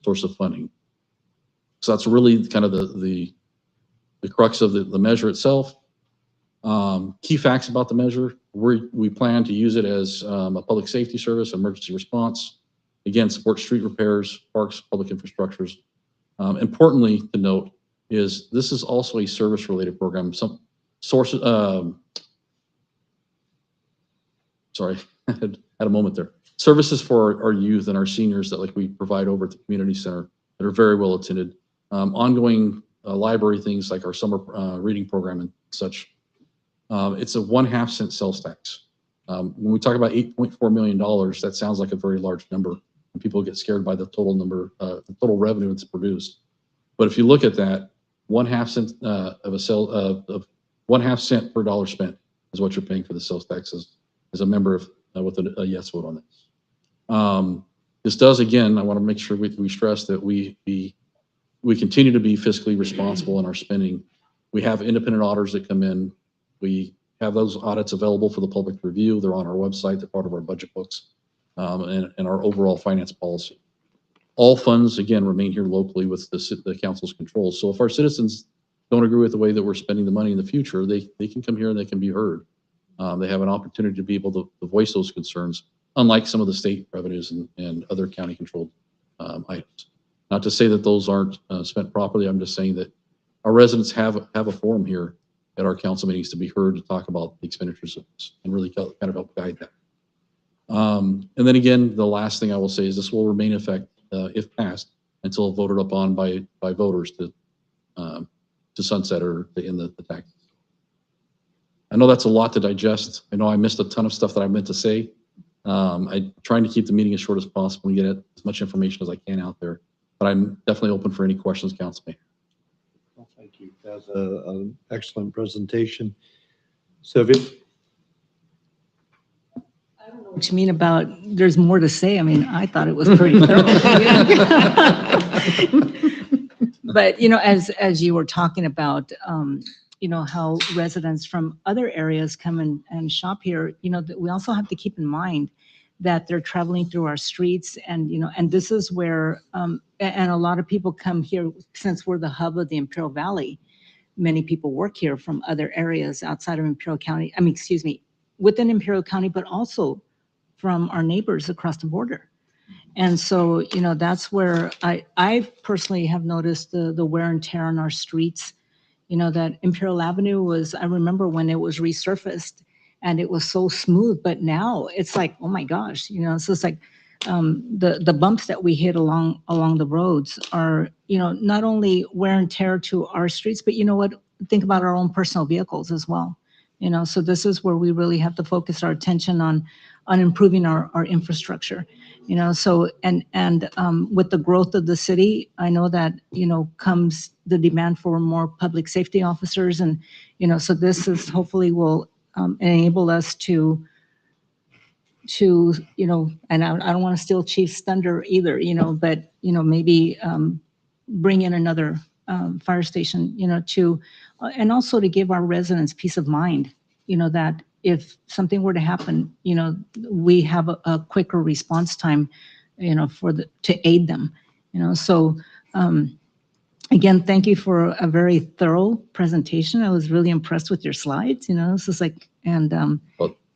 source of funding. So that's really kind of the crux of the measure itself. Key facts about the measure: we plan to use it as a public safety service, emergency response. Again, support street repairs, parks, public infrastructures. Importantly to note is this is also a service-related program. Some sources, sorry, I had a moment there. Services for our youth and our seniors that we provide over at the community center that are very well attended. Ongoing library things like our summer reading program and such. It's a 1/2 cent sales tax. When we talk about $8.4 million, that sounds like a very large number, and people get scared by the total number, the total revenue that's produced. But if you look at that, 1/2 cent of 1/2 cent per dollar spent is what you're paying for the sales taxes as a member of with a yes vote on this. This does, again, I want to make sure we stress that we continue to be fiscally responsible in our spending. We have independent auditors that come in. We have those audits available for the public to review. They're on our website. They're part of our budget books and our overall finance policy. All funds, again, remain here locally with the council's control. So if our citizens don't agree with the way that we're spending the money in the future, they can come here and they can be heard. They have an opportunity to be able to voice those concerns, unlike some of the state revenues and other county-controlled items. Not to say that those aren't spent properly. I'm just saying that our residents have a forum here at our council meetings to be heard to talk about the expenditures of this and really kind of help guide that. And then again, the last thing I will say is this will remain in effect if passed until voted upon by voters to sunset or to end the tax. I know that's a lot to digest. I know I missed a ton of stuff that I meant to say. I'm trying to keep the meeting as short as possible and get as much information as I can out there, but I'm definitely open for any questions council may have.
Well, thank you. That was an excellent presentation. Sylvia?
I don't know what you mean about there's more to say. I mean, I thought it was pretty thorough. But, as you were talking about, how residents from other areas come and shop here, that we also have to keep in mind that they're traveling through our streets and, and this is where, and a lot of people come here since we're the hub of the Imperial Valley. Many people work here from other areas outside of Imperial County, within Imperial County, but also from our neighbors across the border. And so, that's where I personally have noticed the wear and tear on our streets. That Imperial Avenue was, I remember when it was resurfaced and it was so smooth, but now it's like, oh my gosh, so it's like the bumps that we hit along the roads are, not only wear and tear to our streets, but think about our own personal vehicles as well. So this is where we really have to focus our attention on improving our infrastructure. So with the growth of the city, I know that comes the demand for more public safety officers, and so this is hopefully will enable us to and I don't want to steal Chief's thunder either, but maybe bring in another fire station, and also to give our residents peace of mind, that if something were to happen, we have a quicker response time, to aid them, So again, thank you for a very thorough presentation. I was really impressed with your slides, This is like, and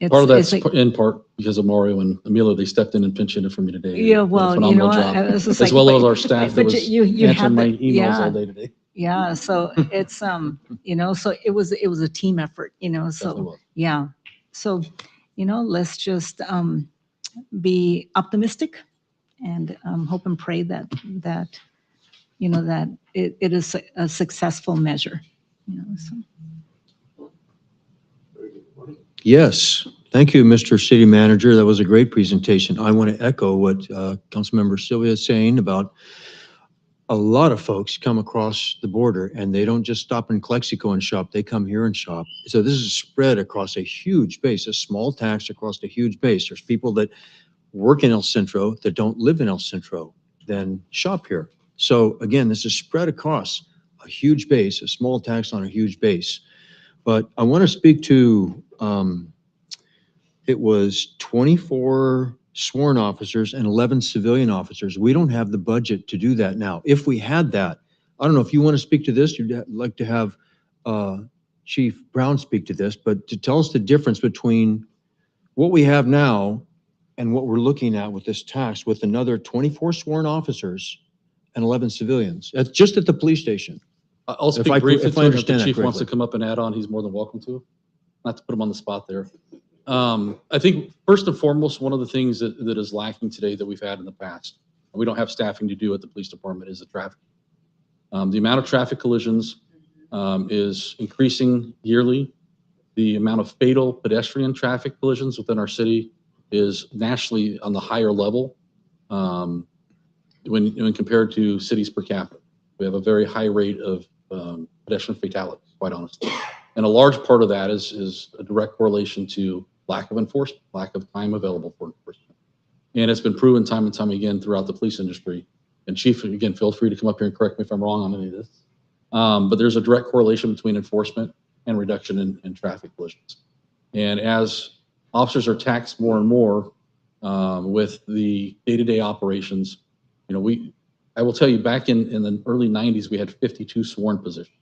Part of that's
it's like-
in part because of Mario and Amelia. They stepped in and pinch hitted for me today. They
Yeah,
did a
well,
phenomenal job,
it's just
as
like,
well
but-
as our staff that
but
was
you
answering
have
my
the-
emails all day today.
Yeah, so it's, so it was a team effort,
Definitely
so,
was.
yeah. So, let's just be optimistic and hope and pray that that it is a successful measure. So.
Yes, thank you, Mr. City Manager. That was a great presentation. I want to echo what Councilmember Sylvia is saying about a lot of folks come across the border and they don't just stop in Calexico and shop, they come here and shop. So this is spread across a huge base, a small tax across a huge base. There's people that work in El Centro that don't live in El Centro, then shop here. So again, this is spread across a huge base, a small tax on a huge base. But I want to speak to, it was 24 sworn officers and 11 civilian officers. We don't have the budget to do that now. If we had that, I don't know if you want to speak to this, you'd like to have Chief Brown speak to this, but to tell us the difference between what we have now and what we're looking at with this tax with another 24 sworn officers and 11 civilians. That's just at the police station.
I'll
If
speak
I
briefly to him. If the
understand that
chief wants to
correctly.
come up and add on, he's more than welcome to. Not to put him on the spot there. I think first and foremost, one of the things that is lacking today that we've had in the past, and we don't have staffing to do at the police department, is the traffic. The amount of traffic collisions is increasing yearly. The amount of fatal pedestrian traffic collisions within our city is nationally on the higher level when compared to cities per capita. We have a very high rate of pedestrian fatalities, quite honestly. And a large part of that is a direct correlation to lack of enforcement, lack of time available for enforcement. And it's been proven time and time again throughout the police industry. And Chief, again, feel free to come up here and correct me if I'm wrong on any of this. But there's a direct correlation between enforcement and reduction in traffic collisions. And as officers are taxed more and more with the day-to-day operations, I will tell you, back in the early 90s, we had 52 sworn positions.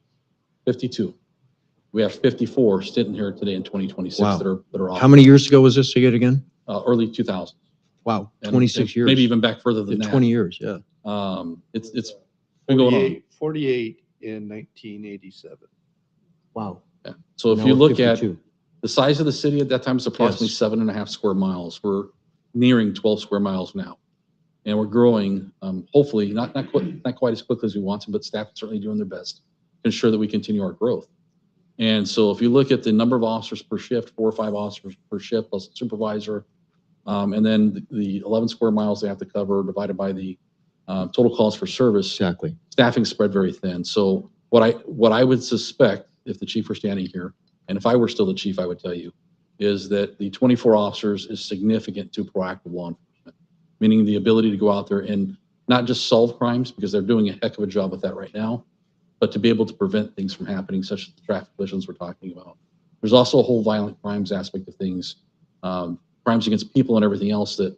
52. We have 54 sitting here today in 2026
Wow.
that are
How many years ago was this again?
Early 2000s.
Wow,
And
26 years.
Maybe even back further than that.
20 years, yeah.
It's been going on.
48 in 1987.
Wow.
Yeah. So if
Now
you
we're
look at
52.
the size of the city at that time, it's approximately 7.5 square miles. We're nearing 12 square miles now. And we're growing, hopefully, not quite as quickly as we want to, but staff is certainly doing their best to ensure that we continue our growth. And so if you look at the number of officers per shift, 4 or 5 officers per shift plus a supervisor, and then the 11 square miles they have to cover divided by the total calls for service.
Exactly.
Staffing spread very thin. So what I would suspect if the chief were standing here, and if I were still the chief, I would tell you, is that the 24 officers is significant to proactive law enforcement, meaning the ability to go out there and not just solve crimes, because they're doing a heck of a job with that right now, but to be able to prevent things from happening, such as the traffic collisions we're talking about. There's also a whole violent crimes aspect of things, crimes against people and everything else that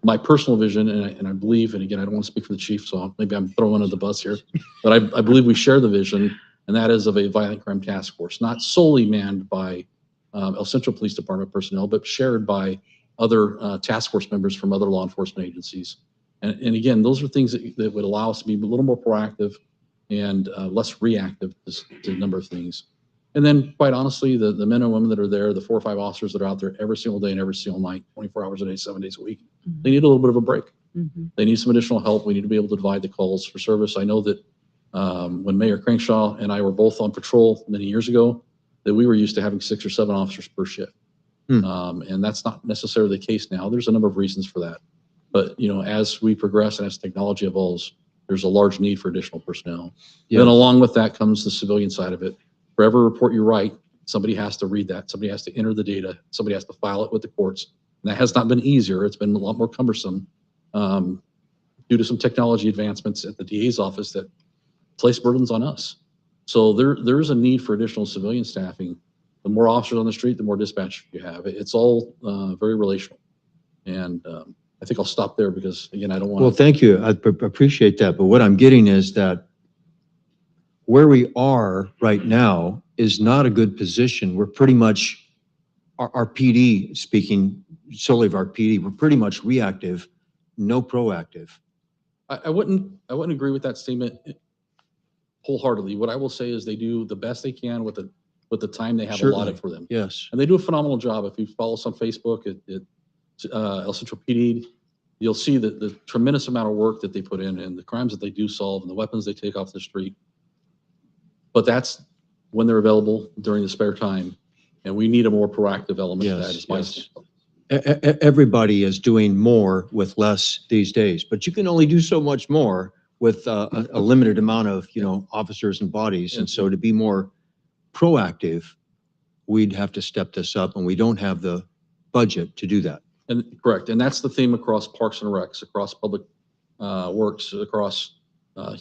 my personal vision, and I believe, and again, I don't want to speak for the chief, so maybe I'm throwing under the bus here, but I believe we share the vision, and that is of a violent crime task force, not solely manned by El Centro Police Department personnel, but shared by other task force members from other law enforcement agencies. And again, those are things that would allow us to be a little more proactive and less reactive to a number of things. And then, quite honestly, the men and women that are there, the 4 or 5 officers that are out there every single day and every single night, 24 hours a day, 7 days a week, they need a little bit of a break. They need some additional help. We need to be able to divide the calls for service. I know that when Mayor Crankshaw and I were both on patrol many years ago, that we were used to having 6 or 7 officers per shift. And that's not necessarily the case now. There's a number of reasons for that. But, as we progress and as technology evolves, there's a large need for additional personnel.
Yeah.
Then along with that comes the civilian side of it. For every report you write, somebody has to read that. Somebody has to enter the data. Somebody has to file it with the courts. And that has not been easier. It's been a lot more cumbersome due to some technology advancements at the DA's office that place burdens on us. So there is a need for additional civilian staffing. The more officers on the street, the more dispatch you have. It's all very relational. And I think I'll stop there because, again, I don't want to.
Well, thank you. I appreciate that. But what I'm getting is that where we are right now is not a good position. We're pretty much our PD, speaking solely of our PD, we're pretty much reactive, no proactive.
I wouldn't agree with that statement wholeheartly. What I will say is they do the best they can with the time they have
Certainly.
allotted for them.
Yes.
And they do a phenomenal job. If you follow us on Facebook at El Centro PD, you'll see the tremendous amount of work that they put in and the crimes that they do solve and the weapons they take off the street. But that's when they're available during the spare time. And we need a more proactive element to that. Is my
Yes. Everybody is doing more with less these days, but you can only do so much more with a limited amount of, officers and bodies. And so to be more proactive, we'd have to step this up, and we don't have the budget to do that.
And correct. And that's the theme across Parks and Recs, across Public Works, across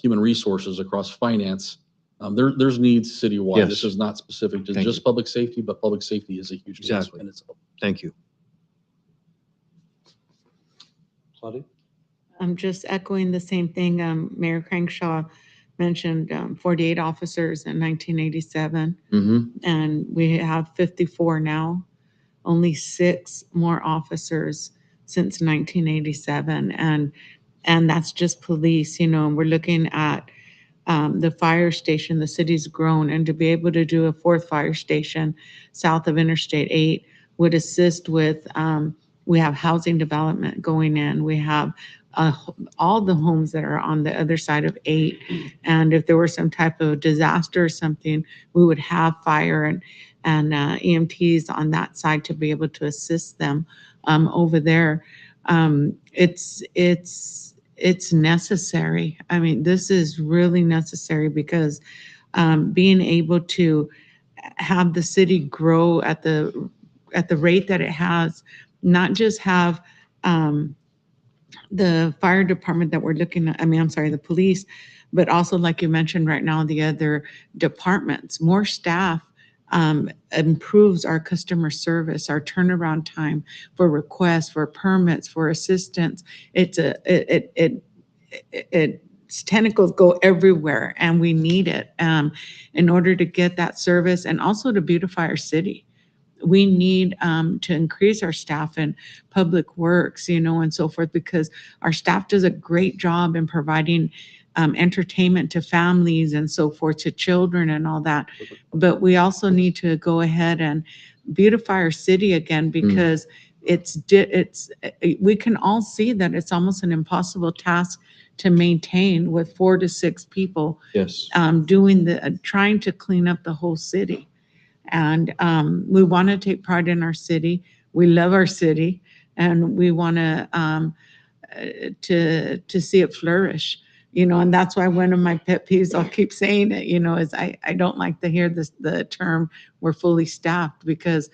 Human Resources, across Finance. There's needs citywide.
Yes.
This is not specific to
Thank
just
you.
public safety, but public safety is a huge need
Exactly.
in itself.
Thank you.
Claudia?
I'm just echoing the same thing. Mayor Crankshaw mentioned 48 officers in 1987, and we have 54 now. Only 6 more officers since 1987, and that's just police. And we're looking at the fire station. The city's grown, and to be able to do a 4th fire station south of Interstate 8 would assist with. We have housing development going in. We have all the homes that are on the other side of 8. And if there were some type of disaster or something, we would have fire and EMTs on that side to be able to assist them over there. It's necessary. I mean, this is really necessary because being able to have the city grow at the rate that it has, not just have the fire department that we're looking at, the police, but also, like you mentioned right now, the other departments. More staff improves our customer service, our turnaround time for requests, for permits, for assistance. Its tentacles go everywhere, and we need it in order to get that service and also to beautify our city. We need to increase our staff in public works, and so forth, because our staff does a great job in providing entertainment to families and so forth, to children and all that. But we also need to go ahead and beautify our city again, because we can all see that it's almost an impossible task to maintain with 4 to 6 people.
Yes.
Trying to clean up the whole city. And we want to take pride in our city. We love our city, and we want to see it flourish. And that's why one of my pet peeves, I'll keep saying it, is I don't like to hear the term "we're fully staffed," because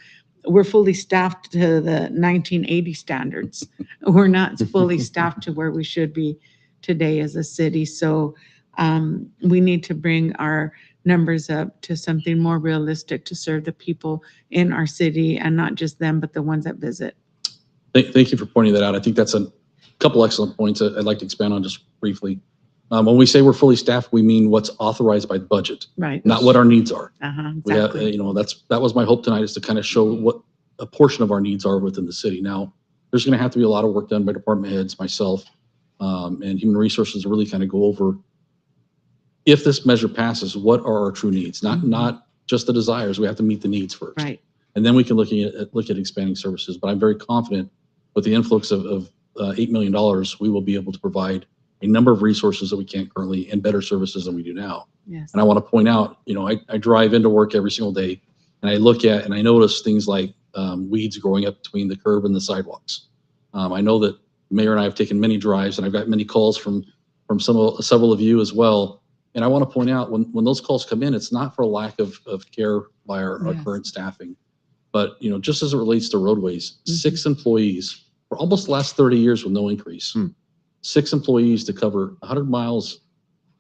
we're fully staffed to the 1980 standards. We're not fully staffed to where we should be today as a city. So we need to bring our numbers up to something more realistic to serve the people in our city, and not just them, but the ones that visit.
Thank you for pointing that out. I think that's a couple excellent points that I'd like to expand on just briefly. When we say we're fully staffed, we mean what's authorized by the budget,
right?
Not what our needs are.
Exactly.
We have, that was my hope tonight, is to kind of show what a portion of our needs are within the city. Now, there's going to have to be a lot of work done by department heads, myself, and Human Resources to really kind of go over, if this measure passes, what are our true needs? Not just the desires. We have to meet the needs first.
Right.
And then we can look at expanding services. But I'm very confident with the influx of $8 million, we will be able to provide a number of resources that we can't currently, and better services than we do now.
Yes.
And I want to point out, I drive into work every single day, and I look at and I notice things like weeds growing up between the curb and the sidewalks. I know that the mayor and I have taken many drives, and I've got many calls from several of you as well. And I want to point out, when those calls come in, it's not for a lack of care by our current staffing, but just as it relates to roadways, 6 employees for almost the last 30 years with no increase. 6 employees to cover 100 miles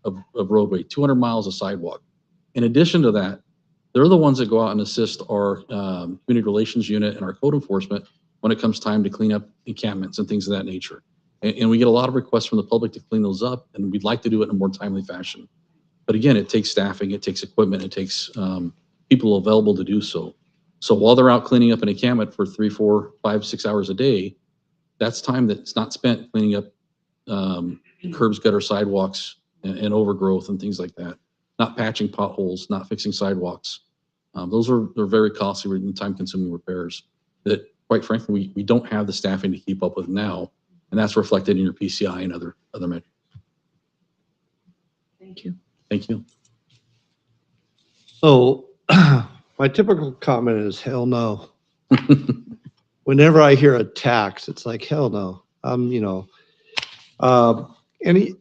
of roadway, 200 miles of sidewalk. In addition to that, they're the ones that go out and assist our community relations unit and our code enforcement when it comes time to clean up encampments and things of that nature. And we get a lot of requests from the public to clean those up, and we'd like to do it in a more timely fashion. But again, it takes staffing, it takes equipment, it takes people available to do so. So while they're out cleaning up an encampment for 3, 4, 5, 6 hours a day, that's time that's not spent cleaning up curbs, gutter, sidewalks, and overgrowth and things like that. Not patching potholes, not fixing sidewalks. They're very costly and time-consuming repairs that, quite frankly, we don't have the staffing to keep up with now, and that's reflected in your PCI and other measures.
Thank you.
Thank you.
So my typical comment is hell no. Whenever I hear a tax, it's like, hell no. And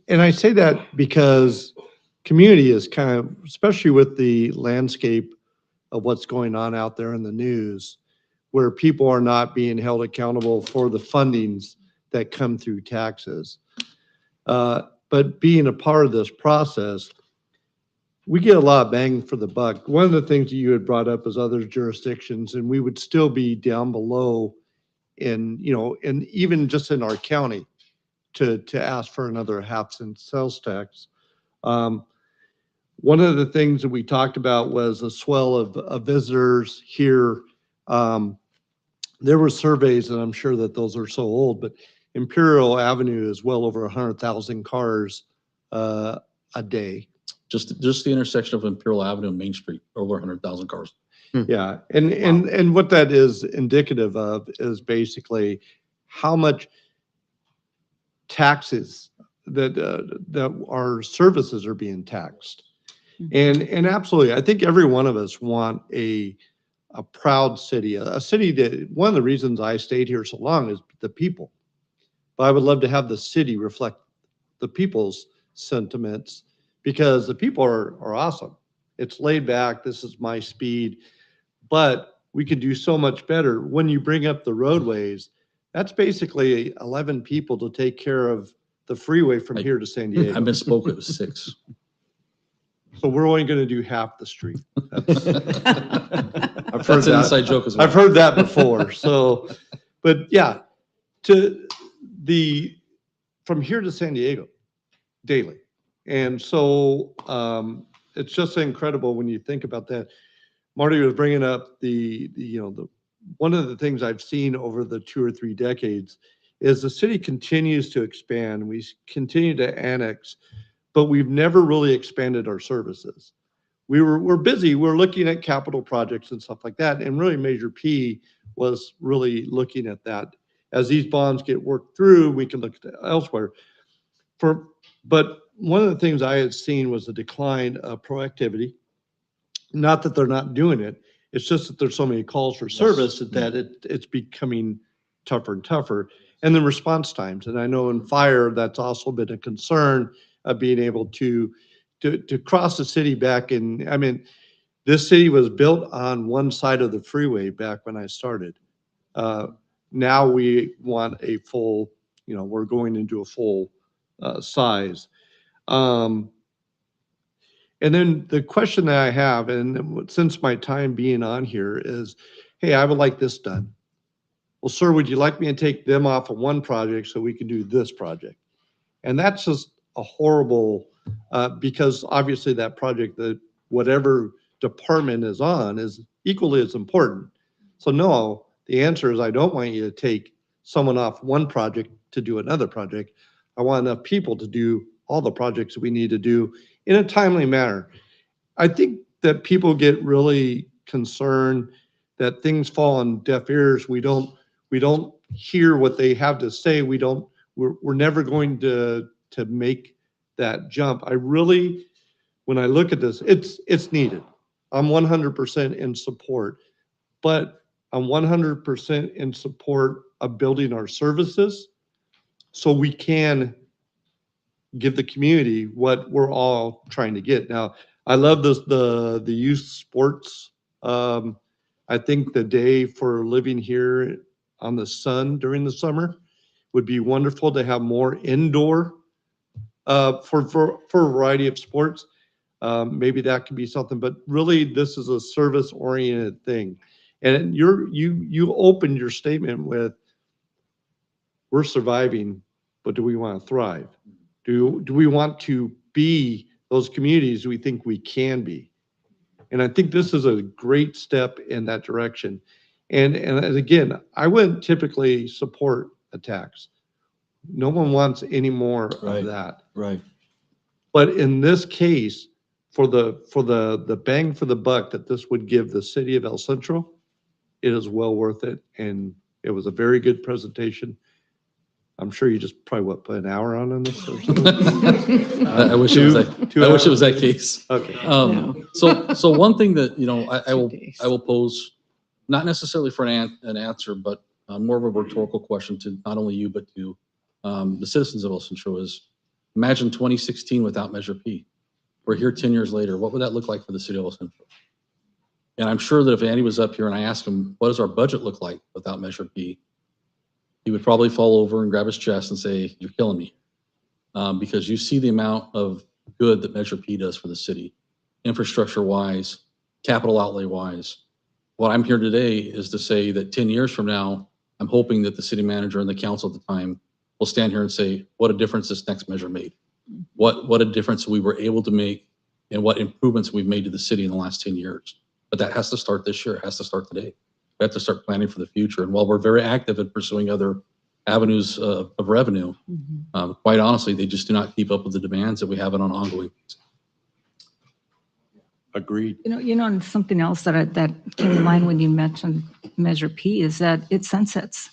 I say that because community is kind of, especially with the landscape of what's going on out there in the news, where people are not being held accountable for the fundings that come through taxes. But being a part of this process, we get a lot of bang for the buck. One of the things that you had brought up is other jurisdictions, and we would still be down below in, and even just in our county to ask for another half-cent sales tax. One of the things that we talked about was a swell of visitors here. There were surveys, and I'm sure that those are so old, but Imperial Avenue is well over 100,000 cars a day.
Just the intersection of Imperial Avenue and Main Street, over 100,000 cars.
Yeah, and what that is indicative of is basically how much taxes that our services are being taxed. And absolutely, I think every one of us want a proud city, a city that, one of the reasons I stayed here so long is the people. But I would love to have the city reflect the people's sentiments, because the people are awesome. It's laid back, this is my speed, but we could do so much better. When you bring up the roadways, that's basically 11 people to take care of the freeway from here to San Diego.
I misspoke, it was 6.
So we're only going to do half the street.
That's an inside joke as well.
I've heard that before. So, but yeah, from here to San Diego daily. And so it's just incredible when you think about that. Marty was bringing up the one of the things I've seen over the 2 or 3 decades is the city continues to expand. We continue to annex, but we've never really expanded our services. We're busy. We're looking at capital projects and stuff like that. And really Measure P was really looking at that. As these bonds get worked through, we can look at elsewhere. But one of the things I had seen was a decline of proactivity. Not that they're not doing it. It's just that there's so many calls for service that it's becoming tougher and tougher. And the response times. And I know in fire, that's also been a concern of being able to cross the city back in. I mean, this city was built on one side of the freeway back when I started. Now we want a full, we're going into a full size. And then the question that I have, and since my time being on here, is, hey, I would like this done. Well, sir, would you like me to take them off of one project so we can do this project? And that's just a horrible, because obviously that project, that whatever department is on, is equally as important. So no, the answer is I don't want you to take someone off one project to do another project. I want enough people to do all the projects that we need to do in a timely manner. I think that people get really concerned that things fall on deaf ears. We don't hear what they have to say. We're never going to make that jump. When I look at this, it's needed. I'm 100% in support, but I'm 100% in support of building our services so we can give the community what we're all trying to get. Now, I love the youth sports. I think the day for living here on the sun during the summer would be wonderful to have more indoor for a variety of sports. Maybe that could be something, but really this is a service-oriented thing. And you opened your statement with, we're surviving, but do we want to thrive? Do we want to be those communities we think we can be? And I think this is a great step in that direction. And again, I wouldn't typically support a tax. No one wants any more
Right.
of that.
Right.
But in this case, for the bang for the buck that this would give the city of El Centro, it is well worth it. And it was a very good presentation. I'm sure you just probably put an hour on this or something.
I wish it was that. I wish it was that case.
Okay.
So one thing that, I will pose, not necessarily for an answer, but more of a rhetorical question to not only you, but to the citizens of El Centro is, imagine 2016 without Measure P. We're here 10 years later. What would that look like for the city of El Centro? And I'm sure that if Andy was up here and I asked him, what does our budget look like without Measure P? He would probably fall over and grab his chest and say, you're killing me. Because you see the amount of good that Measure P does for the city, infrastructure-wise, capital outlay-wise. What I'm here today is to say that 10 years from now, I'm hoping that the city manager and the council at the time will stand here and say, what a difference this next measure made. What a difference we were able to make and what improvements we've made to the city in the last 10 years. But that has to start this year. It has to start today. We have to start planning for the future. And while we're very active in pursuing other avenues of revenue, quite honestly, they just do not keep up with the demands that we have on an ongoing basis.
Agreed.
And something else that came to mind when you mentioned Measure P is that it sunsets.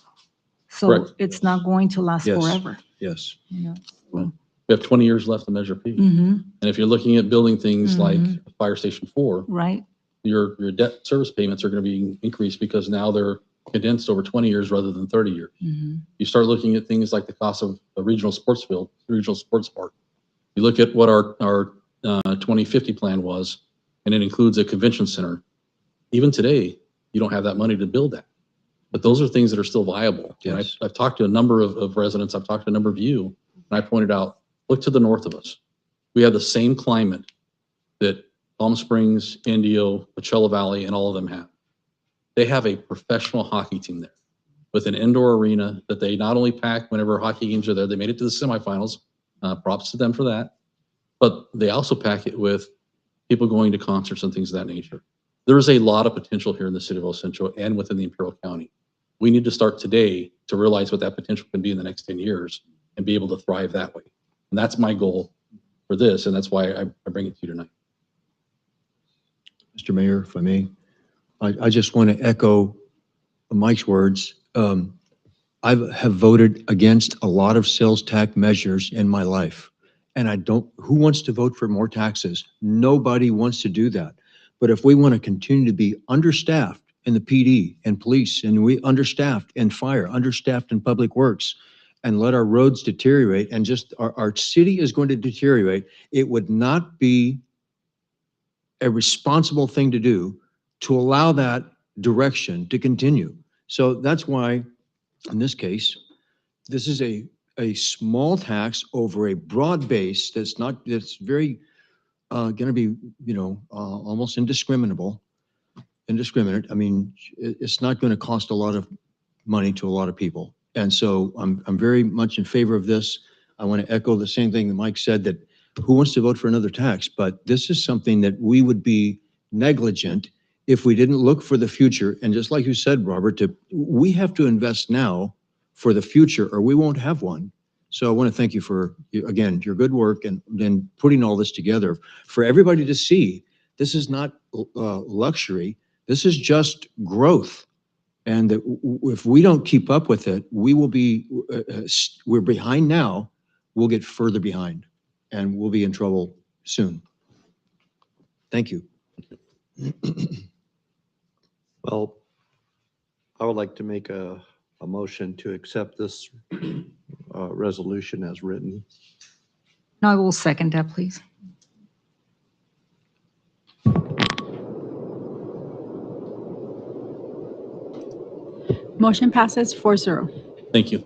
So
Correct.
it's not going to last
Yes.
forever.
Yes.
We have 20 years left of Measure P.
Mm-hmm.
And if you're looking at building things like Fire Station 4,
Right.
your debt service payments are going to be increased because now they're condensed over 20 years rather than 30 years.
Mm-hmm.
You start looking at things like the cost of a regional sports field, regional sports park. You look at what our 2050 plan was, and it includes a convention center. Even today, you don't have that money to build that. But those are things that are still viable.
Yes.
And I've talked to a number of residents, I've talked to a number of you, and I pointed out, look to the north of us. We have the same climate that Palm Springs, Indio, Coachella Valley, and all of them have. They have a professional hockey team there with an indoor arena that they not only pack whenever hockey games are there, they made it to the semifinals, props to them for that, but they also pack it with people going to concerts and things of that nature. There is a lot of potential here in the city of El Centro and within the Imperial County. We need to start today to realize what that potential can be in the next 10 years and be able to thrive that way. And that's my goal for this, and that's why I bring it to you tonight.
Mr. Mayor, if I may, I just want to echo Mike's words. I have voted against a lot of sales tax measures in my life. And who wants to vote for more taxes? Nobody wants to do that. But if we want to continue to be understaffed in the PD and police, and we understaffed in fire, understaffed in public works, and let our roads deteriorate, and just our city is going to deteriorate, it would not be a responsible thing to do to allow that direction to continue. So that's why, in this case, this is a small tax over a broad base that's very going to be, almost indiscriminate. I mean, it's not going to cost a lot of money to a lot of people. And so I'm very much in favor of this. I want to echo the same thing that Mike said, that who wants to vote for another tax? But this is something that we would be negligent if we didn't look for the future. And just like you said, Robert, we have to invest now for the future, or we won't have one. So I want to thank you for, again, your good work and then putting all this together for everybody to see. This is not luxury. This is just growth. And that if we don't keep up with it, we will be, we're behind now, we'll get further behind and we'll be in trouble soon. Thank you.
Well, I would like to make a motion to accept this resolution as written.
No, I will second that, please.
Motion passes 4-0.
Thank you.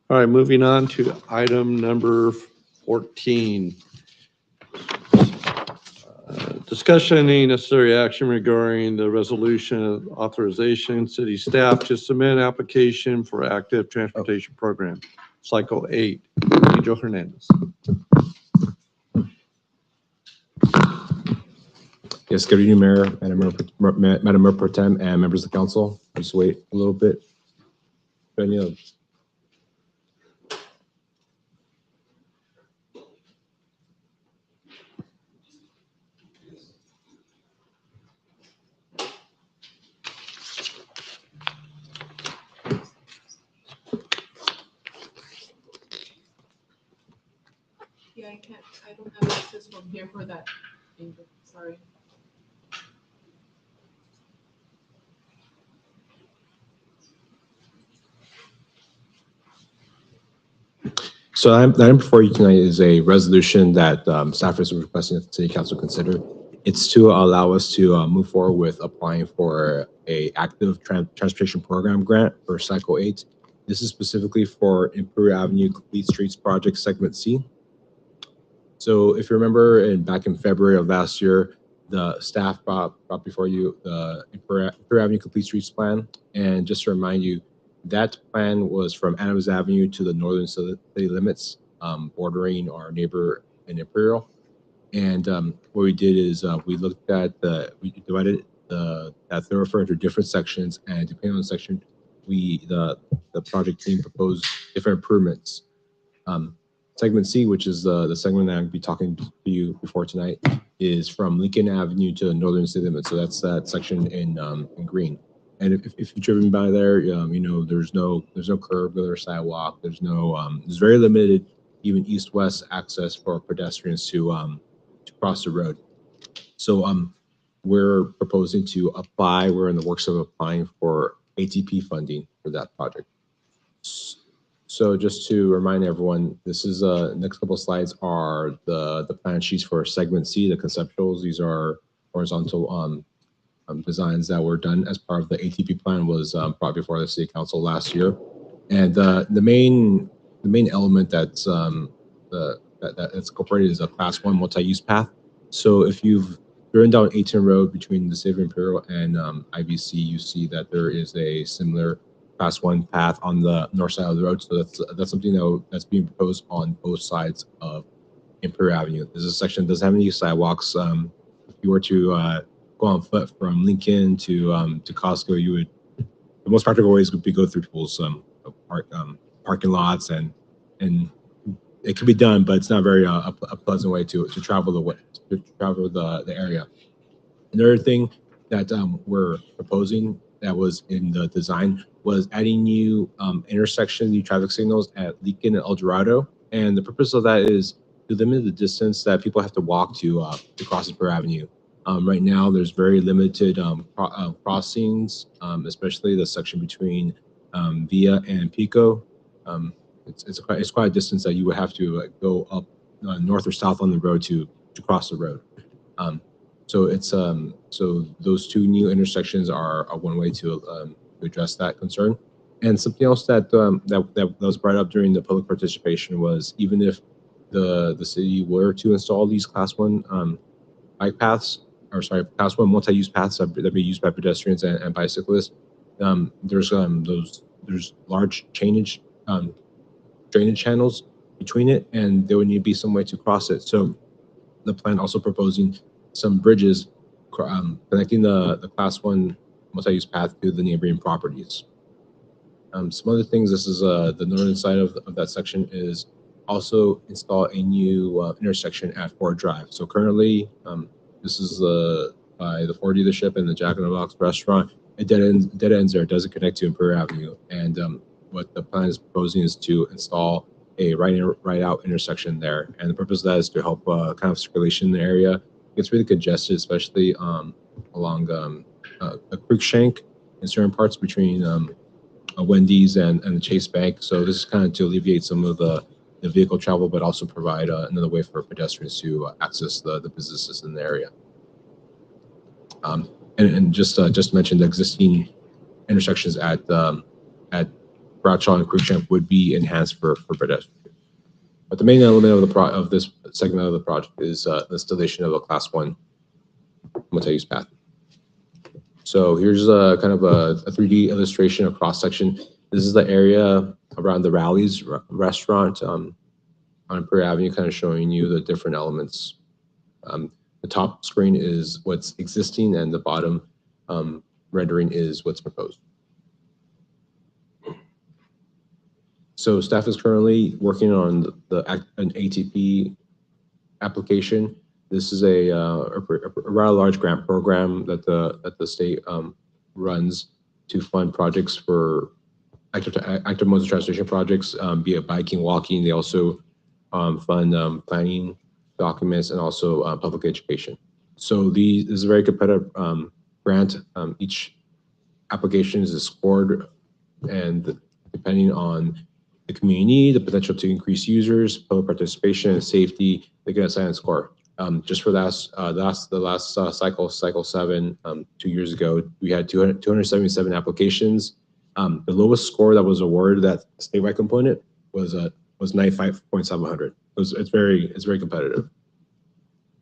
All right, moving on to item number 14. Discussion and any necessary action regarding the resolution authorization, city staff to submit an application for active transportation program, cycle 8. Angel Hernandez.
Yes, good evening, Mayor, Madam Mayor Pro Tem, and members of the council. Just wait a little bit. Daniel.
Yeah, I don't have access from here for that. Sorry.
So item before you tonight is a resolution that staff is requesting that the city council consider. It's to allow us to move forward with applying for a active transportation program grant for cycle 8. This is specifically for Imperial Avenue Complete Streets Project Segment C. So if you remember, back in February of last year, the staff brought before you the Imperial Avenue Complete Streets Plan. And just to remind you, that plan was from Adams Avenue to the northern city limits, bordering our neighbor in Imperial. And what we did is we looked at we divided that thoroughfare into different sections, and depending on the section, the project team proposed different improvements. Segment C, which is the segment that I'll be talking to you before tonight, is from Lincoln Avenue to the northern city limits. So that's that section in green. And if you've driven by there, you know there's no curb, no sidewalk. There's very limited, even east-west access for pedestrians to cross the road. So we're proposing to apply. We're in the works of applying for ATP funding for that project. So just to remind everyone, this is next couple of slides are the plan sheets for segment C, the conceptuals. These are horizontal designs that were done as part of the ATP plan, was brought before the city council last year. And the main element that's incorporated is a class 1 multi-use path. So if you've driven down 18 Road between the city of Imperial and IBC, you see that there is a similar class 1 path on the north side of the road. So that's something that's being proposed on both sides of Imperial Avenue. This is a section that doesn't have any sidewalks. If you were to go on foot from Lincoln to Costco, the most practical ways would be go through people's parking lots, and it can be done, but it's not very a pleasant way to travel the area. Another thing that we're proposing that was in the design was adding new intersection, new traffic signals at Lincoln and El Dorado. And the purpose of that is to limit the distance that people have to walk to cross Imperial Avenue. Right now, there's very limited crossings, especially the section between Villa and Pico. It's quite a distance that you would have to go up north or south on the road to cross the road. So those two new intersections are one way to address that concern. And something else that was brought up during the public participation was, even if the city were to install these class 1 bike paths, or sorry, class 1 multi-use paths that be used by pedestrians and bicyclists, there's large drainage channels between it, and there would need to be some way to cross it. So the plan also proposing some bridges connecting the class 1 multi-use path to the neighboring properties. Some other things, this is the northern side of that section, is also install a new intersection at Ford Drive. So currently, this is by the Ford dealership and the Jack in the Box restaurant. It dead ends there. It doesn't connect to Imperial Avenue. And what the plan is proposing is to install a right out intersection there. And the purpose of that is to help kind of circulation in the area. It gets really congested, especially along a Creekshank in certain parts between Wendy's and the Chase Bank. So this is kind of to alleviate some of the vehicle travel, but also provide another way for pedestrians to access the businesses in the area. And just to mention, the existing intersections at Bradshaw and Creekshank would be enhanced for pedestrians. But the main element of this segment of the project is the installation of a class 1 multi-use path. So here's a kind of a 3D illustration of cross section. This is the area around the Rallies restaurant on Prairie Avenue, kind of showing you the different elements. The top screen is what's existing, and the bottom rendering is what's proposed. So staff is currently working on an ATP application. This is a rather large grant program that the state runs to fund projects for active modes of transportation projects, be it biking, walking. They also fund planning documents and also public education. So this is a very competitive grant. Each application is scored, and depending on the community, the potential to increase users, public participation, and safety, they get assigned a score. Just for the last cycle 7, 2 years ago, we had 277 applications. The lowest score that was awarded, that statewide component, was 95.700. It's very competitive,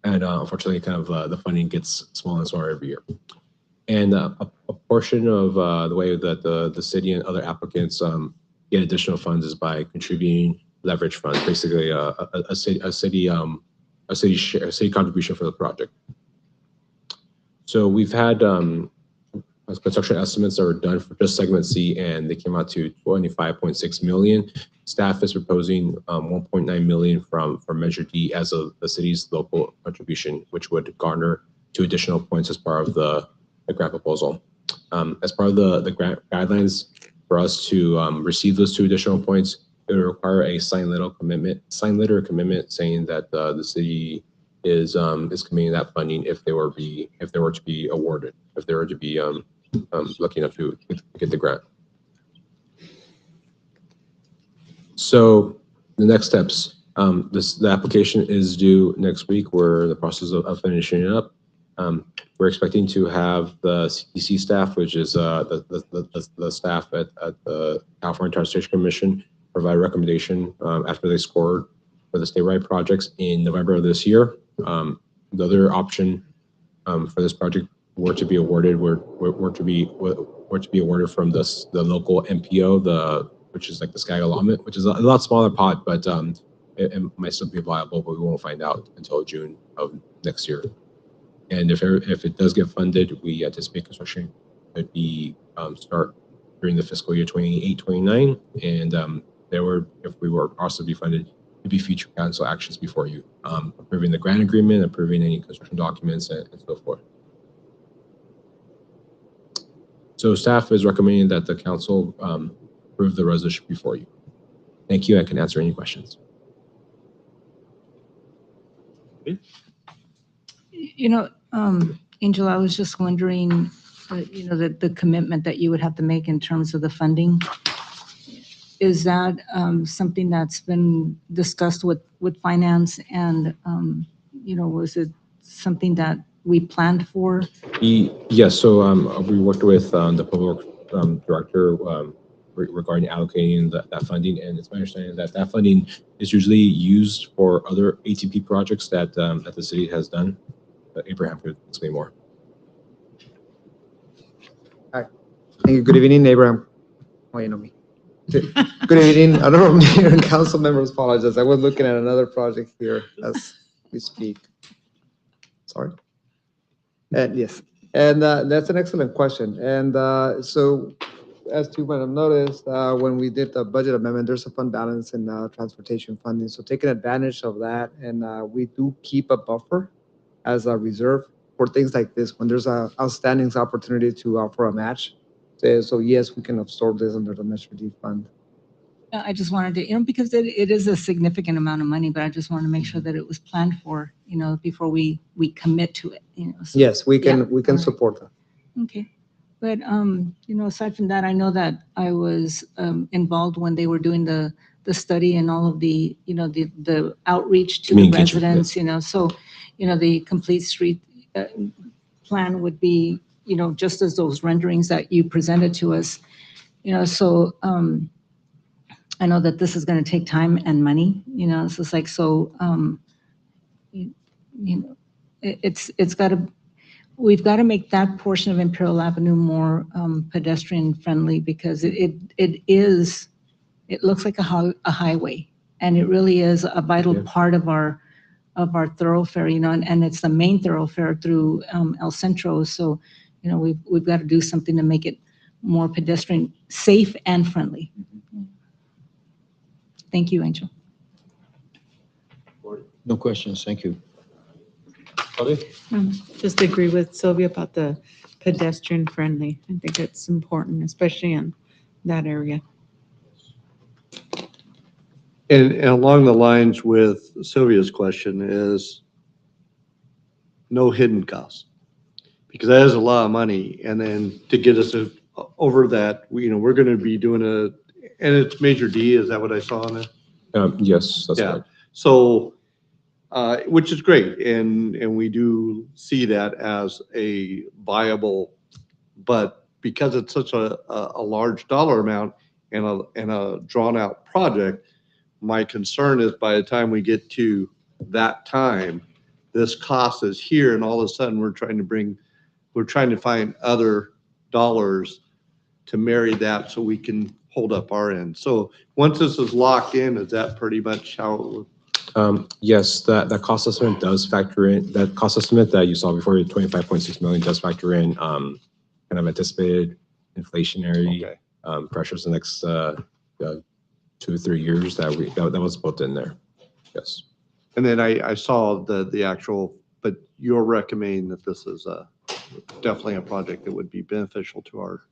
and unfortunately, kind of the funding gets smaller and smaller every year. And a portion of the way that the city and other applicants get additional funds is by contributing leverage funds, basically a city contribution for the project. So we've had construction estimates that were done for just segment C, and they came out to 25.6 million. Staff is proposing 1.9 million from Measure D as the city's local contribution, which would garner 2 additional points as part of the grant proposal. As part of the grant guidelines, for us to receive those 2 additional points, it would require a signed letter of commitment saying that the city is committing that funding if they were to be awarded, if they were to be lucky enough to get the grant. So the next steps, the application is due next week. We're in the process of finishing it up. We're expecting to have the CTC staff, which is the staff at the California Transportation Commission, provide a recommendation after they scored for the statewide projects in November of this year. The other option for this project were to be awarded to be awarded from the local MPO, which is like the SCAG allotment, which is a lot smaller pot, but it might still be viable, but we won't find out until June of next year. And if it does get funded, we anticipate construction could be start during the fiscal year 28-29, and if we were also to be funded, it'd be future council actions before you, approving the grant agreement, approving any construction documents, and so forth. So staff is recommending that the council approve the resolution before you. Thank you. I can answer any questions.
You know, Angel, I was just wondering, the commitment that you would have to make in terms of the funding. Is that something that's been discussed with finance, and was it something that we planned for?
Yes. So we worked with the public director regarding allocating that funding, and it's my understanding that funding is usually used for other ATP projects that the city has done. Abraham could explain more.
Hi. Thank you. Good evening, Abraham. Oh, you know me. Good evening. I don't know, Mayor and council members, apologize. I was looking at another project here as we speak. Sorry. And yes, and that's an excellent question. And so, as you might have noticed, when we did the budget amendment, there's a fund balance in transportation funding. So taking advantage of that, and we do keep a buffer as a reserve for things like this, when there's a outstanding opportunity to offer a match. So yes, we can absorb this under the Measure D fund.
I just wanted to, because it is a significant amount of money, but I just wanted to make sure that it was planned for, before we commit to it. So,
yes, we can support that.
Okay. But, aside from that, I know that I was involved when they were doing the study and all of the, the outreach to the residents, so, the complete street plan would be, just as those renderings that you presented to us, so I know that this is going to take time and money, so it's like, so, it's got to, we've got to make that portion of Imperial Avenue more pedestrian friendly because it looks like a highway, and it really is a vital part of our thoroughfare, you know, and it's the main thoroughfare through El Centro. So, you know, we've got to do something to make it more pedestrian safe and friendly. Thank you, Angel.
No questions, thank you.
Just agree with Sylvia about the pedestrian friendly. I think it's important, especially in that area.
And along the lines with Sylvia's question is no hidden costs. Because that is a lot of money. And then to get us over that, we're going to be doing and it's Major D, is that what I saw on it?
Yes, that's right.
So, which is great. And we do see that as a viable, but because it's such a large dollar amount and a drawn out project, my concern is by the time we get to that time, this cost is here and all of a sudden we're trying to find other dollars to marry that so we can hold up our end. So once this is locked in, is that pretty much how it would?
Yes, that cost estimate does factor in, that cost estimate that you saw before, 25.6 million does factor in kind of anticipated inflationary pressures the next 2 or 3 years that was built in there. Yes.
And then I saw the actual, but you're recommending that this is definitely a project that would be beneficial to our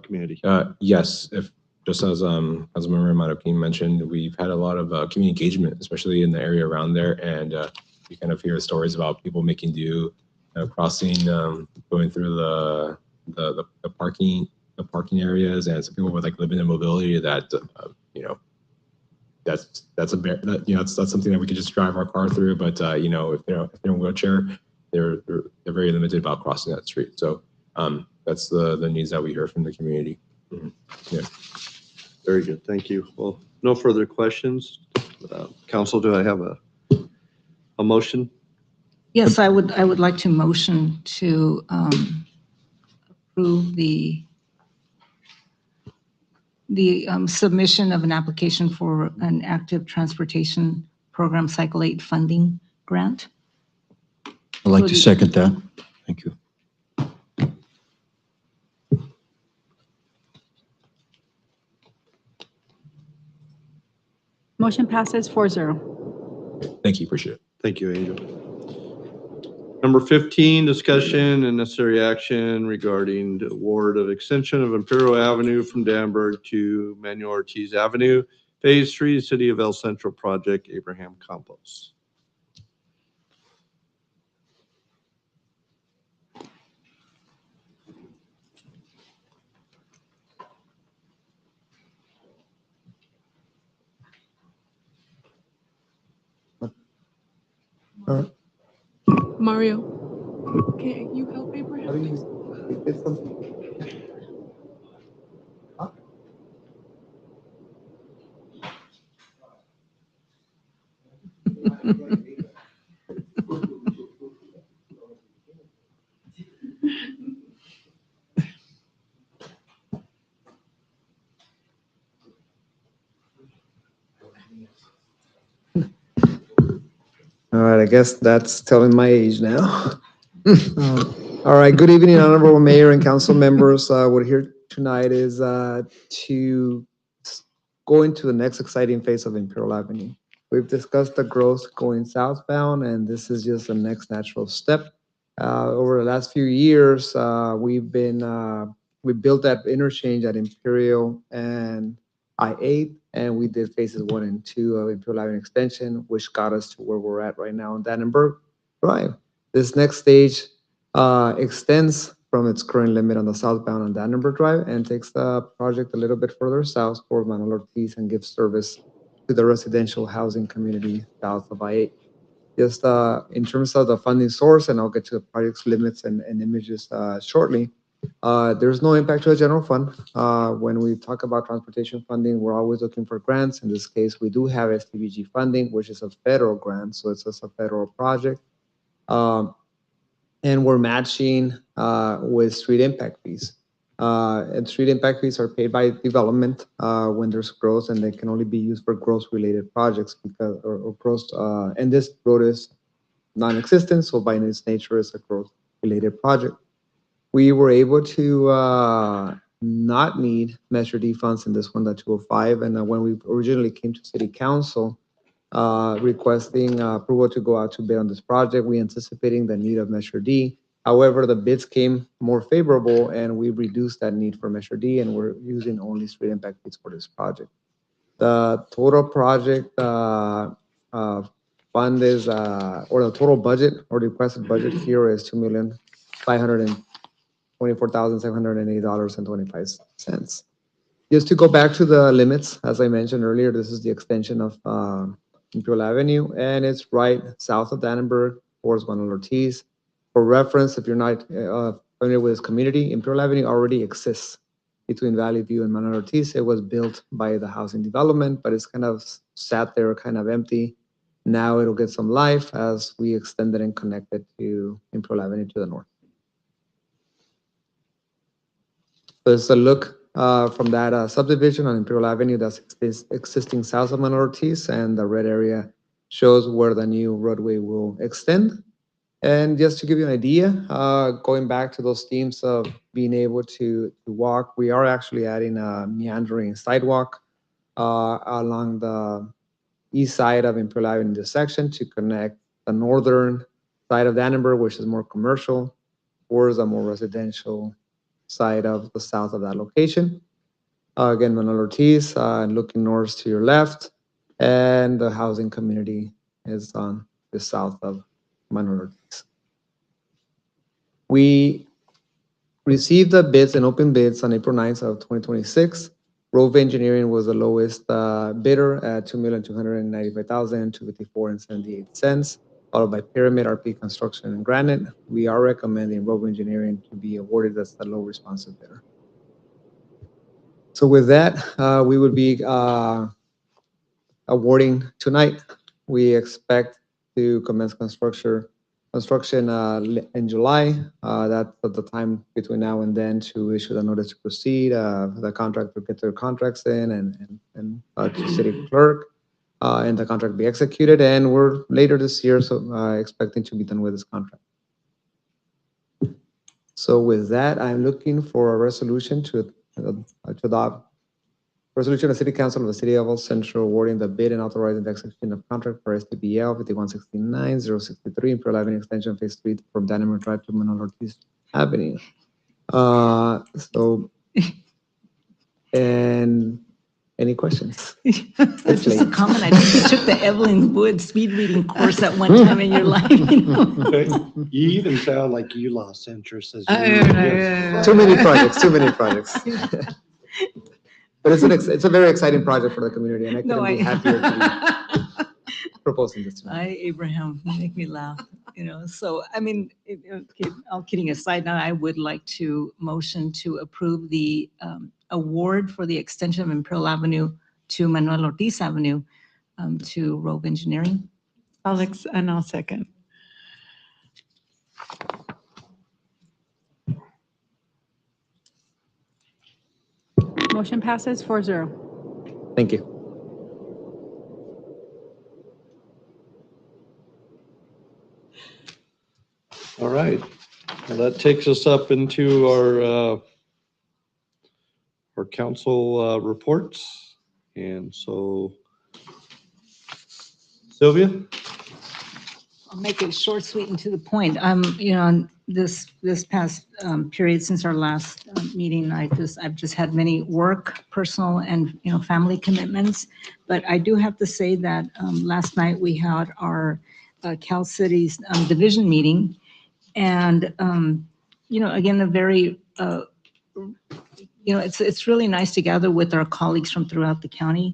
community.
Yes, if just as Councilmember Marroquin mentioned, we've had a lot of community engagement, especially in the area around there, and we kind of hear stories about people making do, crossing, going through the parking areas, and some people with like limited mobility that that's something that we could just drive our car through, but if they're in a wheelchair, they're very limited about crossing that street. So that's the needs that we hear from the community. Yeah.
Very good, thank you. Well, no further questions. Council, do I have a motion?
Yes, I would like to motion to approve the submission of an application for an active transportation program Cycle 8 funding grant.
I'd like to second that. Thank you.
Motion passes 4-0.
Thank you, appreciate it.
Thank you, Angel. Number 15, discussion and necessary action regarding the award of extension of Imperial Avenue from Danburg to Manuel Ortiz Avenue, Phase 3, City of El Centro Project, Abraham Campos.
Mario, can you help Abraham?
All right, I guess that's telling my age now. All right, good evening, Honorable Mayor and council members. We're here tonight is to go into the next exciting phase of Imperial Avenue. We've discussed the growth going southbound, and this is just the next natural step. Over the last few years, we built that interchange at Imperial and I-8, and we did phases 1 and 2 of Imperial Avenue extension, which got us to where we're at right now on Dannenberg Drive. This next stage extends from its current limit on the southbound on Dannenberg Drive and takes the project a little bit further south toward Manuel Ortiz and gives service to the residential housing community south of I-8. Just in terms of the funding source, and I'll get to the project's limits and images shortly, there's no impact to the general fund. When we talk about transportation funding, we're always looking for grants. In this case, we do have STBG funding, which is a federal grant, so it's just a federal project. and we're matching with street impact fees. And street impact fees are paid by development when there's growth, and they can only be used for growth-related projects because, or growth, and this road is non-existent, so by its nature, it's a growth-related project. We were able to not need Measure D funds in this one, the 205, and when we originally came to City Council, requesting approval to go out to bid on this project, we anticipating the need of Measure D. However, the bids came more favorable, and we reduced that need for Measure D, and we're using only street impact fees for this project. The total project fund is, or the total budget or requested budget here is $2,524,780.25. Just to go back to the limits, as I mentioned earlier, this is the extension of Imperial Avenue, and it's right south of Dannenberg towards Manuel Ortiz. For reference, if you're not familiar with this community, Imperial Avenue already exists between Valley View and Manuel Ortiz. It was built by the housing development, but it's kind of sat there kind of empty. Now it'll get some life as we extend it and connect it to Imperial Avenue to the north. There's a look from that subdivision on Imperial Avenue that's existing south of Manuel Ortiz, and the red area shows where the new roadway will extend. And just to give you an idea, going back to those themes of being able to walk, we are actually adding a meandering sidewalk along the east side of Imperial Avenue intersection to connect the northern side of Dannenberg, which is more commercial, towards a more residential side of the south of that location. Again, Manuel Ortiz, looking north to your left, and the housing community is on the south of Manuel Ortiz. We received the bids and open bids on April 9th of 2026. Rove Engineering was the lowest bidder at $2,295,254.78, followed by Pyramid, RP Construction, and Granite. We are recommending Rove Engineering to be awarded as the low responsive bidder. So with that, we would be awarding tonight. We expect to commence construction in July. That's at the time between now and then to issue the notice to proceed. The contractor get their contracts in and to city clerk, and the contract be executed. And we're later this year, so expecting to be done with this contract. So with that, I'm looking for a resolution to adopt resolution of City Council of the City of El Centro awarding the bid and authorizing the execution of contract for STBL 5169-063 Imperial Avenue Extension Phase 3 from Dannenberg Drive to Manuel Ortiz Avenue. And any questions?
It's just a comment. I think you took the Evelyn Wood speed reading course at one time in your life. You know?
You even sound like you lost interest as
Too many projects. But it's a very exciting project for the community, and I couldn't be happier to be proposing this tonight.
Abraham, you make me laugh. You know, so I mean, okay, all kidding aside, now I would like to motion to approve the award for the extension of Imperial Avenue to Manuel Ortiz Avenue to Rove Engineering.
Alex, and I'll second.
Motion passes 4-0.
Thank you.
All right. Well, that takes us up into our council reports. And so, Sylvia?
I'll make it short, sweet, and to the point. You know, this past period since our last meeting, I've just had many work, personal, and family commitments. But I do have to say that last night we had our Cal Cities division meeting, and again, a very it's really nice to gather with our colleagues from throughout the county.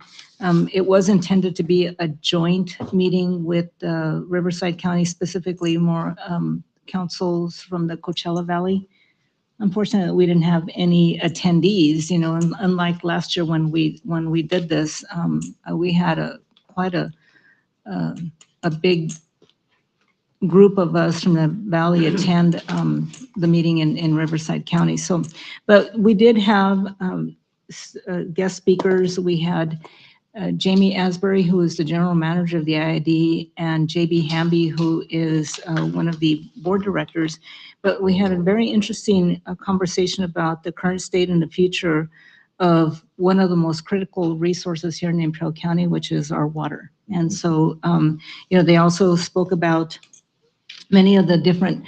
It was intended to be a joint meeting with Riverside County, specifically more councils from the Coachella Valley. Unfortunately, we didn't have any attendees, and unlike last year when we did this, we had quite a big group of us from the Valley attend the meeting in Riverside County. So, but we did have guest speakers. We had Jamie Asbury, who is the general manager of the IID, and JB Hamby, who is one of the board directors. But we had a very interesting conversation about the current state and the future of one of the most critical resources here in Imperial County, which is our water. And so, you know, they also spoke about many of the different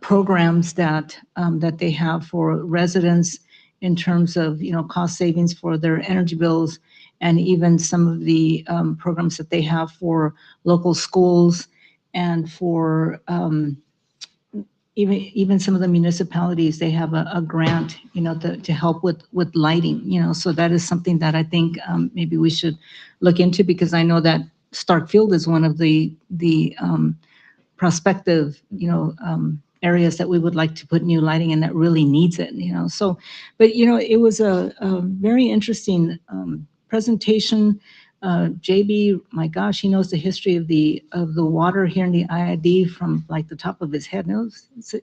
programs that that they have for residents in terms of, you know, cost savings for their energy bills, and even some of the programs that they have for local schools and for even some of the municipalities. They have a grant, you know, to help with lighting, you know. So that is something that I think maybe we should look into, because I know that Stark Field is one of the prospective, you know, areas that we would like to put new lighting in that really needs it, you know. So, but, you know, it was a very interesting presentation. JB, my gosh, he knows the history of the water here in the IID from like the top of his head.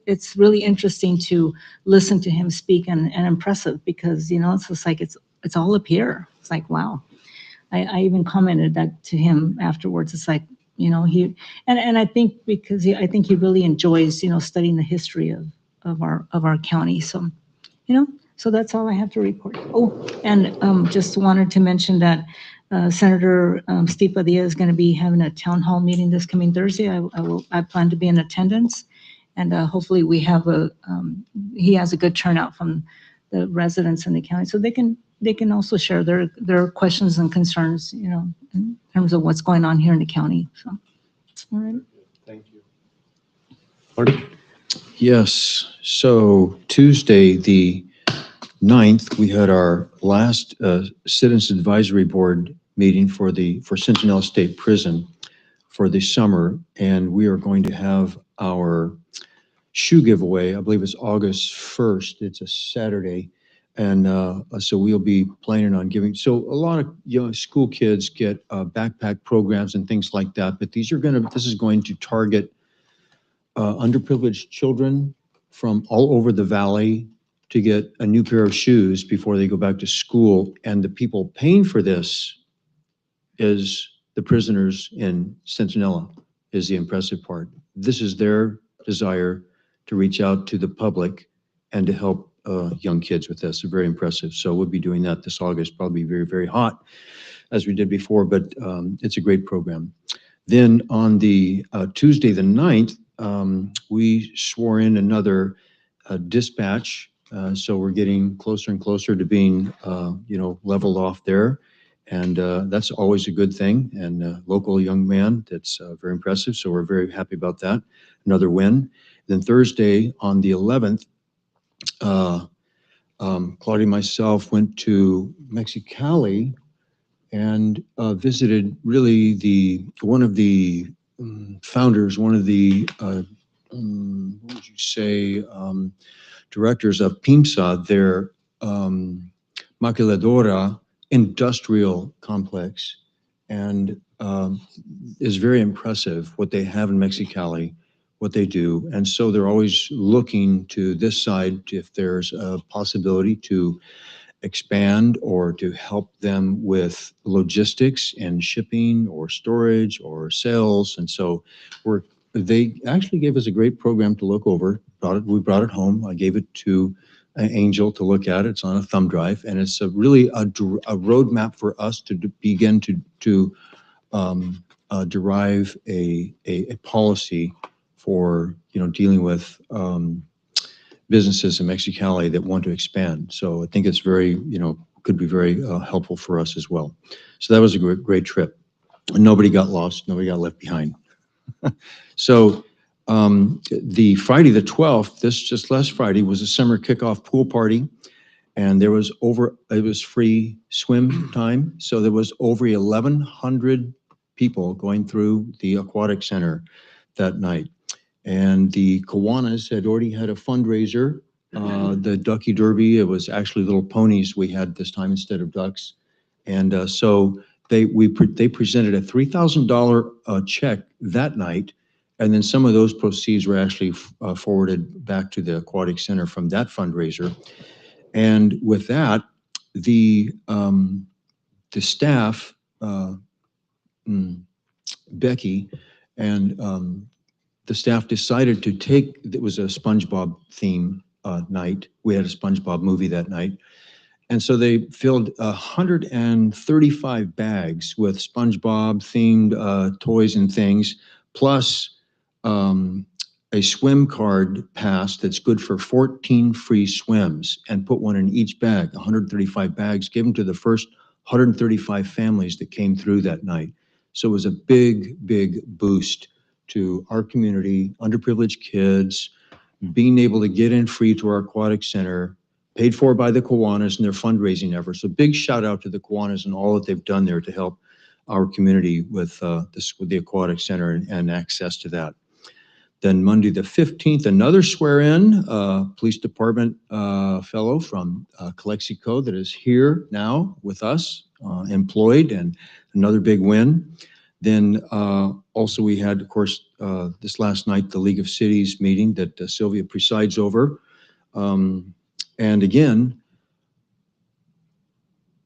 It's really interesting to listen to him speak, and impressive, because, you know, it's just like it's all up here. It's like, wow. I even commented that to him afterwards. It's like, you know, and I think because I think he really enjoys, you know, studying the history of our county. So, you know, so that's all I have to report. Oh, and just wanted to mention that Senator Steve Padilla is going to be having a town hall meeting this coming Thursday. I plan to be in attendance, and hopefully we have he has a good turnout from the residents in the county, so they can also share their questions and concerns, you know, in terms of what's going on here in the county. So, all right.
Thank you.
Marty? Yes, so Tuesday, the 9th, we had our last Citizens Advisory Board meeting for Centinela State Prison for the summer, and we are going to have our shoe giveaway. I believe it's August 1st. It's a Saturday. And so we'll be planning on giving. So a lot of young school kids get backpack programs and things like that. But this is going to target underprivileged children from all over the valley to get a new pair of shoes before they go back to school. And the people paying for this is the prisoners in Centinela, is the impressive part. This is their desire to reach out to the public and to help young kids with this. They're very impressive. So we'll be doing that this August, probably very, very hot as we did before, but it's a great program. Then on the Tuesday, the 9th, we swore in another dispatch. So we're getting closer and closer to being, you know, leveled off there. And that's always a good thing. And a local young man, that's very impressive. So we're very happy about that. Another win. Then Thursday on the 11th, Claudia and myself went to Mexicali and visited really one of the founders, one of the, what would you say, directors of PIMSA, their maquiladora industrial complex, and is very impressive what they have in Mexicali, what they do. And so they're always looking to this side if there's a possibility to expand or to help them with logistics and shipping or storage or sales. And so they actually gave us a great program to look over. We brought it home. I gave it to Angel to look at. It's on a thumb drive, and it's really a roadmap for us to begin to derive a policy for, you know, dealing with businesses in Mexicali that want to expand. So I think it's very, you know, could be very helpful for us as well. So that was a great trip. And nobody got lost. Nobody got left behind. So the Friday the 12th, just last Friday, was a summer kickoff pool party. And it was free swim time. So there was over 1,100 people going through the aquatic center that night. And the Kiwanis had already had a fundraiser. The Ducky Derby, it was actually little ponies we had this time instead of ducks. And so they presented a $3,000 check that night. And then some of those proceeds were actually forwarded back to the Aquatic Center from that fundraiser. And with that, the staff, Becky, and the staff decided to take, it was a SpongeBob theme night. We had a SpongeBob movie that night. And so they filled 135 bags with SpongeBob themed toys and things, plus a swim card pass that's good for 14 free swims, and put one in each bag, 135 bags, given to the first 135 families that came through that night. So it was a big, big boost to our community, underprivileged kids, being able to get in free to our aquatic center, paid for by the Kiwanis and their fundraising efforts. So big shout out to the Kiwanis and all that they've done there to help our community with with the aquatic center and access to that. Then Monday the 15th, another swear-in, police department fellow from Calexico that is here now with us, employed, and another big win. Then also we had, of course, this last night, the League of Cities meeting that Sylvia presides over. And again,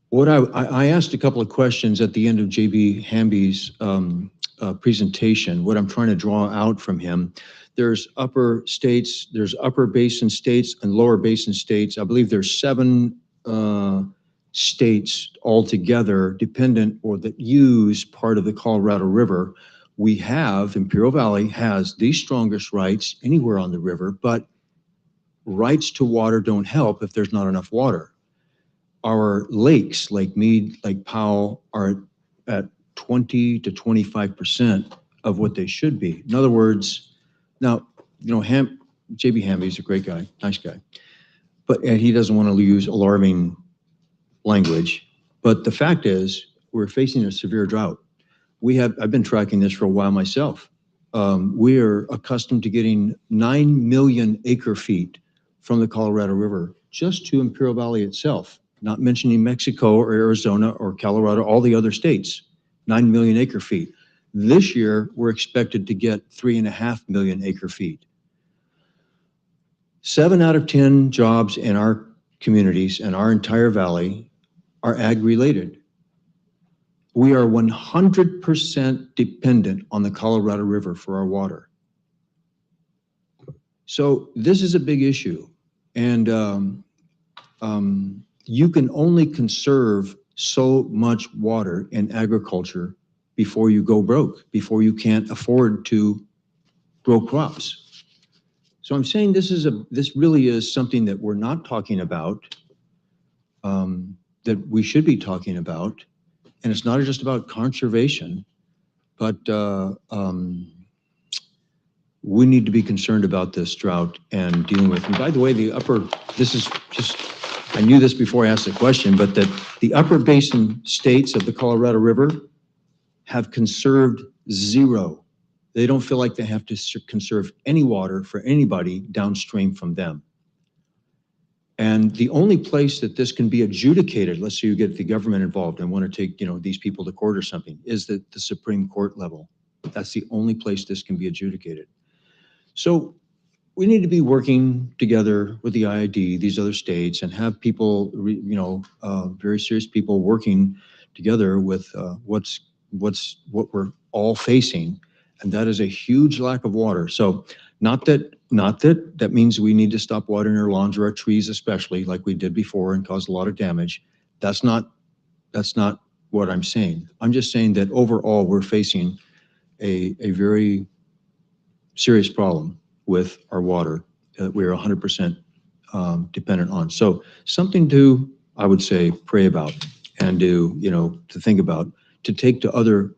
what I asked a couple of questions at the end of JB Hamby's presentation, what I'm trying to draw out from him. There's upper states, there's upper basin states and lower basin states. I believe there's 7 states altogether dependent or that use part of the Colorado River. We have, Imperial Valley has the strongest rights anywhere on the river, but rights to water don't help if there's not enough water. Our lakes, Lake Mead, Lake Powell, are at 20 to 25% of what they should be. In other words, now, you know, JB Hamby's a great guy, nice guy, but and he doesn't want to use alarming language. But the fact is, we're facing a severe drought. I've been tracking this for a while myself. We are accustomed to getting 9 million acre feet from the Colorado River just to Imperial Valley itself, not mentioning Mexico or Arizona or Colorado, all the other states, 9 million acre feet. This year, we're expected to get 3.5 million acre feet. 7 out of 10 jobs in our communities and our entire valley are ag-related. We are 100% dependent on the Colorado River for our water. So this is a big issue. And you can only conserve so much water in agriculture before you go broke, before you can't afford to grow crops. So I'm saying this really is something that we're not talking about, that we should be talking about. And it's not just about conservation, but we need to be concerned about this drought and dealing with it. And by the way, this is just, I knew this before I asked the question, but that the upper basin states of the Colorado River have conserved 0. They don't feel like they have to conserve any water for anybody downstream from them. And the only place that this can be adjudicated, let's say you get the government involved and want to take, these people to court or something, is the Supreme Court level. That's the only place this can be adjudicated. So we need to be working together with the IID, these other states, and have people, very serious people working together with what we're all facing, and that is a huge lack of water. So not that means we need to stop watering our lawns or our trees, especially like we did before and caused a lot of damage. That's not what I'm saying. I'm just saying that overall we're facing a very serious problem with our water that we're 100% dependent on. So something to, I would say, pray about and to think about, to take to other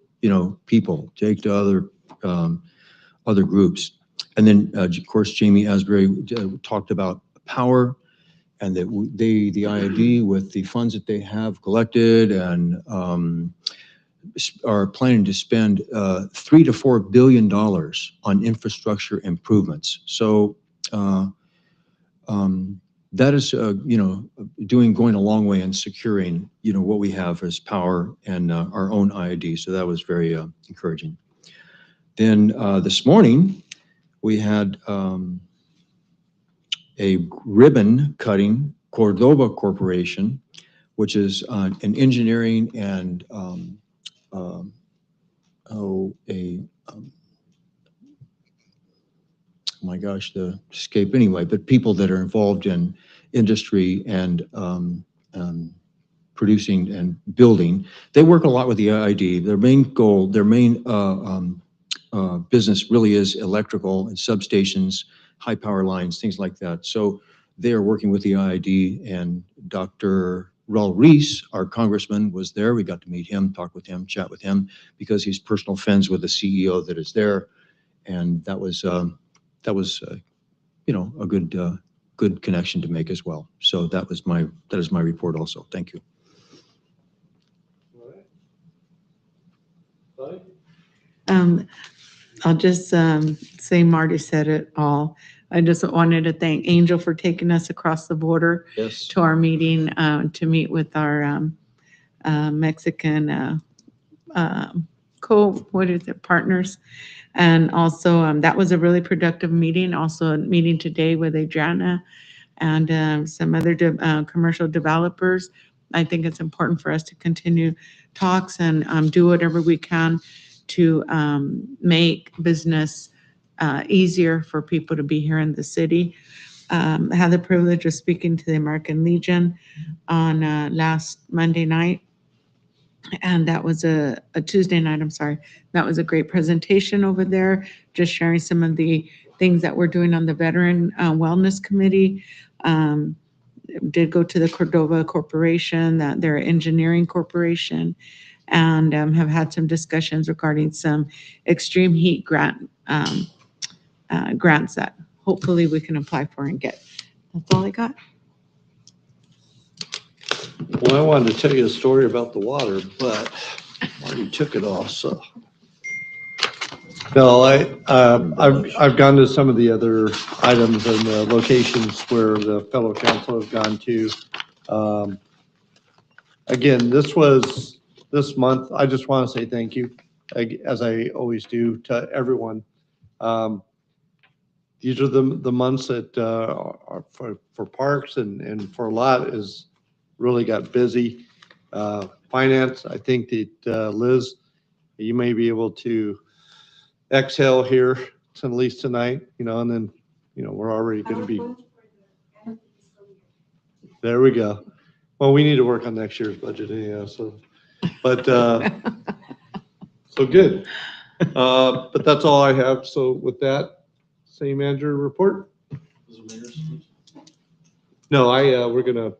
people, take to other groups. And then, of course, Jamie Asbury talked about power, and that the IID, with the funds that they have collected and are planning to spend $3 to $4 billion on infrastructure improvements. So that is, going a long way in securing, what we have as power and our own IID. So that was very encouraging. Then this morning, we had a ribbon cutting, Cordova Corporation, which is an engineering and oh my gosh, the escape anyway, but people that are involved in industry and producing and building. They work a lot with the IID. Their main goal, their main business really is electrical and substations, high power lines, things like that. So they are working with the IID, and Dr. Raul Reese, our congressman, was there. We got to meet him, talk with him, chat with him, because he's personal friends with the CEO that is there. And that was a good connection to make as well. So that is my report also. Thank you.
I'll just say Marty said it all. I just wanted to thank Angel for taking us across the border to our meeting to meet with our Mexican partners. And also that was a really productive meeting. Also a meeting today with Adriana and some other commercial developers. I think it's important for us to continue talks and do whatever we can to make business easier for people to be here in the city. I had the privilege of speaking to the American Legion on last Monday night, and that was a Tuesday night, I'm sorry. That was a great presentation over there, just sharing some of the things that we're doing on the Veteran Wellness Committee. Did go to the Cordova Corporation, that they're an engineering corporation, and have had some discussions regarding some extreme heat grants that hopefully we can apply for and get. That's all I got.
Well, I wanted to tell you a story about the water, but Marty took it all, so. No, I've gone to some of the other items and the locations where the fellow council has gone to. Again, this month, I just want to say thank you, as I always do, to everyone. These are the months that are for parks and for a lot is really got busy. Finance, I think that Liz, you may be able to exhale here at least tonight, and then, we're already going to be. There we go. Well, we need to work on next year's budget anyhow, so, but, so good. But that's all I have. So with that, city manager report. No, we're gonna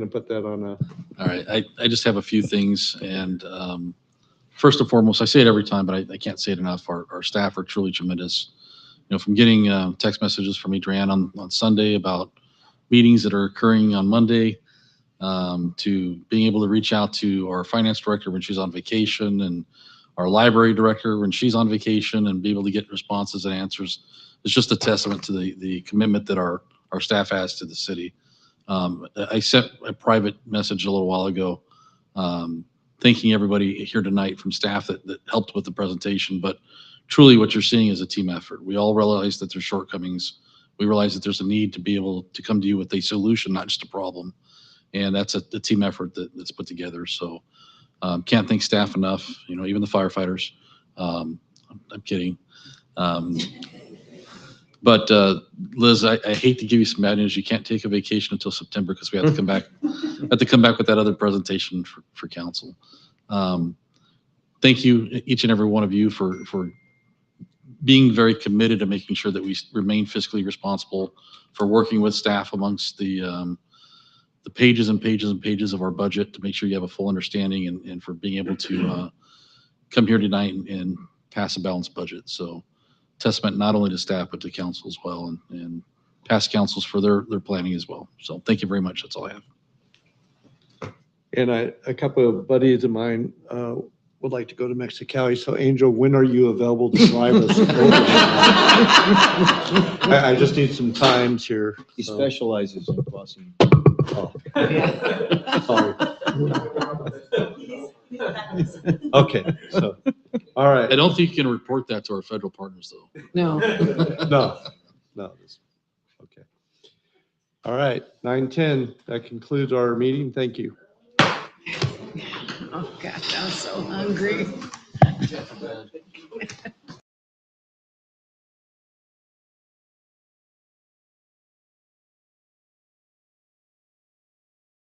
put that on a.
All right, I just have a few things, and first and foremost, I say it every time, but I can't say it enough. Our staff are truly tremendous. From getting text messages from Adrienne on Sunday about meetings that are occurring on Monday, to being able to reach out to our finance director when she's on vacation, and our library director when she's on vacation, and be able to get responses and answers. It's just a testament to the commitment that our staff has to the city. I sent a private message a little while ago, thanking everybody here tonight from staff that helped with the presentation, but truly what you're seeing is a team effort. We all realize that there's shortcomings. We realize that there's a need to be able to come to you with a solution, not just a problem. And that's a team effort that's put together. So can't thank staff enough, even the firefighters. I'm kidding. But Liz, I hate to give you some bad news. You can't take a vacation until September because we have to come back. With that other presentation for council. Thank you, each and every one of you, for being very committed to making sure that we remain fiscally responsible, for working with staff amongst the pages and pages and pages of our budget to make sure you have a full understanding, and for being able to come here tonight and pass a balanced budget. So testament not only to staff, but to council as well, and past councils for their planning as well. So thank you very much. That's all I have.
And a couple of buddies of mine would like to go to Mexicali. So Angel, when are you available to drive us over? I just need some times here.
He specializes in crossing.
Oh. Sorry. Okay, so All right.
I don't think you can report that to our federal partners, though.
No.
No. Okay. All right, 9:10, that concludes our meeting. Thank you.
Oh, gosh, I'm so hungry.